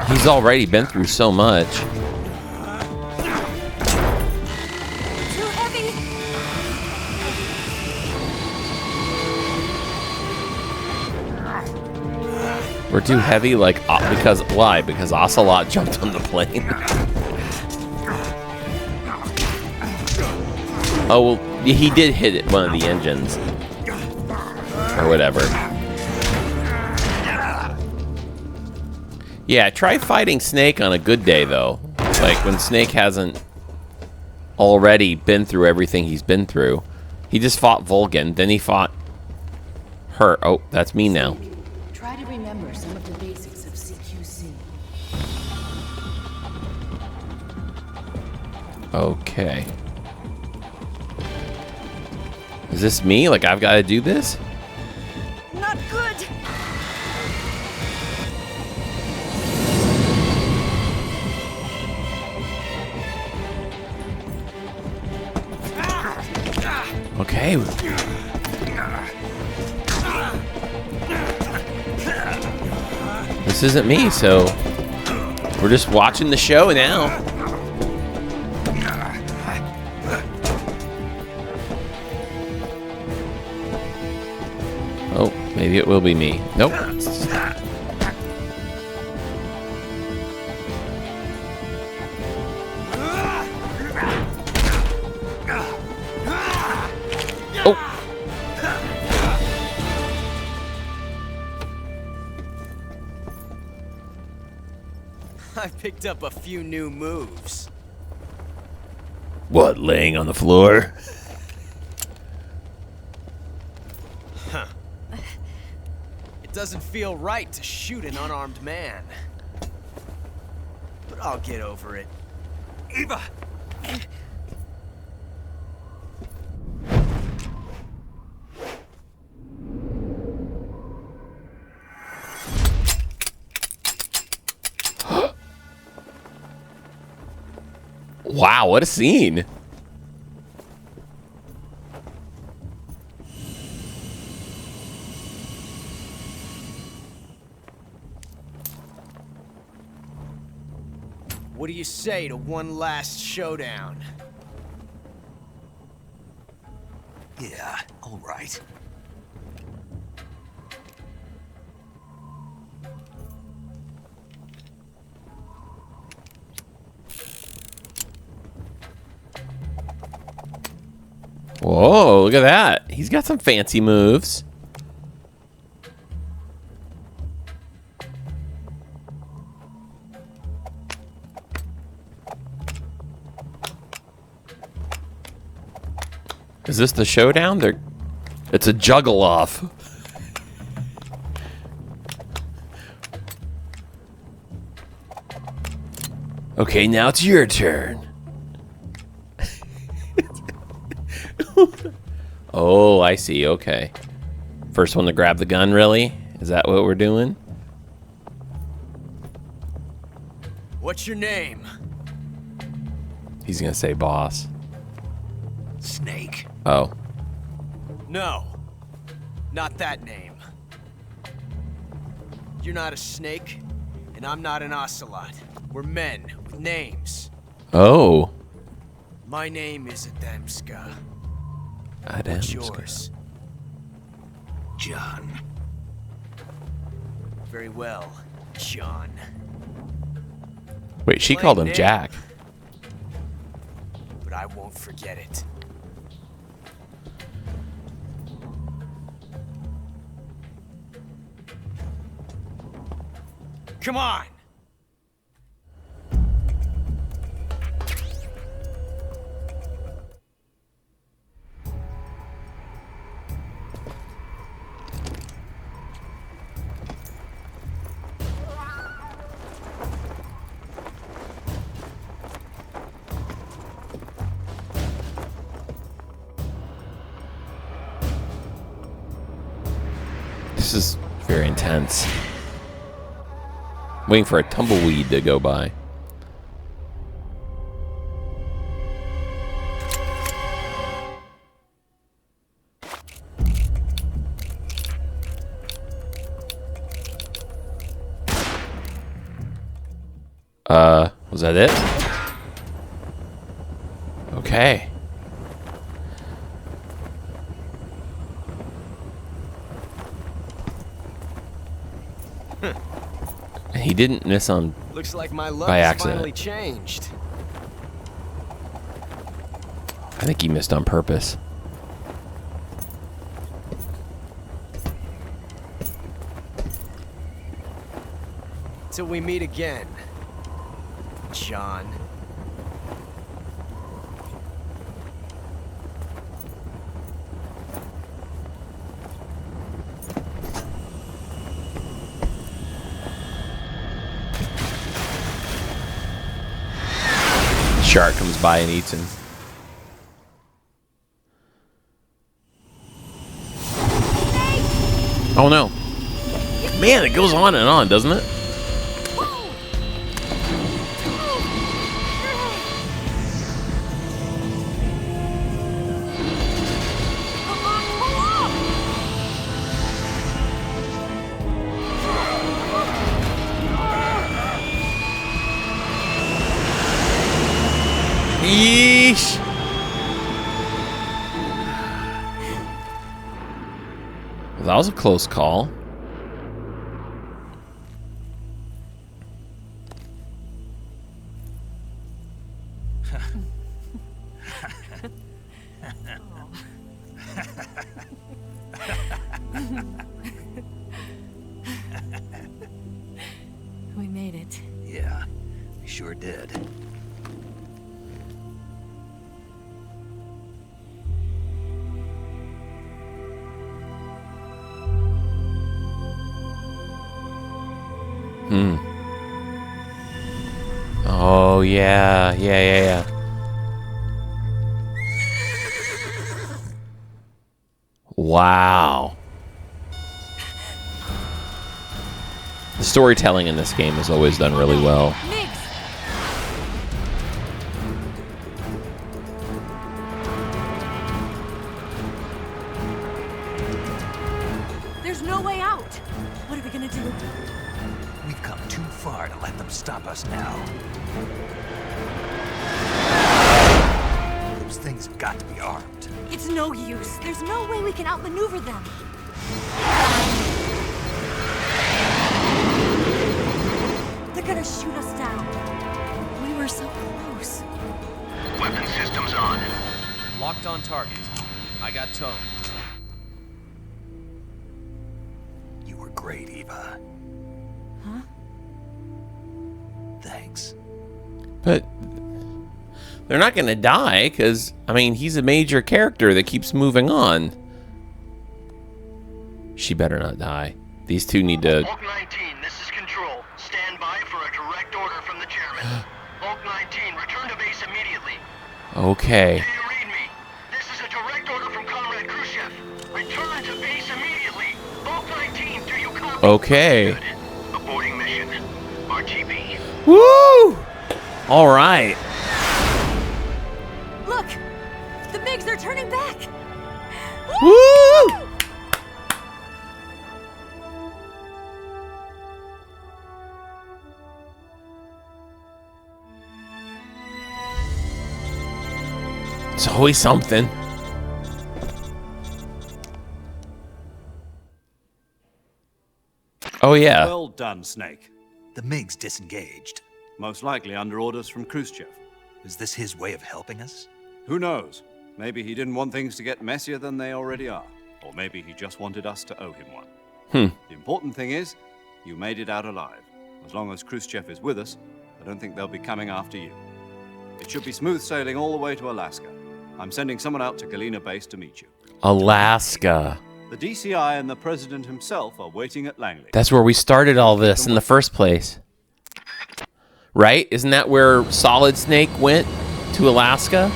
He's already been through so much. Too heavy. We're too heavy, like, because, why? Because Ocelot jumped on the plane. Oh, well, he did hit one of the engines. Or whatever. Yeah, try fighting Snake on a good day, though. Like, when Snake hasn't already been through everything he's been through. He just fought Vulcan, then he fought her. Oh, that's me now. Try to remember some of the basics of CQC. Okay. Is this me? Like, I've got to do this? Not good. Okay. This isn't me, so we're just watching the show now. Oh, maybe it will be me. Nope. I've picked up a few new moves. What, laying on the floor? Huh. It doesn't feel right to shoot an unarmed man. But I'll get over it. Eva! Wow, what a scene. What do you say to one last showdown? Yeah, all right. Whoa, look at that. He's got some fancy moves. Is this the showdown? It's a juggle off. Okay, now it's your turn. Oh, I see. Okay. First one to grab the gun, really? Is that what we're doing? What's your name? He's gonna say boss. Snake. Oh. No. Not that name. You're not a snake, and I'm not an ocelot. We're men with names. Oh. My name is Adamska. Adamska. What's yours? John. Very well, John. Wait, she Plain called him name. Jack. But I won't forget it. Come on! This is very intense. Waiting for a tumbleweed to go by. Was that it? Okay. He didn't miss on Looks like my luck by has accident. finally changed. I think he missed on purpose. Till we meet again, John. Shark comes by and eats him. Oh no. Man, it goes on and on, doesn't it? Yeesh. That was a close call. We made it. Yeah. sure did. Oh, yeah. Yeah. Wow. The storytelling in this game is always done really well. There's no way out. What are we gonna do? We've come too far to let them stop us now. Those things have got to be armed. It's no use. There's no way we can outmaneuver them. They're gonna shoot us down. We were so close. Weapon systems on. Locked on target. I got towed. You were great, Eva. Huh? Thanks. But they're not going to die because, I mean, he's a major character that keeps moving on. She better not die. These two need to... Bulk 19, this is Control. Stand by for a direct order from the chairman. Bulk 19, return to base immediately. Okay. Do you read me? This is a direct order from Comrade Khrushchev. Return to base immediately. Bulk 19, do you copy? Okay. Good. Aborting mission. RTB. Woo! All right. Look! The MiGs are turning back! Woo! It's always something. Oh, yeah. Well done, Snake. The MiGs disengaged. Most likely under orders from Khrushchev. Is this his way of helping us? Who knows? Maybe he didn't want things to get messier than they already are. Or maybe he just wanted us to owe him one. The important thing is, you made it out alive. As long as Khrushchev is with us, I don't think they'll be coming after you. It should be smooth sailing all the way to Alaska. I'm sending someone out to Galena Base to meet you. Alaska. The DCI and the President himself are waiting at Langley. That's where we started all this in the first place. Right? Isn't that where Solid Snake went? To Alaska?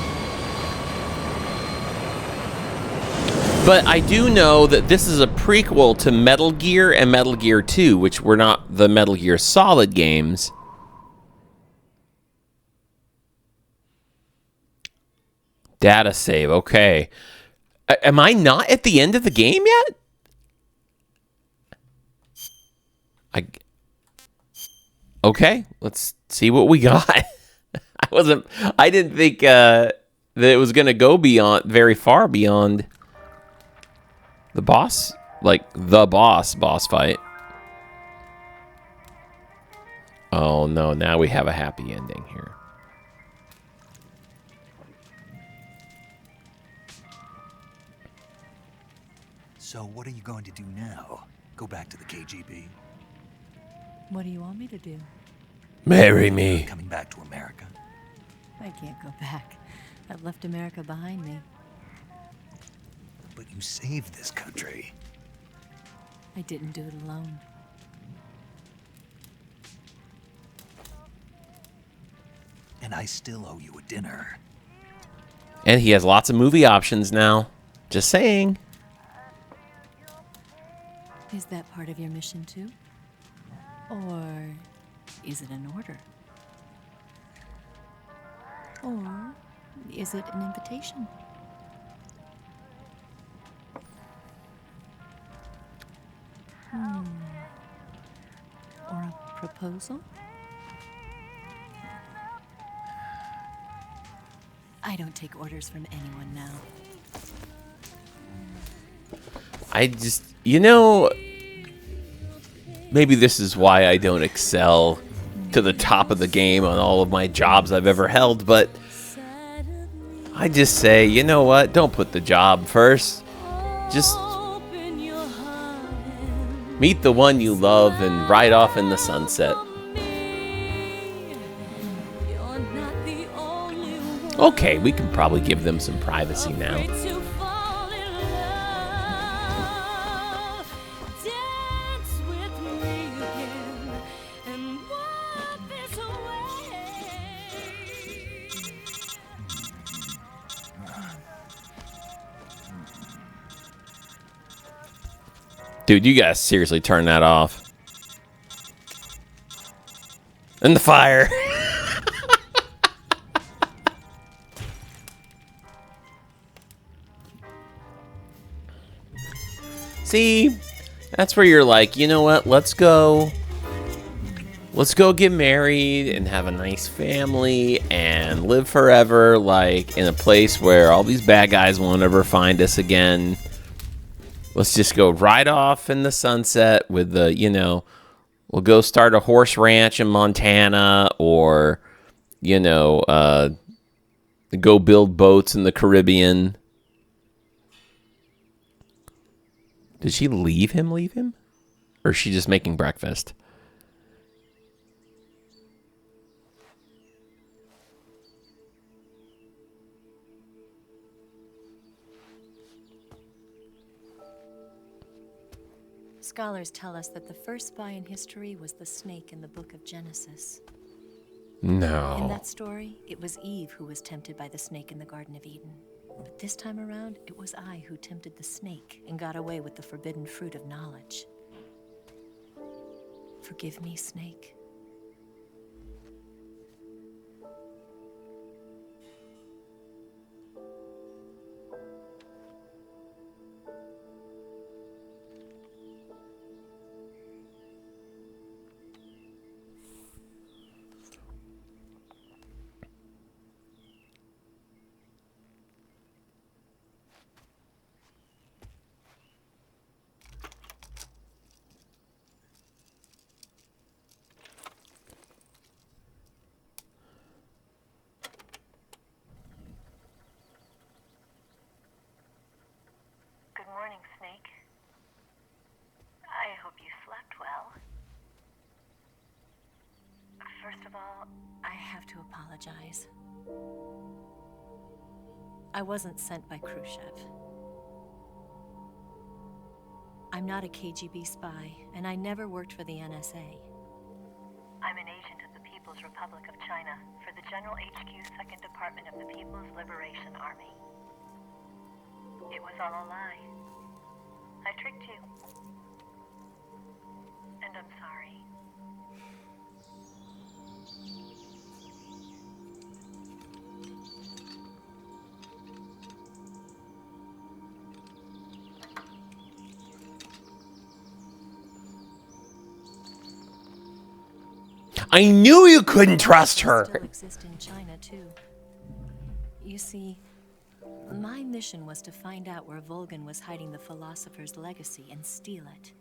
But I do know that this is a prequel to Metal Gear and Metal Gear 2, which were not the Metal Gear Solid games. Data save, okay. Am I not at the end of the game yet? Okay, let's see what we got. I didn't think that it was gonna go very far beyond the boss, like the boss fight. Oh no, now we have a happy ending here. So what are you going to do now? Go back to the KGB? What do you want me to do? Marry me. Coming back to America? I can't go back. I've left America behind me. But you saved this country. I didn't do it alone. And I still owe you a dinner. And he has lots of movie options now. Just saying. Is that part of your mission too? Or is it an order? Or is it an invitation? Or a proposal? I don't take orders from anyone now. I just, maybe this is why I don't excel to the top of the game on all of my jobs I've ever held, but I just say, you know what? Don't put the job first. Just meet the one you love and ride off in the sunset. Okay, we can probably give them some privacy now. Afraid to fall in love. Dance with me again and wipe this away. Dude, you guys seriously turn that off. In the fire. See, that's where you're like, you know what? Let's go get married and have a nice family and live forever, like in a place where all these bad guys won't ever find us again. Let's just go right off in the sunset with the, you know, we'll go start a horse ranch in Montana, or, you know, go build boats in the Caribbean. Did she leave him? Or is she just making breakfast? Scholars tell us that the first spy in history was the snake in the book of Genesis. No. In that story, it was Eve who was tempted by the snake in the Garden of Eden. But this time around, it was I who tempted the snake and got away with the forbidden fruit of knowledge. Forgive me, snake. Good morning, Snake. I hope you slept well. First of all, I have to apologize. I wasn't sent by Khrushchev. I'm not a KGB spy, and I never worked for the NSA. I'm an agent of the People's Republic of China for the General HQ 2nd Department of the People's Liberation Army. It was all a lie. I tricked you. And I'm sorry. I knew you couldn't trust her. Still exist in China too. You see, my mission was to find out where Volgan was hiding the philosopher's legacy and steal it.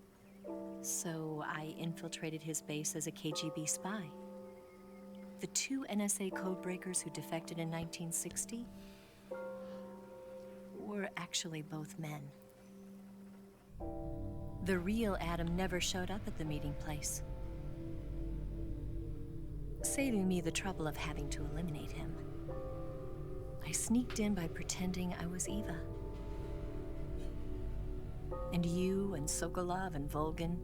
So I infiltrated his base as a KGB spy. The two NSA codebreakers who defected in 1960 were actually both men. The real Adam never showed up at the meeting place, saving me the trouble of having to eliminate him. I sneaked in by pretending I was Eva. And you and Sokolov and Volgan,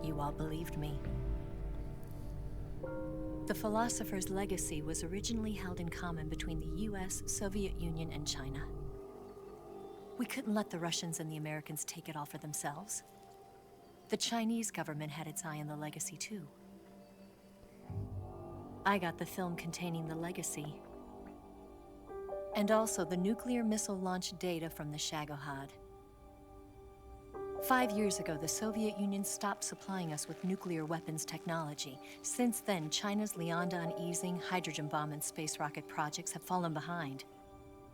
you all believed me. The philosopher's legacy was originally held in common between the US, Soviet Union, and China. We couldn't let the Russians and the Americans take it all for themselves. The Chinese government had its eye on the legacy too. I got the film containing the legacy, and also the nuclear missile launch data from the Shagohod. 5 years ago, the Soviet Union stopped supplying us with nuclear weapons technology. Since then, China's Liaodong easing, hydrogen bomb, and space rocket projects have fallen behind.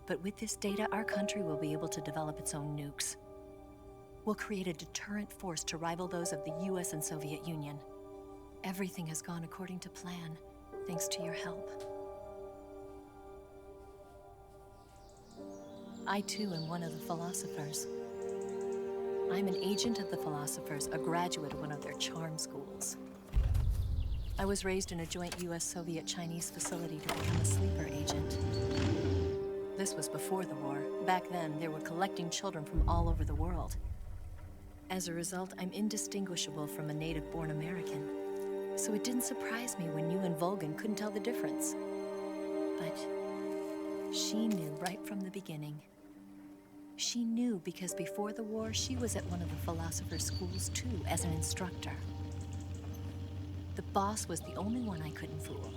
But with this data, our country will be able to develop its own nukes. We'll create a deterrent force to rival those of the US and Soviet Union. Everything has gone according to plan, thanks to your help. I too am one of the philosophers. I'm an agent of the philosophers, a graduate of one of their charm schools. I was raised in a joint US-Soviet-Chinese facility to become a sleeper agent. This was before the war. Back then, they were collecting children from all over the world. As a result, I'm indistinguishable from a native-born American. So it didn't surprise me when you and Volgan couldn't tell the difference. But she knew right from the beginning. She knew because before the war, she was at one of the philosopher's schools too, as an instructor. The boss was the only one I couldn't fool.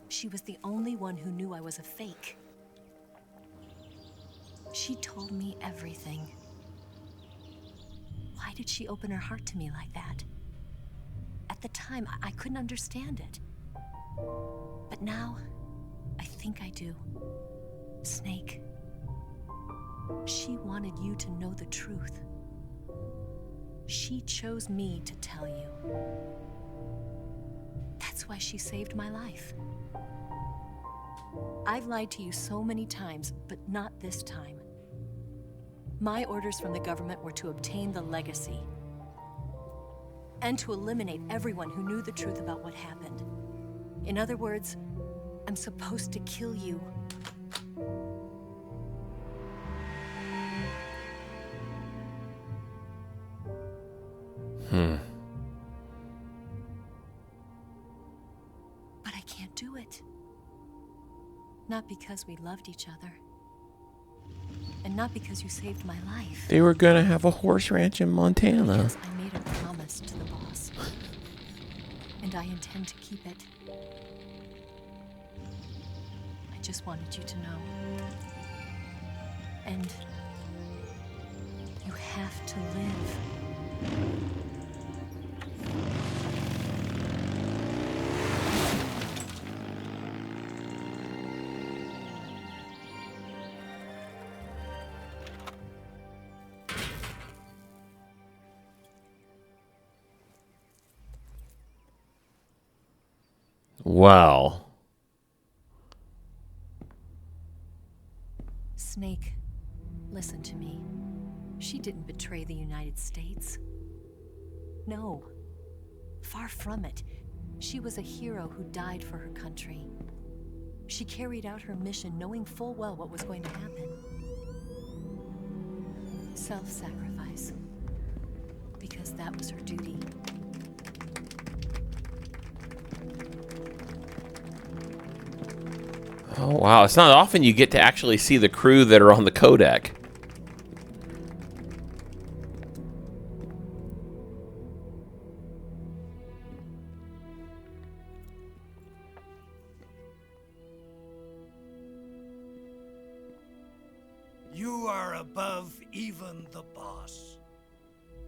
She was the only one who knew I was a fake. She told me everything. Why did she open her heart to me like that? At the time, I couldn't understand it. But now, I think I do. Snake, she wanted you to know the truth. She chose me to tell you. That's why she saved my life. I've lied to you so many times, but not this time. My orders from the government were to obtain the legacy and to eliminate everyone who knew the truth about what happened. In other words, I'm supposed to kill you. But I can't do it. Not because we loved each other. And not because you saved my life. They were gonna have a horse ranch in Montana. Because I made a promise to the boss. And I intend to keep it. I just wanted you to know. And you have to live. Wow. Snake, listen to me. She didn't betray the United States. No. Far from it. She was a hero who died for her country. She carried out her mission knowing full well what was going to happen. Self-sacrifice. Because that was her duty. Oh, wow. It's not often you get to actually see the crew that are on the codec. You are above even the boss.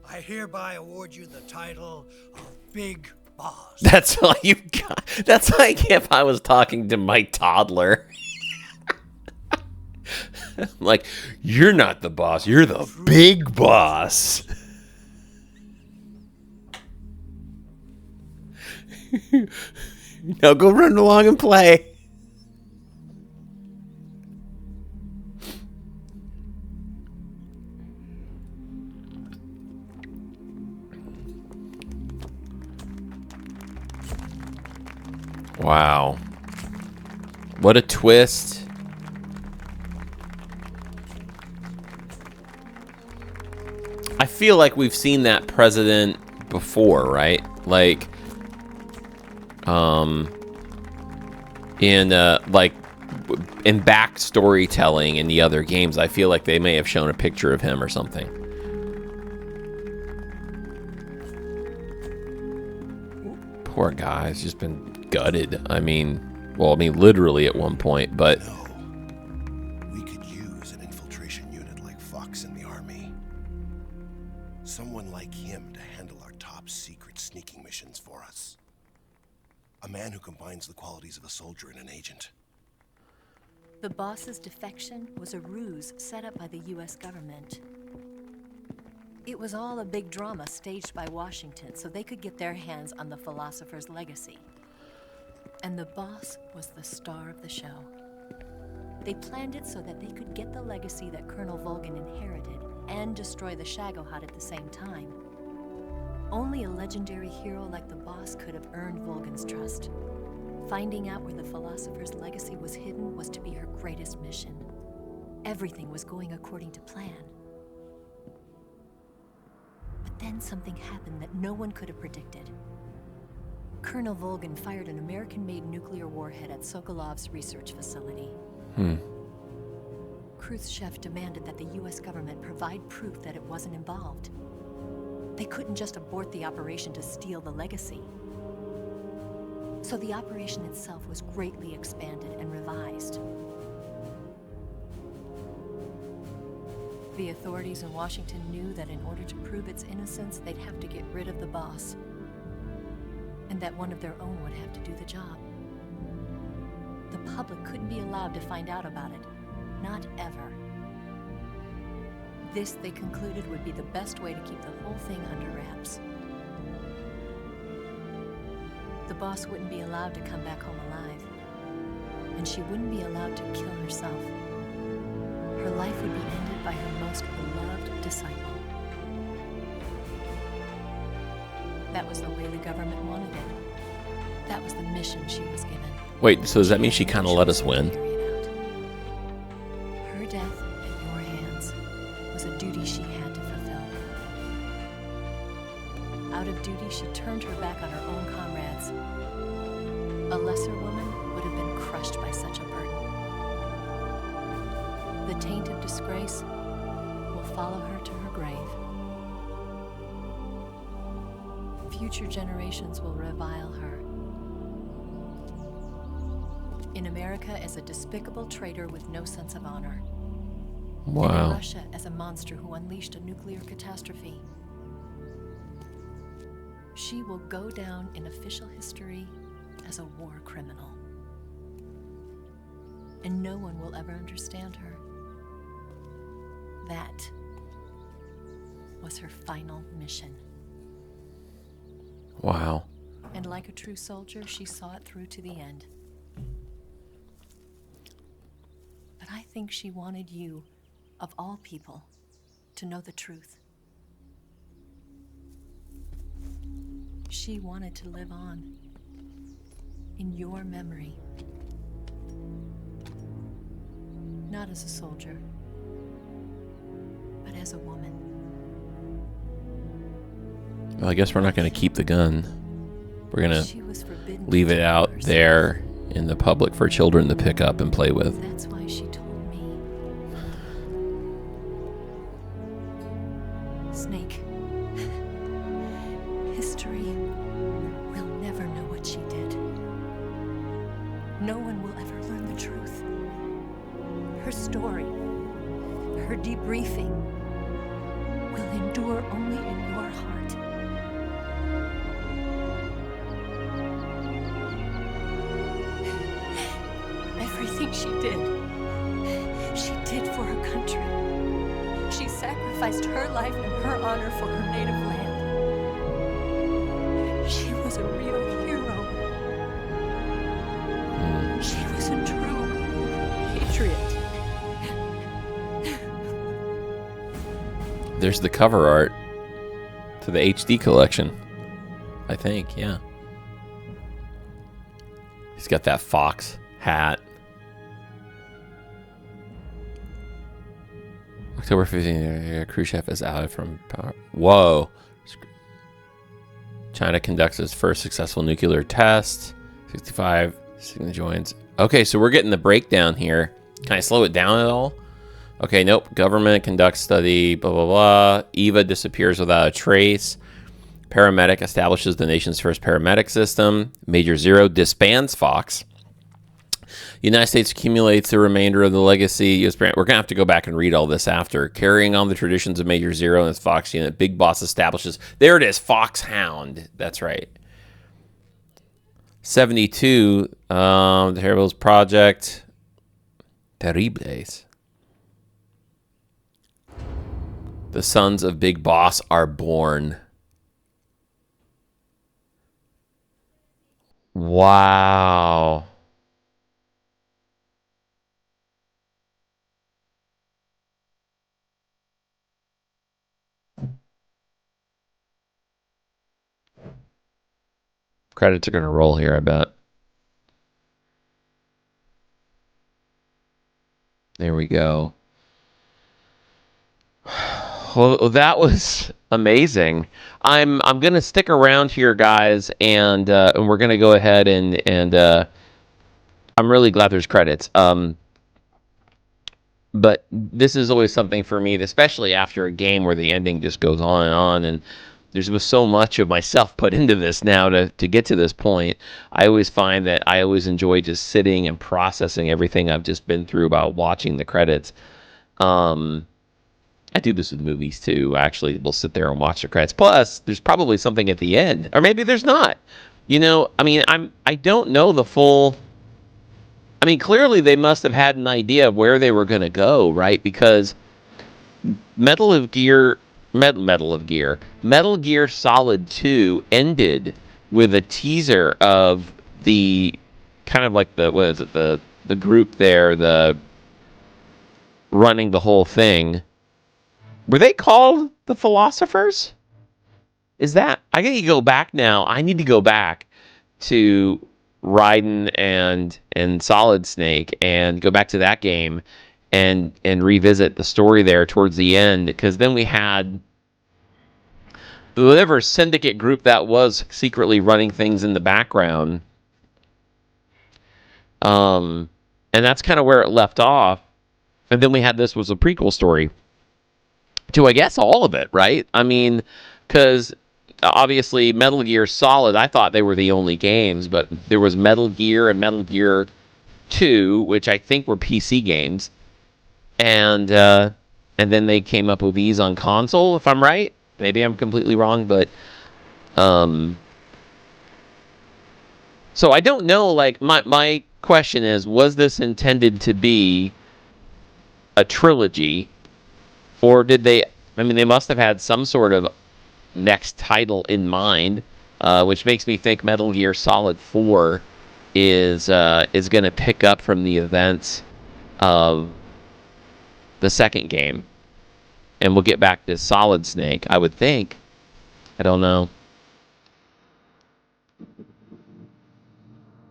I hereby award you the title of Big Boss. That's all you got. That's like if I was talking to my toddler. Like, you're not the boss, you're the big boss. Now go run along and play. Wow. What a twist. I feel like we've seen that president before, right? Like, in backstory telling in the other games, I feel like they may have shown a picture of him or something. Poor guy, he's just been gutted. I mean, literally at one point, but... We could use an infiltration unit like Fox in the army. Someone like him to handle our top secret sneaking missions for us. A man who combines the qualities of a soldier and an agent. The boss's defection was a ruse set up by the US government. It was all a big drama staged by Washington so they could get their hands on the philosopher's legacy. And the boss was the star of the show. They planned it so that they could get the legacy that Colonel Volgan inherited and destroy the Shagohod at the same time. Only a legendary hero like the boss could have earned Volgan's trust. Finding out where the philosopher's legacy was hidden was to be her greatest mission. Everything was going according to plan. But then something happened that no one could have predicted. Colonel Volgan fired an American-made nuclear warhead at Sokolov's research facility. Khrushchev demanded that the US government provide proof that it wasn't involved. They couldn't just abort the operation to steal the legacy. So the operation itself was greatly expanded and revised. The authorities in Washington knew that in order to prove its innocence, they'd have to get rid of the boss, and that one of their own would have to do the job. The public couldn't be allowed to find out about it. Not ever. This, they concluded, would be the best way to keep the whole thing under wraps. The boss wouldn't be allowed to come back home alive, and she wouldn't be allowed to kill herself. Her life would be ended by her most beloved disciple. That was the way the government wanted it. That was the mission she was given. Wait, so does that mean she kind of let us win? Her death at your hands was a duty she had to fulfill. Out of duty, she turned her back on her own comrades. A lesser woman would have been crushed by such a burden. The taint of disgrace will follow her to her grave. Future generations will revile her. In America as a despicable traitor with no sense of honor. Wow. And in Russia as a monster who unleashed a nuclear catastrophe. She will go down in official history as a war criminal. And no one will ever understand her. That was her final mission. Wow. And like a true soldier, she saw it through to the end. But I think she wanted you, of all people, to know the truth. She wanted to live on in your memory. Not as a soldier, but as a woman. Well, I guess we're not going to keep the gun. We're going to leave it out there in the public for children to pick up and play with. That's why she told me. Snake, history will never know what she did. No one will ever learn the truth. Her story, her debriefing, will endure only in your heart. Everything she did for her country. She sacrificed her life and her honor for her native land. She was a real hero. She was a true patriot. There's the cover art to the HD collection. I think, yeah. He's got that fox hat. October 15th, Khrushchev is out from power. Whoa. China conducts its first successful nuclear test. 65, Sigma joins. Okay, so we're getting the breakdown here. Can I slow it down at all? Okay, nope. Government conducts study, blah, blah, blah. Eva disappears without a trace. Paramedic establishes the nation's first paramedic system. Major Zero disbands Fox. United States accumulates the remainder of the legacy. We're going to have to go back and read all this after. Carrying on the traditions of Major Zero and its Fox unit, Big Boss establishes... There it is, Foxhound. That's right. 72, the Terribles Project. Terribles. The sons of Big Boss are born. Wow. Credits are going to roll here, I bet. There we go. Well, that was amazing. I'm going to stick around here, guys, and we're going to go ahead and I'm really glad there's credits. But this is always something for me, especially after a game where the ending just goes on, and there's been so much of myself put into this now to get to this point. I always find that I always enjoy just sitting and processing everything I've just been through about watching the credits. I do this with movies too. Actually, we'll sit there and watch the credits. Plus, there's probably something at the end, or maybe there's not. You know, I mean, I don't know the full. I mean, clearly they must have had an idea of where they were going to go, right? Because Metal Gear Solid 2 ended with a teaser of the kind of like the group there, the running the whole thing. Were they called the Philosophers? Is that... I need to go back now. I need to go back to Raiden and Solid Snake and go back to that game and revisit the story there towards the end, because then we had whatever syndicate group that was secretly running things in the background. And that's kind of where it left off. And then we had this was a prequel story to, I guess, all of it, right? I mean, because obviously Metal Gear Solid, I thought they were the only games, but there was Metal Gear and Metal Gear 2, which I think were PC games. And then they came up with these on console, if I'm right. Maybe I'm completely wrong, but so I don't know, like, my question is, was this intended to be a trilogy, or did they... I mean, they must have had some sort of next title in mind, which makes me think Metal Gear Solid 4 is going to pick up from the events of the second game, and we'll get back to Solid Snake, I would think. I don't know.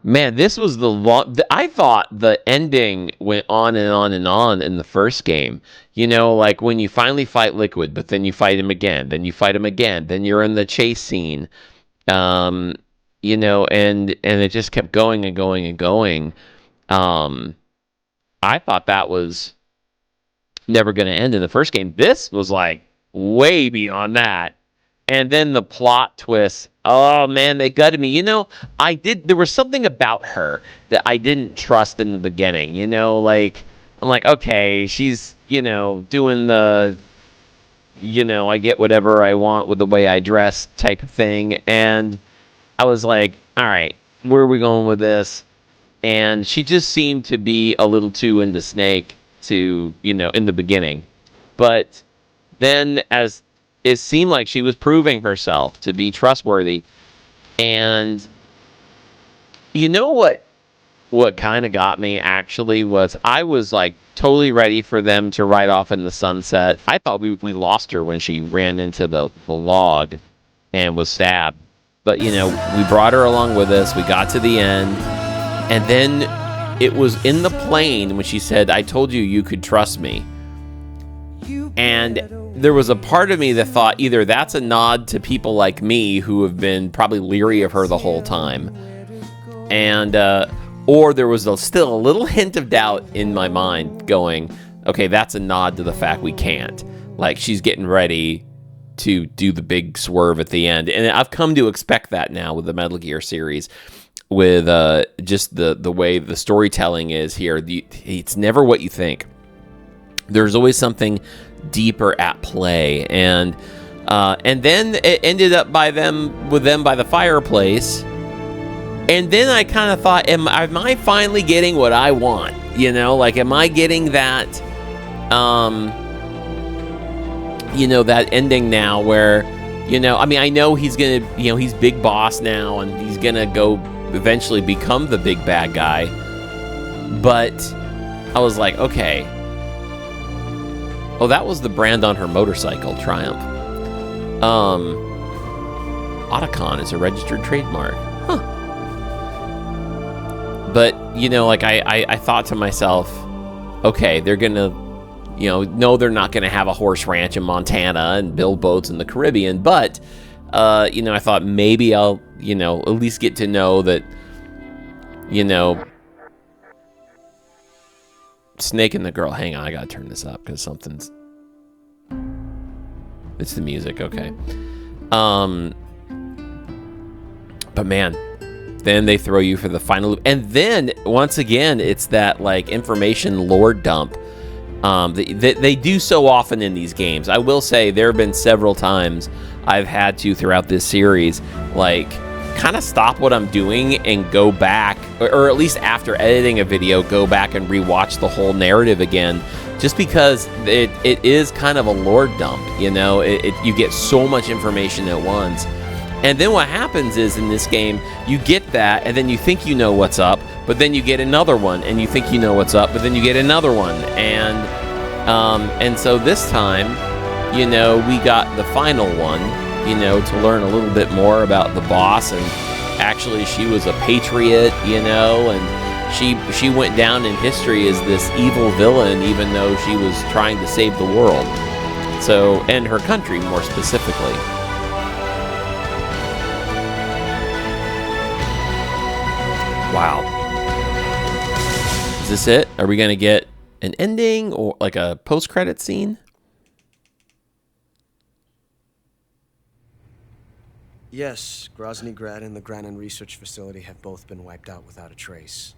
Man, this was the long... I thought the ending went on and on and on in the first game. You know, like when you finally fight Liquid, but then you fight him again, then you fight him again, then you're in the chase scene. You know, and it just kept going and going and going. I thought that was never going to end in the first game. This was like way beyond that. And then the plot twist. Oh, man, they gutted me. You know, there was something about her that I didn't trust in the beginning. You know, like, I'm like, okay, she's, you know, doing the, you know, I get whatever I want with the way I dress type of thing. And I was like, all right, where are we going with this? And she just seemed to be a little too into Snake to, you know, in the beginning. But then as it seemed like she was proving herself to be trustworthy. And you know what kind of got me, actually, was I was like totally ready for them to ride off in the sunset. I thought we lost her when she ran into the log and was stabbed. But, you know, we brought her along with us. We got to the end. And then it was in the plane when she said, I told you you could trust me. And there was a part of me that thought either that's a nod to people like me who have been probably leery of her the whole time, and or there was still a little hint of doubt in my mind going, okay, that's a nod to the fact we can't. Like, she's getting ready to do the big swerve at the end. And I've come to expect that now with the Metal Gear series, with just the way the storytelling is here. It's never what you think. There's always something deeper at play, and then it ended up by them by the fireplace, and then I kind of thought, am I finally getting what I want? You know, like, am I getting that you know, that ending now where, you know, I mean, I know he's gonna, you know, he's big boss now, and he's gonna go eventually become the big bad guy, but I was like, okay. Oh, that was the brand on her motorcycle, Triumph. Otacon is a registered trademark. Huh. you know, like I thought to myself, okay, they're gonna, you know, no, they're not gonna have a horse ranch in Montana and build boats in the Caribbean, but you know, I thought maybe I'll, you know, at least get to know that, you know, Snake and the girl. Hang on, I gotta turn this up because something's. It's the music, okay. But man, then they throw you for the final loop, and then once again, it's that like information lore dump. They do so often in these games. I will say there have been several times I've had to throughout this series, like, kind of stop what I'm doing and go back, or at least after editing a video, go back and rewatch the whole narrative again, just because it is kind of a lore dump, you know? You get so much information at once. And then what happens is in this game, you get that, and then you think you know what's up, but then you get another one, and you think you know what's up, but then you get another one. And so this time, you know, we got the final one, you know, to learn a little bit more about the boss, and actually she was a patriot, you know, and she went down in history as this evil villain, even though she was trying to save the world. So, and her country more specifically. Wow. Is this it? Are we going to get an ending or like a post-credit scene? Yes, Grozny Grad and the Granin Research Facility have both been wiped out without a trace.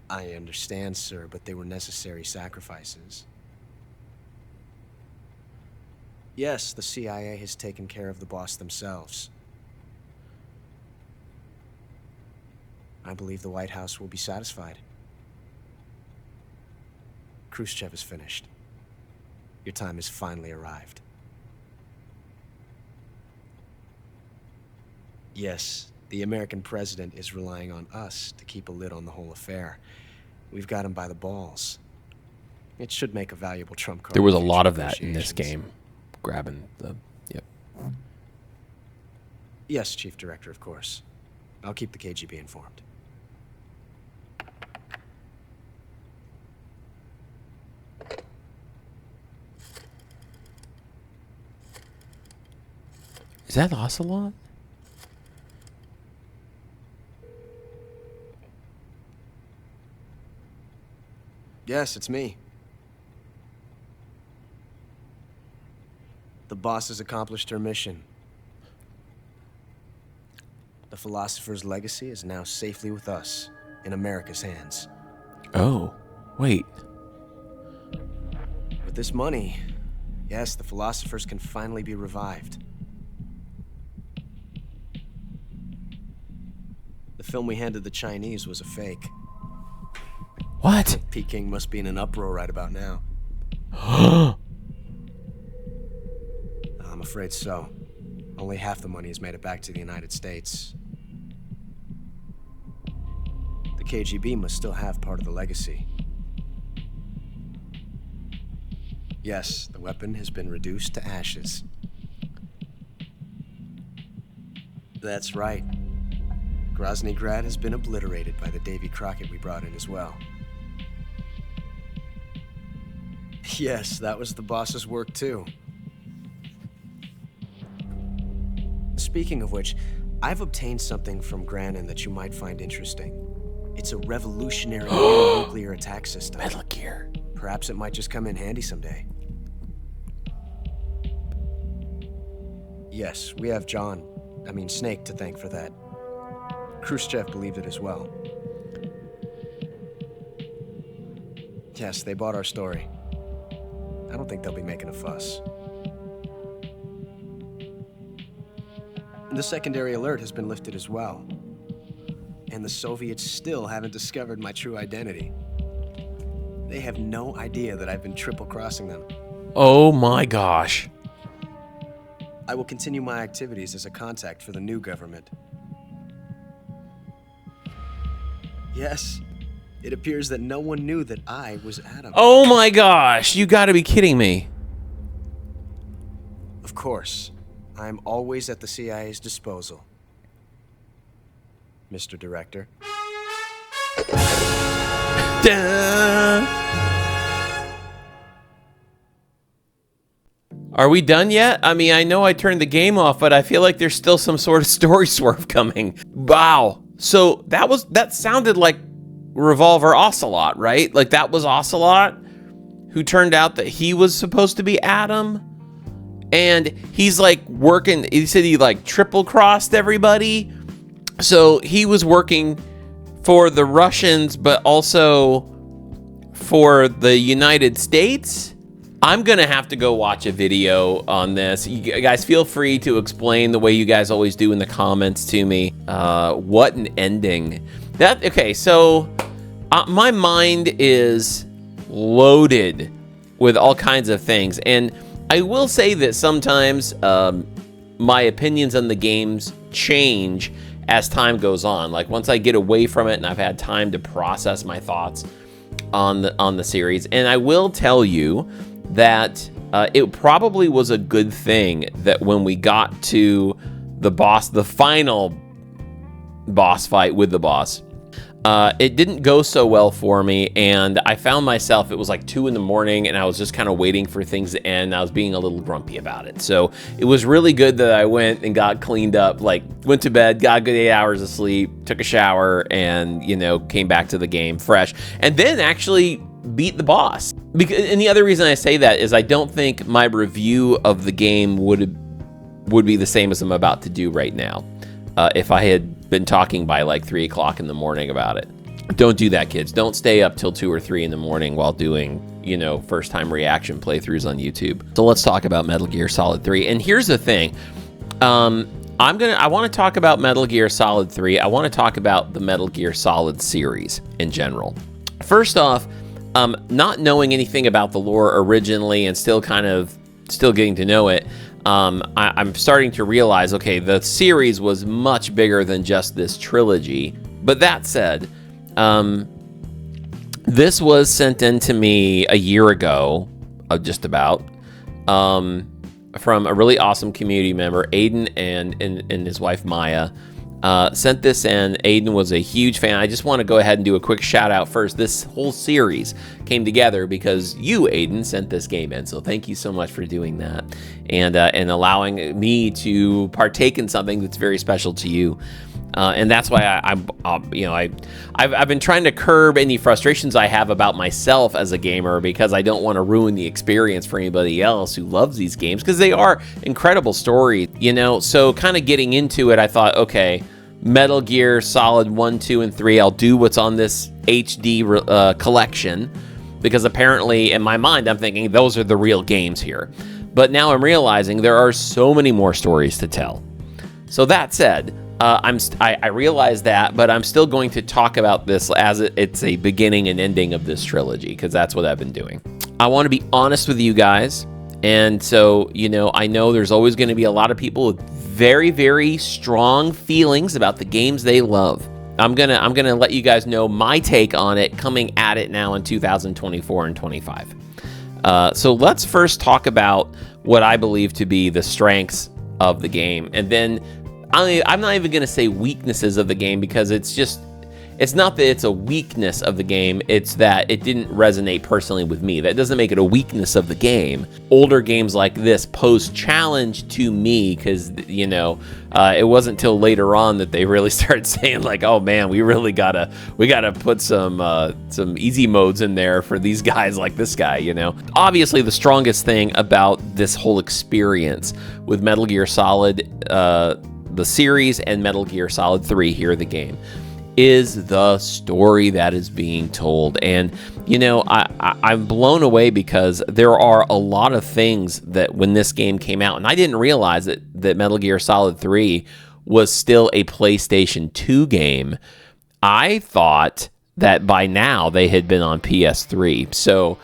I understand, sir, but they were necessary sacrifices. Yes, the CIA has taken care of the boss themselves. I believe the White House will be satisfied. Khrushchev is finished. Your time has finally arrived. Yes, the American president is relying on us to keep a lid on the whole affair. We've got him by the balls. It should make a valuable trump card. There was a lot of that in this game. Grabbing the... Yep. Yes, Chief Director, of course. I'll keep the KGB informed. Is that Ocelot? Yes, it's me. The boss has accomplished her mission. The philosopher's legacy is now safely with us, in America's hands. Oh, wait. With this money, yes, the philosophers can finally be revived. The film we handed the Chinese was a fake. What? Peking must be in an uproar right about now. I'm afraid so. Only half the money has made it back to the United States. The KGB must still have part of the legacy. Yes, the weapon has been reduced to ashes. That's right. Grozny Grad has been obliterated by the Davy Crockett we brought in as well. Yes, that was the boss's work too. Speaking of which, I've obtained something from Granin that you might find interesting. It's a revolutionary nuclear attack system. Metal Gear. Perhaps it might just come in handy someday. Yes, we have Snake to thank for that. Khrushchev believed it as well. Yes, they bought our story. I don't think they'll be making a fuss. The secondary alert has been lifted as well. And the Soviets still haven't discovered my true identity. They have no idea that I've been triple-crossing them. Oh my gosh. I will continue my activities as a contact for the new government. Yes, it appears that no one knew that I was Adam. Oh my gosh, you gotta be kidding me. Of course, I'm always at the CIA's disposal. Mr. Director. Are we done yet? I mean, I know I turned the game off, but I feel like there's still some sort of story swerve coming. Wow. So that sounded like Revolver Ocelot, right? Like that was Ocelot who turned out that he was supposed to be Adam. And he's like working, he said he like triple crossed everybody. So he was working for the Russians, but also for the United States. I'm going to have to go watch a video on this. You guys feel free to explain the way you guys always do in the comments to me. What an ending. Okay, so my mind is loaded with all kinds of things. And I will say that sometimes my opinions on the games change as time goes on. Like once I get away from it and I've had time to process my thoughts on the series. And I will tell you that it probably was a good thing that when we got to the final boss fight with the boss, it didn't go so well for me, and I found myself, it was like 2 in the morning, and I was just kind of waiting for things to end. I was being a little grumpy about it. So it was really good that I went and got cleaned up, like went to bed, got a good 8 hours of sleep, took a shower, and, you know, came back to the game fresh, and then actually beat the boss. And the other reason I say that is I don't think my review of the game would be the same as I'm about to do right now. If I had been talking by like 3 o'clock in the morning about it. Don't do that, kids. Don't stay up till 2 or 3 in the morning while doing, you know, first time reaction playthroughs on YouTube. So let's talk about Metal Gear Solid 3. And here's the thing. I want to talk about Metal Gear Solid 3. I want to talk about the Metal Gear Solid series in general. First off, not knowing anything about the lore originally and still getting to know it, I'm starting to realize, okay, the series was much bigger than just this trilogy. But that said, this was sent in to me a year ago, just about, from a really awesome community member, Aiden, and his wife Maya. Sent this in. Aiden was a huge fan. I just want to go ahead and do a quick shout out first. This whole series came together because you, Aiden, sent this game in. So thank you so much for doing that and allowing me to partake in something that's very special to you. And that's why I've been trying to curb any frustrations I have about myself as a gamer, because I don't want to ruin the experience for anybody else who loves these games, because they are incredible stories, you know. So kind of getting into it, I thought, okay, Metal Gear Solid 1, 2, and 3, I'll do what's on this HD collection, because apparently in my mind I'm thinking those are the real games here. But now I'm realizing there are so many more stories to tell. So that said, I realize that, but I'm still going to talk about this as it's a beginning and ending of this trilogy, because that's what I've been doing. I want to be honest with you guys, and so, you know, I know there's always going to be a lot of people with very, very strong feelings about the games they love. I'm gonna let you guys know my take on it coming at it now in 2024 and 25. So let's first talk about what I believe to be the strengths of the game, and then I'm not even going to say weaknesses of the game, because it's not that it's a weakness of the game, it's that it didn't resonate personally with me. That doesn't make it a weakness of the game. Older games like this pose challenge to me, because, you know, it wasn't till later on that they really started saying like, oh man, we gotta put some easy modes in there for these guys like this guy, you know. Obviously, the strongest thing about this whole experience with Metal Gear Solid, the series, and Metal Gear Solid 3 here, the game, is the story that is being told. And, you know, I'm blown away, because there are a lot of things that when this game came out, and I didn't realize that Metal Gear Solid 3 was still a PlayStation 2 game. I thought that by now they had been on PS3. So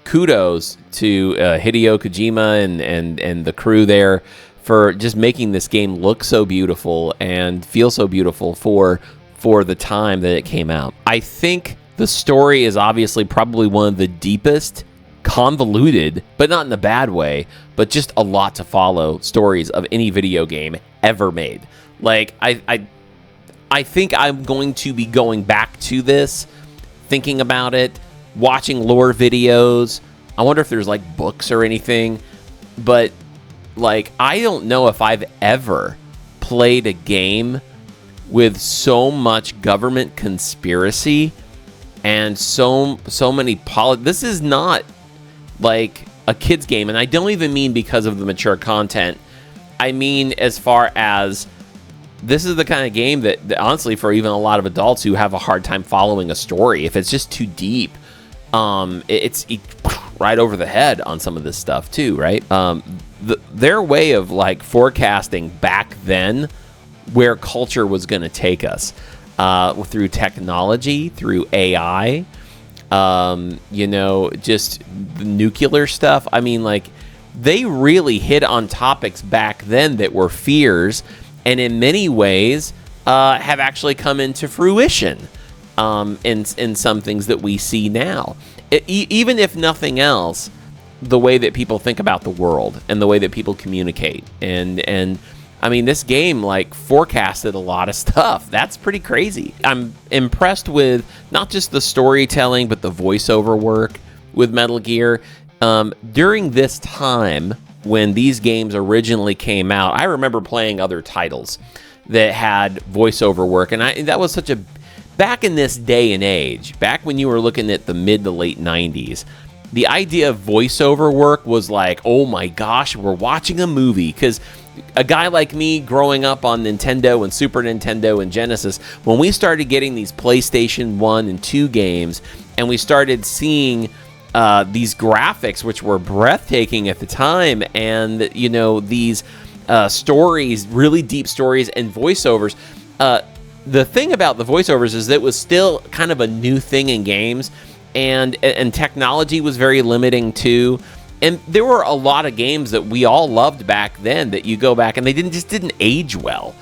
kudos to Hideo Kojima and the crew there for just making this game look so beautiful and feel so beautiful for the time that it came out. I think the story is obviously probably one of the deepest, convoluted, but not in a bad way, but just a lot to follow stories of any video game ever made. Like, I think I'm going to be going back to this, thinking about it, watching lore videos. I wonder if there's like books or anything, but like I don't know if I've ever played a game with so much government conspiracy and so many this is not like a kid's game, and I don't even mean because of the mature content. I mean as far as this is the kind of game that honestly, for even a lot of adults who have a hard time following a story, if it's just too deep, it's right over the head on some of this stuff too, right? Their way of like forecasting back then where culture was going to take us through technology, through AI, just the nuclear stuff. I mean, like, they really hit on topics back then that were fears, and in many ways have actually come into fruition in some things that we see now. Even if nothing else, the way that people think about the world and the way that people communicate. And I mean, this game, like, forecasted a lot of stuff. That's pretty crazy. I'm impressed with not just the storytelling, but the voiceover work with Metal Gear. During this time, when these games originally came out, I remember playing other titles that had voiceover work. And that was such a... Back in this day and age, back when you were looking at the mid to late 90s, the idea of voiceover work was like, oh my gosh, we're watching a movie. Because a guy like me growing up on Nintendo and Super Nintendo and Genesis, when we started getting these PlayStation 1 and 2 games, and we started seeing these graphics, which were breathtaking at the time, and, these stories, really deep stories and voiceovers, the thing about the voiceovers is that it was still kind of a new thing in games, and technology was very limiting too. And there were a lot of games that we all loved back then that you go back and they didn't age well.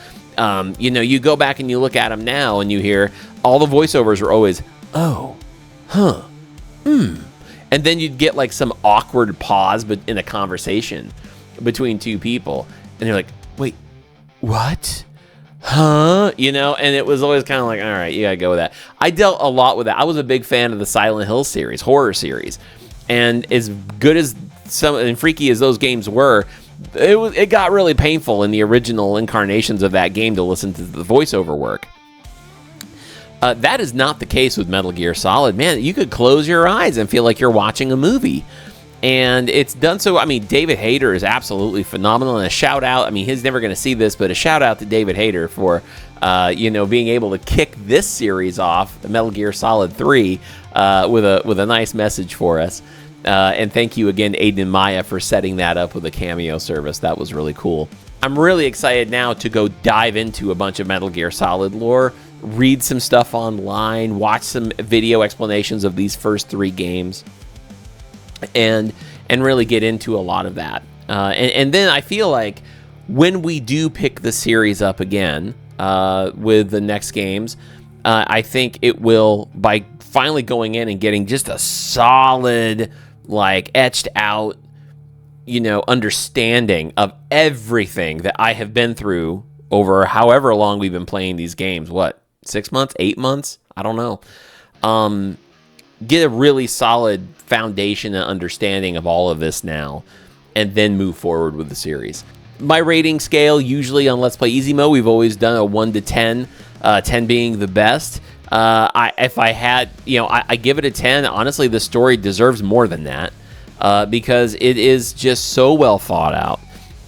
You go back and you look at them now and you hear all the voiceovers are always, oh, huh, and then you'd get like some awkward pause but in a conversation between two people, and you're like, wait, what? Huh? And it was always kind of like, all right, you gotta go with that. I dealt a lot with that. I was a big fan of the Silent Hill series, horror series, and as good as and freaky as those games were, it got really painful in the original incarnations of that game to listen to the voiceover work. That is not the case with Metal Gear Solid. Man, you could close your eyes and feel like you're watching a movie. And it's done so. I mean, David Hayter is absolutely phenomenal. And a shout out. I mean, he's never going to see this, but a shout out to David Hayter for, being able to kick this series off, Metal Gear Solid 3, with a nice message for us. And thank you again, Aiden and Maya, for setting that up with a cameo service. That was really cool. I'm really excited now to go dive into a bunch of Metal Gear Solid lore, read some stuff online, watch some video explanations of these first 3 games. And really get into a lot of that. And then I feel like when we do pick the series up again with the next games, I think it will, by finally going in and getting just a solid, like, etched out, understanding of everything that I have been through over however long we've been playing these games. What, 6 months, 8 months? I don't know. Get a really solid foundation and understanding of all of this now, and then move forward with the series. My rating scale, usually on Let's Play Easy Mode, we've always done a 1 to 10, 10 being the best. If I had, I give it a 10. Honestly, the story deserves more than that, because it is just so well thought out,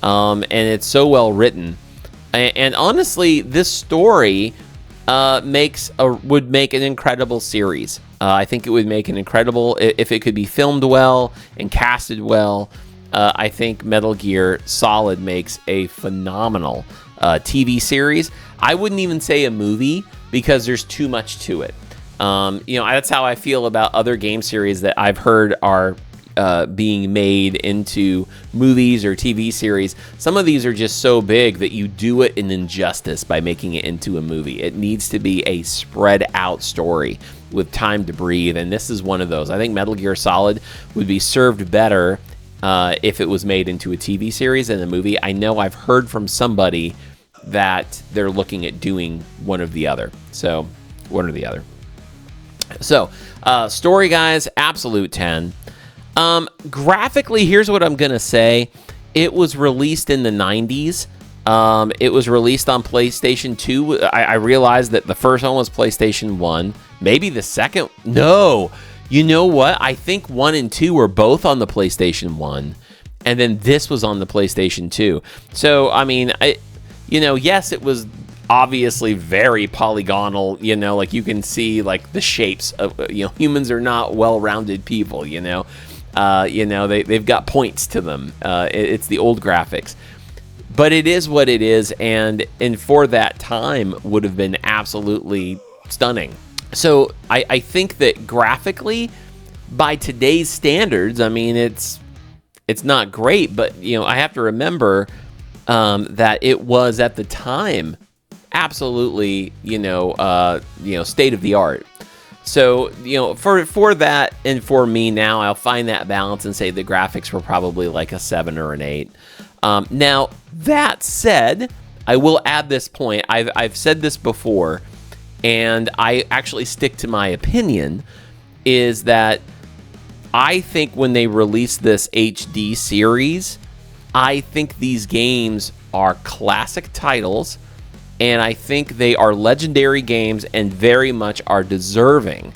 and it's so well written. And honestly, this story would make an incredible series. I think it would make an incredible, if it could be filmed well and casted well. I think Metal Gear Solid makes a phenomenal TV series. I wouldn't even say a movie, because there's too much to it. That's how I feel about other game series that I've heard are being made into movies or TV series. Some of these are just so big that you do it an injustice by making it into a movie. It needs to be a spread out story with time to breathe, and this is one of those. I think Metal Gear Solid would be served better if it was made into a TV series than a movie. I know I've heard from somebody that they're looking at doing one or the other. So, one or the other. So, story, guys, absolute 10. Graphically, here's what I'm going to say. It was released in the 90s. It was released on PlayStation 2. I realized that the first one was PlayStation 1. Maybe the second. No. You know what? I think 1 and 2 were both on the PlayStation 1. And then this was on the PlayStation 2. So, I mean, yes, it was obviously very polygonal, like you can see like the shapes of, humans are not well-rounded people, they've got points to them. It's the old graphics. But it is what it is, and for that time would have been absolutely stunning. So I think that graphically, by today's standards, I mean, it's not great, but I have to remember that it was at the time absolutely state of the art. So for that, and for me now, I'll find that balance and say the graphics were probably like a 7 or an 8. Now that said, I will add this point. I've said this before, and I actually stick to my opinion, is that I think when they release this HD series, I think these games are classic titles, and I think they are legendary games and very much are deserving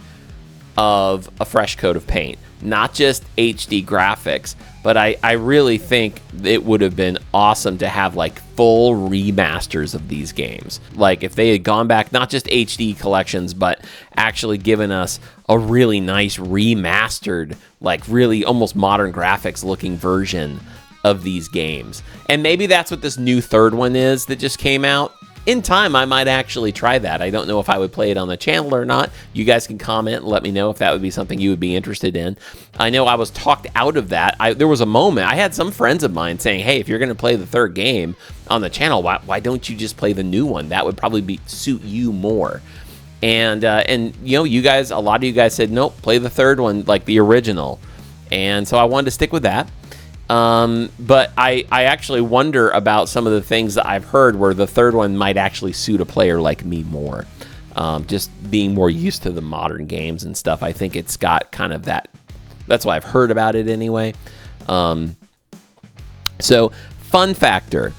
of a fresh coat of paint. Not just HD graphics, but I really think it would have been awesome to have like full remasters of these games. Like if they had gone back, not just HD collections, but actually given us a really nice remastered, like really almost modern graphics looking version of these games. And maybe that's what this new third one is that just came out. In time, I might actually try that. I don't know if I would play it on the channel or not. You guys can comment and let me know if that would be something you would be interested in. I know I was talked out of that. There was a moment, I had some friends of mine saying, hey, if you're going to play the third game on the channel, why don't you just play the new one? That would probably suit you more. And you guys, a lot of you guys said, nope, play the third one, like the original. And so I wanted to stick with that. But I actually wonder about some of the things that I've heard where the third one might actually suit a player like me more. Just being more used to the modern games and stuff. I think it's got kind of that's why I've heard about it anyway. So fun factor,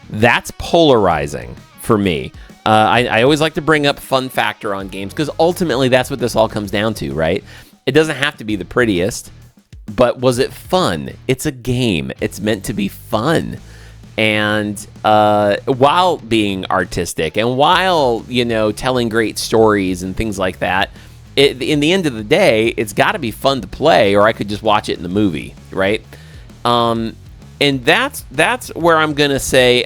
that's polarizing for me. I always like to bring up fun factor on games because ultimately that's what this all comes down to, right? It doesn't have to be the prettiest. But was it fun? It's a game. It's meant to be fun. And while being artistic and while, telling great stories and things like that, in the end of the day, it's got to be fun to play, or I could just watch it in the movie, right? And that's where I'm going to say,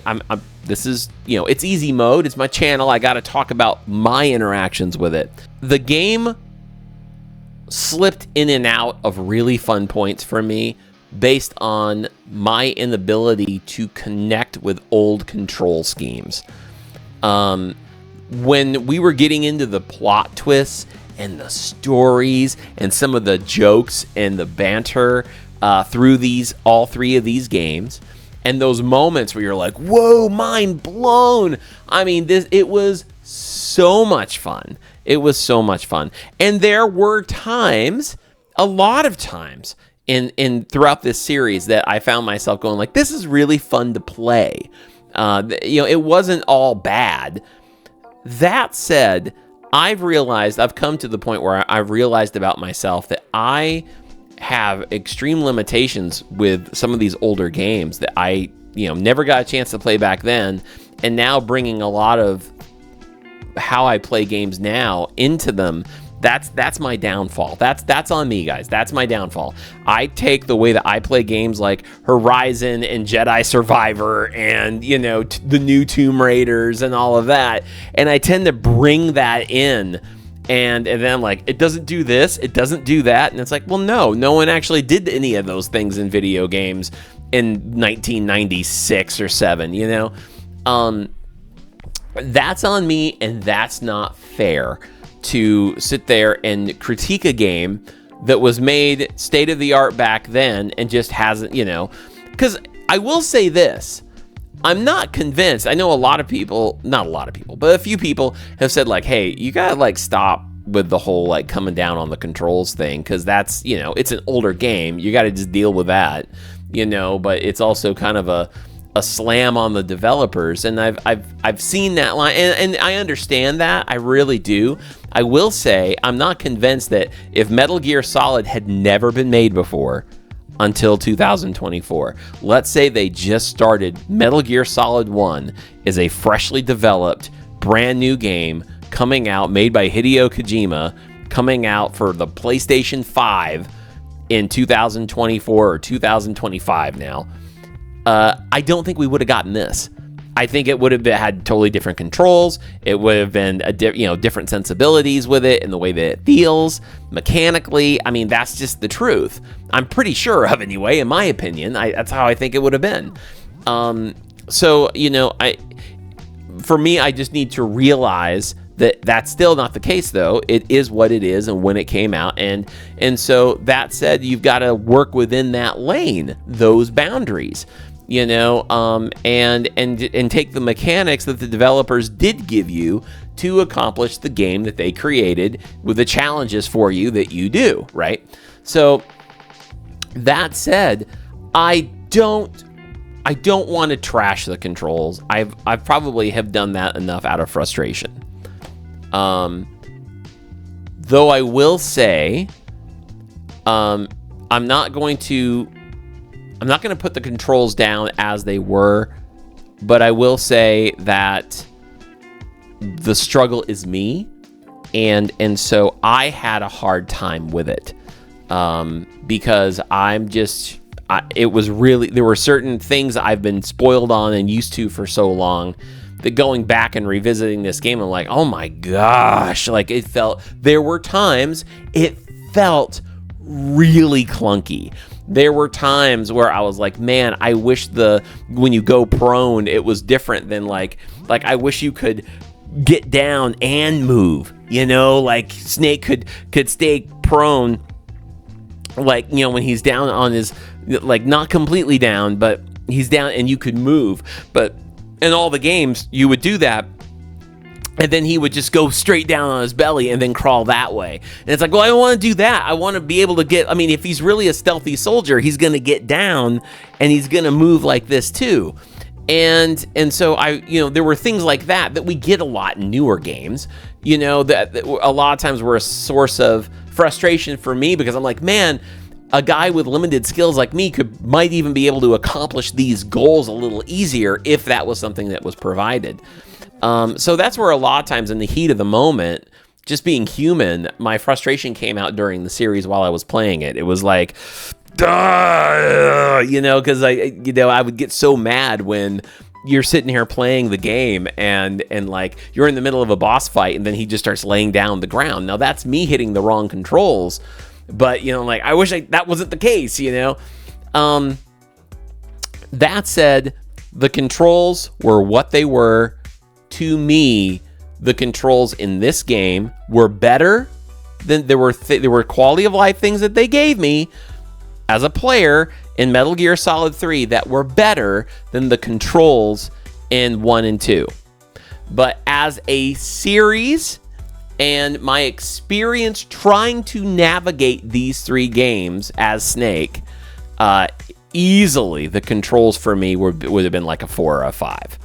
this is, it's easy mode. It's my channel. I got to talk about my interactions with it. The game slipped in and out of really fun points for me based on my inability to connect with old control schemes. When we were getting into the plot twists and the stories and some of the jokes and the banter through all three of these games, and those moments where you're like, whoa, mind blown. I mean, it was so much fun. It was so much fun. And there were times, a lot of times in throughout this series that I found myself going like, this is really fun to play. It wasn't all bad. That said, I've come to the point where I've realized about myself that I have extreme limitations with some of these older games that I, never got a chance to play back then. And now bringing a lot of how I play games now into them, that's my downfall. That's on me, guys. That's my downfall. I take the way that I play games like Horizon and Jedi Survivor and, the new Tomb Raiders and all of that, and I tend to bring that in. And then I'm like, it doesn't do this, it doesn't do that. And it's like, well, no one actually did any of those things in video games in 1996 or 7, That's on me, and that's not fair to sit there and critique a game that was made state of the art back then and just hasn't, because I will say this. I'm not convinced. I know a lot of people, not a lot of people, but a few people have said like, hey, you gotta like stop with the whole like coming down on the controls thing, because that's, you know, it's an older game. You gotta just deal with that, you know, but it's also kind of a slam on the developers. And I've seen that line, and I understand that. I really do. I will say I'm not convinced that if Metal Gear Solid had never been made before until 2024, let's say they just started Metal Gear Solid 1 is a freshly developed brand new game coming out, made by Hideo Kojima, coming out for the PlayStation 5 in 2024 or 2025 now, I don't think we would have gotten this. I think it would have had totally different controls. It would have been different sensibilities with it and the way that it feels mechanically. I mean, that's just the truth. I'm pretty sure of, anyway, in my opinion. That's how I think it would have been. So, you know, for me, I just need to realize that that's still not the case, though. It is what it is and when it came out. And so that said, you've got to work within that lane, those boundaries, you know, and take the mechanics that the developers did give you to accomplish the game that they created with the challenges for you that you do, right? So that said, I don't want to trash the controls. I've probably have done that enough out of frustration. Though I will say, I'm not going to put the controls down as they were, but I will say that the struggle is me, and so I had a hard time with it, because it was really, there were certain things I've been spoiled on and used to for so long that going back and revisiting this game, I'm like, oh my gosh, like there were times it felt really clunky. There were times where I was like, man, I wish when you go prone, it was different than like I wish you could get down and move, you know, like Snake could stay prone, like, you know, when he's down on his, like, not completely down, but he's down and you could move. But in all the games, you would do that, and then he would just go straight down on his belly and then crawl that way. And it's like, well, I don't want to do that. I want to be able to get, I mean, if he's really a stealthy soldier, he's going to get down and he's going to move like this too. And so there were things like that we get a lot in newer games, you know, that a lot of times were a source of frustration for me, because I'm like, man, a guy with limited skills like me might even be able to accomplish these goals a little easier if that was something that was provided. So that's where a lot of times in the heat of the moment, just being human, my frustration came out during the series while I was playing it. It was like, you know, because I would get so mad when you're sitting here playing the game and like you're in the middle of a boss fight and then he just starts laying down the ground. Now that's me hitting the wrong controls, but, you know, like I wish that wasn't the case, you know. That said, the controls were what they were. To me, the controls in this game were better than there were quality of life things that they gave me as a player in Metal Gear Solid 3 that were better than the controls in 1 and 2. But as a series and my experience trying to navigate these 3 games as Snake, easily the controls for me would have been like a 4 or a 5.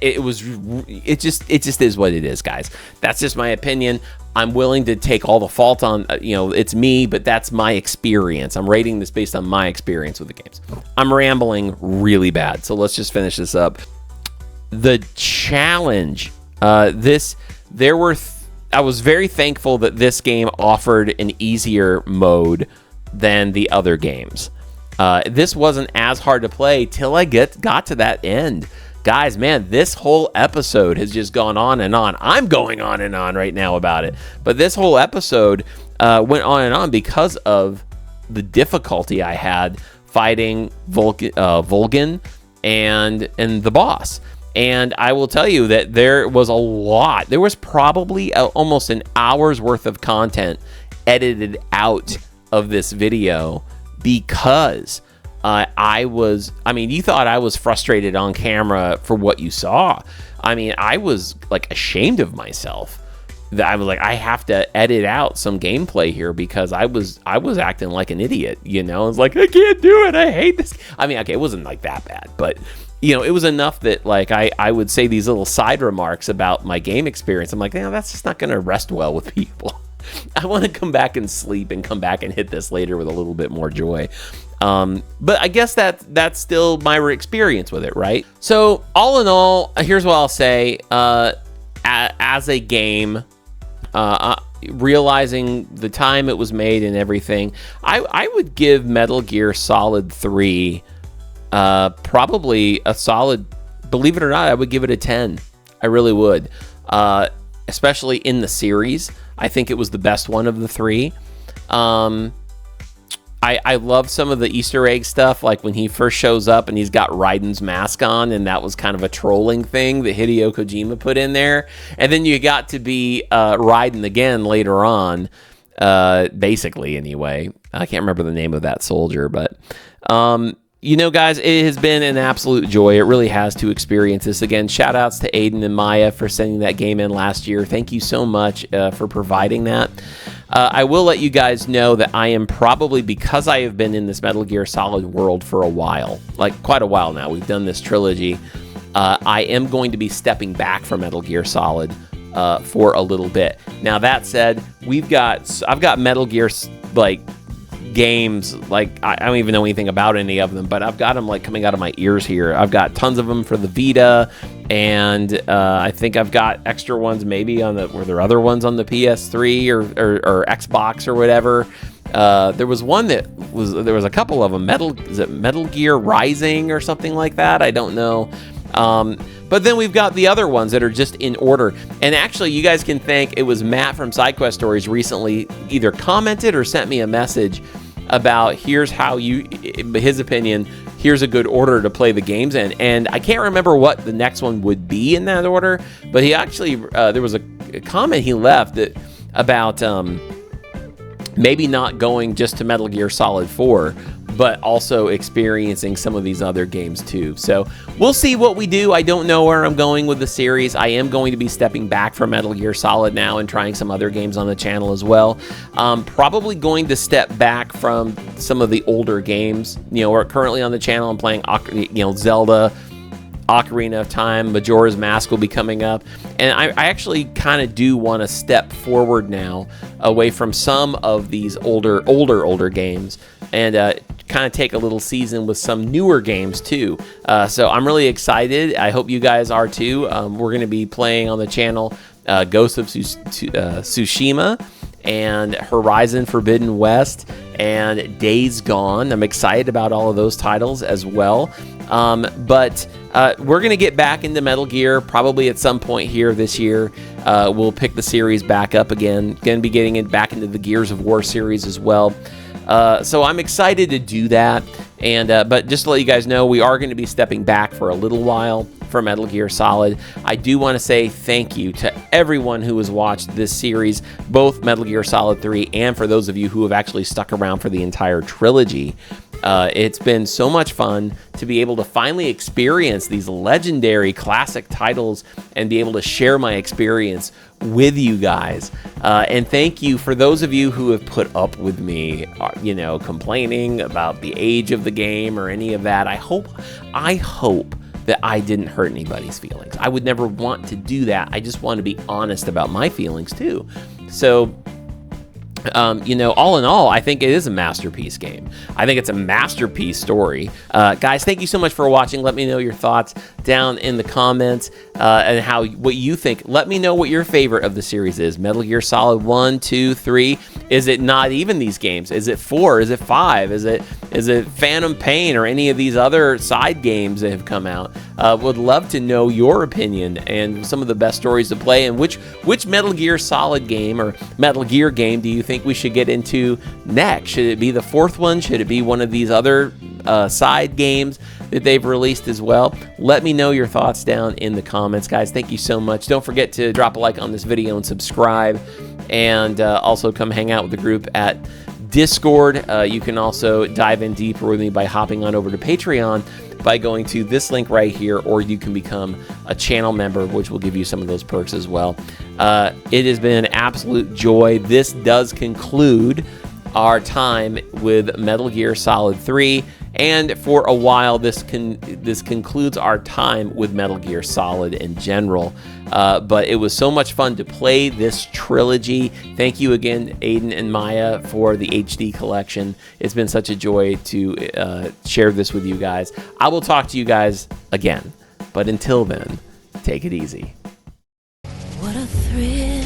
It just is what it is, guys. That's just my opinion. I'm willing to take all the fault on, it's me, but that's my experience. I'm rating this based on my experience with the games. I'm rambling really bad, so let's just finish this up. The challenge, I was very thankful that this game offered an easier mode than the other games. This wasn't as hard to play till I got to that end. Guys, man, this whole episode has just gone on and on. I'm going on and on right now about it. But this whole episode went on and on because of the difficulty I had fighting Vulcan and the boss. And I will tell you that there was a lot. There was probably almost an hour's worth of content edited out of this video because you thought I was frustrated on camera for what you saw. I mean, I was like ashamed of myself. That I was like, I have to edit out some gameplay here because I was acting like an idiot, I was like, I can't do it. I hate this. I mean, okay, it wasn't like that bad, but it was enough that like I would say these little side remarks about my game experience. I'm like, that's just not going to rest well with people. I want to come back and sleep and come back and hit this later with a little bit more joy. But I guess that's still my experience with it, right? So all in all, here's what I'll say. As a game, realizing the time it was made and everything, I would give Metal Gear Solid 3 probably a solid, believe it or not, I would give it a 10. I really would. Especially in the series. I think it was the best one of the three. I love some of the Easter egg stuff, like when he first shows up and he's got Raiden's mask on, and that was kind of a trolling thing that Hideo Kojima put in there. And then you got to be Raiden again later on, basically anyway. I can't remember the name of that soldier, but guys, it has been an absolute joy. It really has to experience this again. Shout outs to Aiden and Maya for sending that game in last year. Thank you so much for providing that. I will let you guys know that I am probably, because I have been in this Metal Gear Solid world for a while, like quite a while now, we've done this trilogy, I am going to be stepping back from Metal Gear Solid for a little bit. Now that said, I've got Metal Gear games, like I don't even know anything about any of them, but I've got them like coming out of my ears here. I've got tons of them for the Vita, and I think I've got extra ones maybe were there other ones on the PS3 or Xbox or whatever. There was a couple of them. Metal Gear Rising or something like that? I don't know. But then we've got the other ones that are just in order. And actually, you guys can thank, it was Matt from SideQuest Stories recently either commented or sent me a message about his opinion, here's a good order to play the games in. And I can't remember what the next one would be in that order, but he actually, there was a comment he left about maybe not going just to Metal Gear Solid 4, but also experiencing some of these other games too. So we'll see what we do. I don't know where I'm going with the series. I am going to be stepping back from Metal Gear Solid now and trying some other games on the channel as well. Probably going to step back from some of the older games. We're currently on the channel. I'm playing, Zelda, Ocarina of Time, Majora's Mask will be coming up. And I actually kind of do want to step forward now away from some of these older games and kind of take a little season with some newer games too. So I'm really excited. I hope you guys are too. We're going to be playing on the channel Ghost of Tsushima and Horizon Forbidden West and Days Gone. I'm excited about all of those titles as well. But we're going to get back into Metal Gear probably at some point here this year. We'll pick the series back up again. Going to be getting it back into the Gears of War series as well. So I'm excited to do that. And but just to let you guys know, we are going to be stepping back for a little while for Metal Gear Solid. I do want to say thank you to everyone who has watched this series, both Metal Gear Solid 3 and for those of you who have actually stuck around for the entire trilogy. It's been so much fun to be able to finally experience these legendary classic titles and be able to share my experience with you guys. And thank you for those of you who have put up with me, complaining about the age of the game or any of that. I hope that I didn't hurt anybody's feelings. I would never want to do that. I just want to be honest about my feelings too. So, all in all, I think it is a masterpiece game. I think it's a masterpiece story. Guys, thank you so much for watching. Let me know your thoughts down in the comments and what you think. Let me know what your favorite of the series is. Metal Gear Solid 1, 2, 3. Is it not even these games? Is it 4? Is it 5? Is it Phantom Pain or any of these other side games that have come out? Would love to know your opinion and some of the best stories to play, and which Metal Gear Solid game or Metal Gear game do you think we should get into next? Should it be the fourth one? Should it be one of these other side games that they've released as well? Let me know your thoughts down in the comments, guys. Thank you so much. Don't forget to drop a like on this video and subscribe, and also come hang out with the group at Discord. You can also dive in deeper with me by hopping on over to Patreon by going to this link right here, or you can become a channel member, which will give you some of those perks as well. It has been an absolute joy. This does conclude our time with Metal Gear Solid 3, and for a while this concludes our time with Metal Gear Solid in general. But it was so much fun to play this trilogy. Thank you again, Aiden and Maya, for the HD collection. It's been such a joy to share this with you guys. I will talk to you guys again, but until then, take it easy. What a thrill,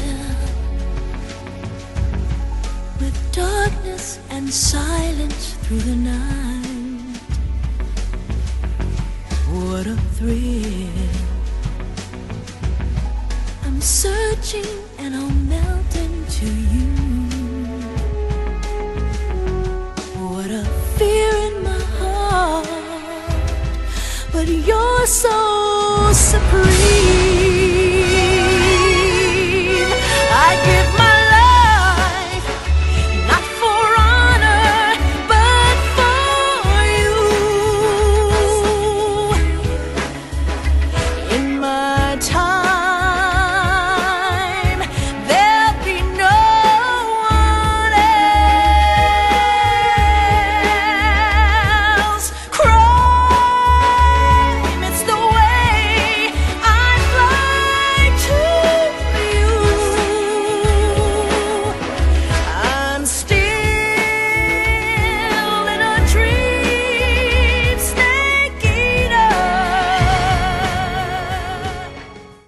with darkness and silence through the night. What a thrill, I'm searching and I'll melt into you. What a fear in my heart, but you're so supreme.